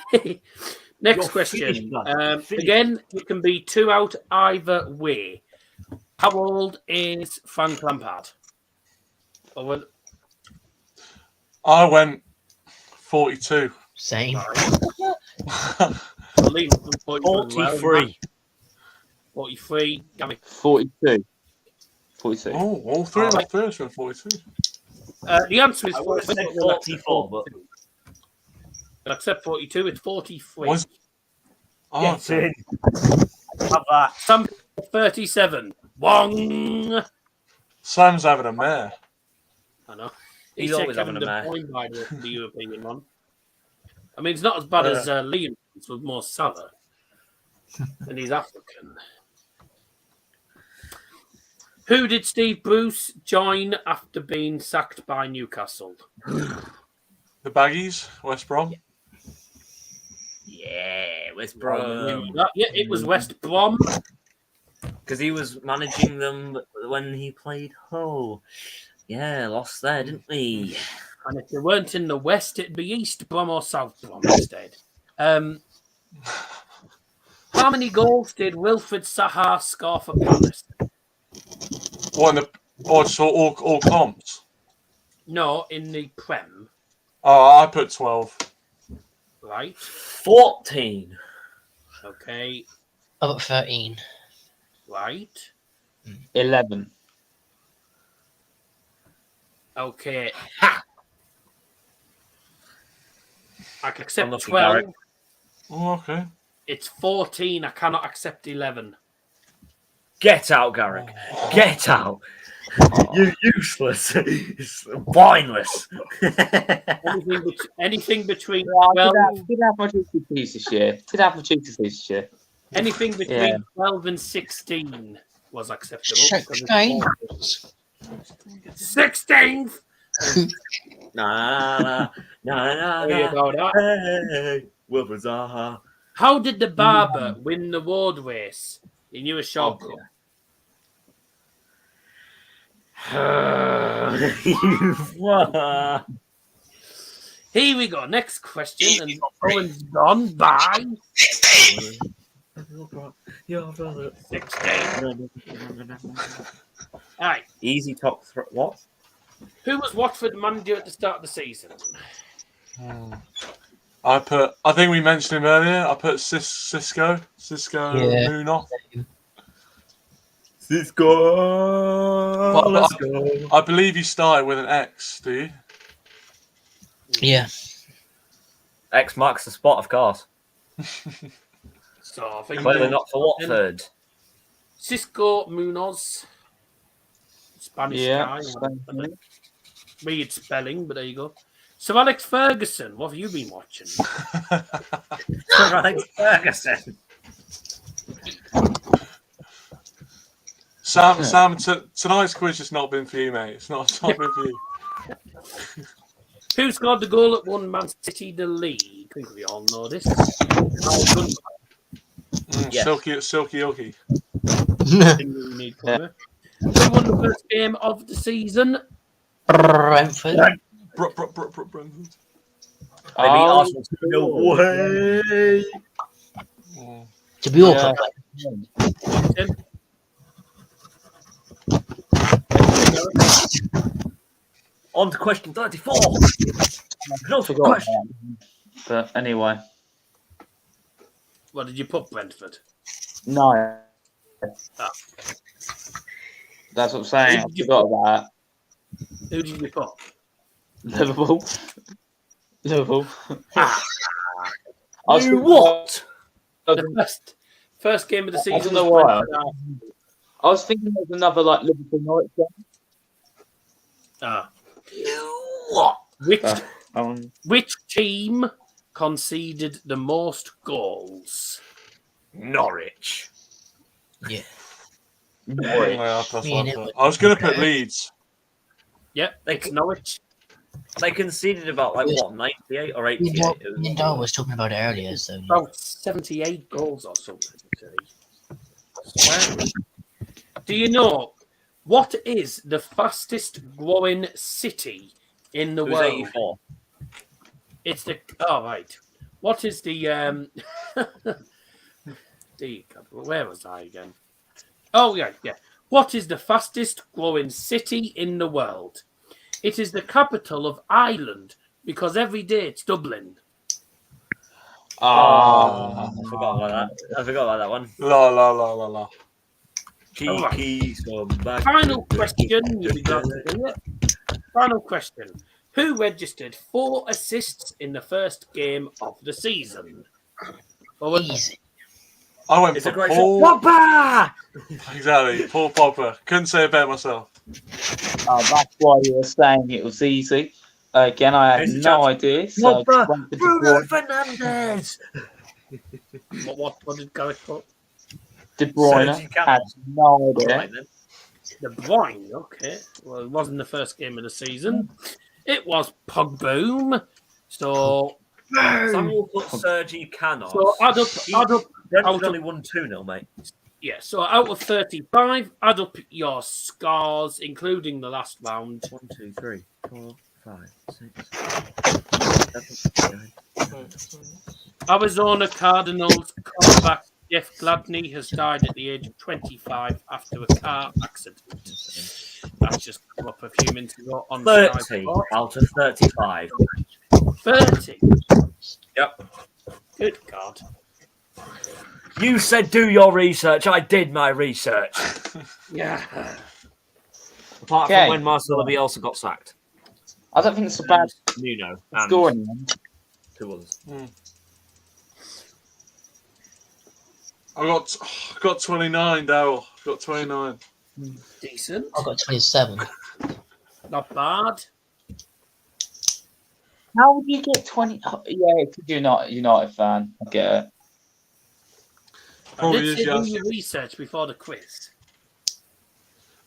Next You're question. finished, man. Finished. Again, it can be 2 out either way. How old is Frank Lampard? I went 42. Same. 43. 43. Gary. 42. 42. Oh, all three of my first were 42. The answer is I would have said 44, but Except 42, it's 43. Was... Oh, get okay. in. Have that. Some 37. Wong. Sam's having a mare. I know. He's said always Kevin having a De Bruyne by the European one. I mean, it's not as bad as Liam. It's with more Salah. And he's African. Who did Steve Bruce join after being sacked by Newcastle? The Baggies, West Brom. Yeah, West Brom. Yeah, it was West Brom. Because he was managing them when he played Hull. Yeah, lost there, didn't we? And if they weren't in the West, it'd be East Brom or South Brom instead. How many goals did Wilfred Zaha score for Palace? What in the all comps? No, in the Prem, Oh, I put 12. right? 14. Okay, I've got 13. right. 11. Okay. I can accept Unlucky, 12. Garrett. Oh, okay. It's 14. I cannot accept 11. Get out, Garrick. Get out. You're useless. It's mindless. Anything between Well, 12, Could have my cheeky piece this year. Could have my cheeky piece this year. anything between Yeah. 12 and 16 was acceptable. 16. 16th. Nah. There you go, that. Hey, Wilfred Zaha. How did the barber win the road race in US Short Cup? Here we go. Next question. And Owen's gone by Your brother. 16. All right. Easy top what? Who was Watford manager at the start of the season? I think we mentioned him earlier. I put Cisco Yeah. Munoz. Cisco. Let's go. I believe you started with an X, do you? Yeah. X marks the spot, of course. So I think Clearly not for Watford. Cisco Munoz. Spanish Yeah. guy. Weird spelling, but there you go. So Alex Ferguson, what have you been watching? Alex Ferguson. Sam, tonight's quiz has not been for you, mate. It's not been for you. Who scored the goal that won Man City the league? I think we all know this. Yes. Silky Ilky. Didn't really need cover. Who won the first game of the season? Brentford. Brentford. They beat Arsenal 2-0. Way. To be all Tim? On to question 34. I Another forgot question. that. But anyway. What did you put, Brentford? No. Ah. That's what I'm saying. I forgot about Who did you put? Liverpool. Liverpool. You what? The first game of the season. I don't know why. I was thinking there was another like Liverpool Norwich game. You what? Which team conceded the most goals? Norwich. Yeah. Yeah, that's Me what and I it thought. was- I was going to put Leeds. Yep, it's Norwich. They conceded about 98 or 88. Nindo was talking about it earlier, so About 78 goals or something. Do you know what is the fastest growing city in the It was world? 84. It's the right. What is the where was I again? Oh yeah. What is the fastest growing city in the world? It is the capital of Ireland because every day it's Dublin. I forgot about that one. La. Kiki, Final question. You'll be glad to hear it. Final question. Who registered 4 assists in the first game of the season? easy. I went It's for a great Paul. Papa! Exactly, Paul Popper. Couldn't say it better myself. That's why you were saying it was easy. Again, I had no idea. So Papa! went for De Bruno Bruyne. Fernandes! What did Gareth put? De Bruyne Sergi Canos. had no idea. Right, then. De Bruyne, okay. Well, it wasn't the first game of the season. It was Pogboom. So Samuel put Sergi Canos. So add up. Brentford only won 2-0, mate. Yeah, so out of 35, add up your scores, including the last round. 1, 2, 3, 4, 5, 6, 7, 8, 9. Arizona Cardinals quarterback Jeff Gladney has died at the age of 25 after a car accident. That's just come up a few minutes ago on 30 Sky. out of 35. 30. Yep. Good God. You said do your research. I did my research. Yeah. Apart Okay. from when Marcelo Bielsa got sacked. I don't think it's a bad Nuno. And scoring. 2 others. I got 29, Daryl. Got 29. Decent. I got 27. Not bad. How would you get 20? Yeah, because you're not a United fan. I get it. I Probably did is, say do yes. your research before the quiz.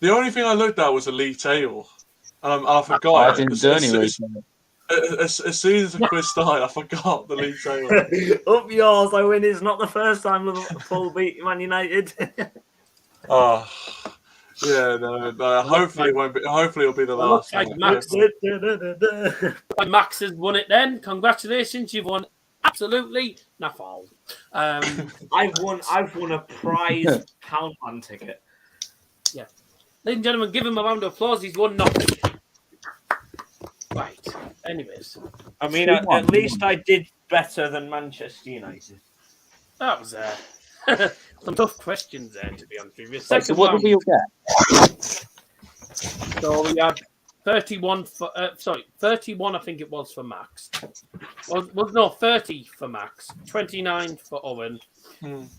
The only thing I looked at was the league table. And I forgot. I didn't do any as, research. as soon as the quiz started, I forgot the league table. Up yours, I win. It's not the first time Liverpool beat Man United. Oh, yeah, no. Hopefully it won't be. Hopefully it'll be the Well, last. looks like one. Max has won it then. Congratulations, you've won absolutely naffle. I've won a prize Poundland ticket. Ladies and gentlemen, give him a round of applause. He's won nothing. Right. Anyways, I mean, at least I did better than Manchester United. that was some tough questions there, to be honest with you. So Second what round. did we get? So we had 31 for 31. I think it was for Max. Was no 30 for Max. 29 for Owen.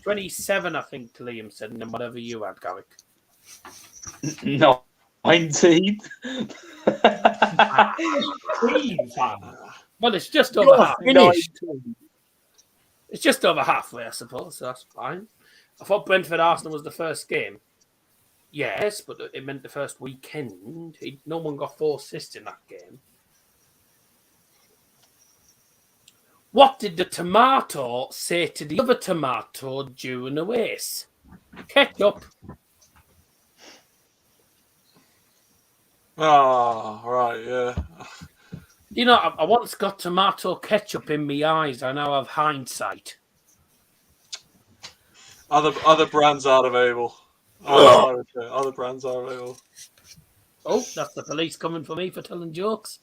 27, I think Liam said, and then whatever you had, Garrick. No, 19. Well, it's just over half. Finished. It's just over halfway, I suppose. So that's fine. I thought Brentford Arsenal was the first game. Yes, but it meant the first weekend. No one got 4 assists in that game. What did the tomato say to the other tomato during a race? Ketchup. Ah, right, yeah. You know, I once got tomato ketchup in my eyes. I now have hindsight. Other brands are available. Other brands are available. Oh, that's the police coming for me for telling jokes.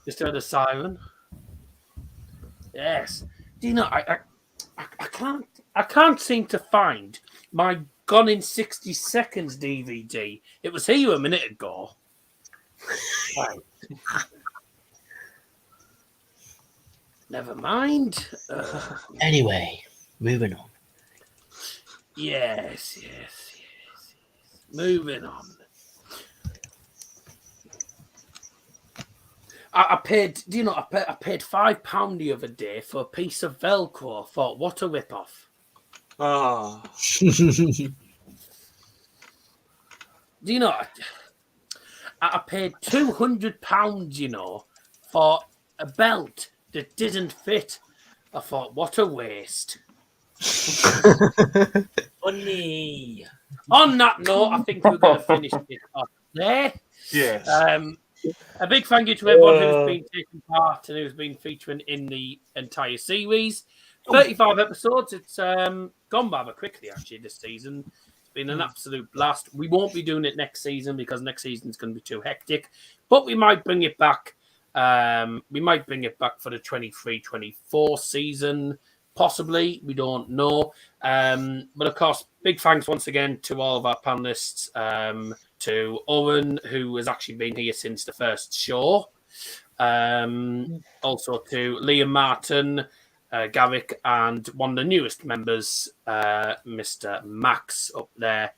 Just heard a siren. Yes. Do you know? I can't seem to find my Gone in 60 Seconds DVD. It was here a minute ago. Right. Never mind. Anyway, moving on. Yes. Moving on. I paid. Do you know? I paid £5 the other day for a piece of Velcro. I thought, what a rip-off. Ah, Do you know? I paid £200, you know, for a belt that didn't fit. I thought, what a waste. Funny. On that note, I think we're going to finish it off there. Yes. A big thank you to everyone who's been taking part and who's been featuring in the entire series. 35 episodes. It's gone rather quickly, actually, this season. It's been an absolute blast. We won't be doing it next season because next season is going to be too hectic. But we might bring it back. We might bring it back for the 23-24 season. Possibly. We don't know. But, of course, big thanks once again to all of our panelists. To Owen, who has actually been here since the first show. Also to Liam Martin, Garrick, and one of the newest members, Mr. Max, up there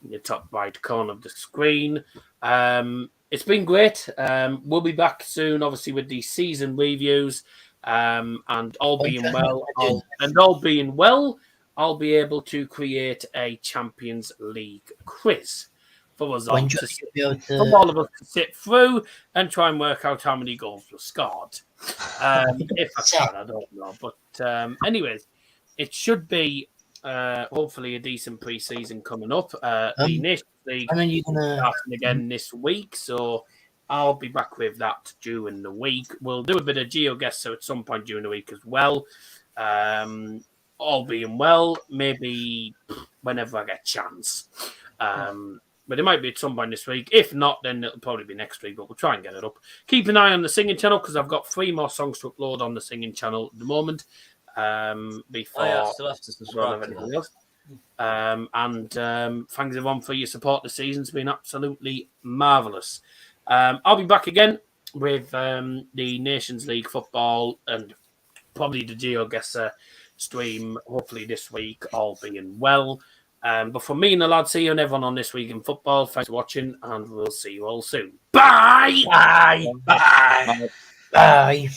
in the top right corner of the screen. It's been great. We'll be back soon, obviously, with the season reviews. And all being well, I'll be able to create a Champions League quiz for us all to sit through and try and work out how many goals were scored. If I can, I don't know. But anyways, it should be hopefully a decent pre-season coming up. The Nations League starting again this week, so I'll be back with that during the week. We'll do a bit of GeoGuessr at some point during the week as well. All being well, maybe whenever I get a chance. But it might be at some point this week. If not, then it'll probably be next week, but we'll try and get it up. Keep an eye on the singing channel because I've got 3 more songs to upload on the singing channel at the moment. Before still have to subscribe to that. Thanks everyone for your support this season. It's been absolutely marvellous. I'll be back again with the Nations League football and probably the GeoGuessr stream, hopefully this week, all being well. But from me and the lads here and everyone on This Week in Football, thanks for watching, and we'll see you all soon. Bye! Bye! Bye! Bye!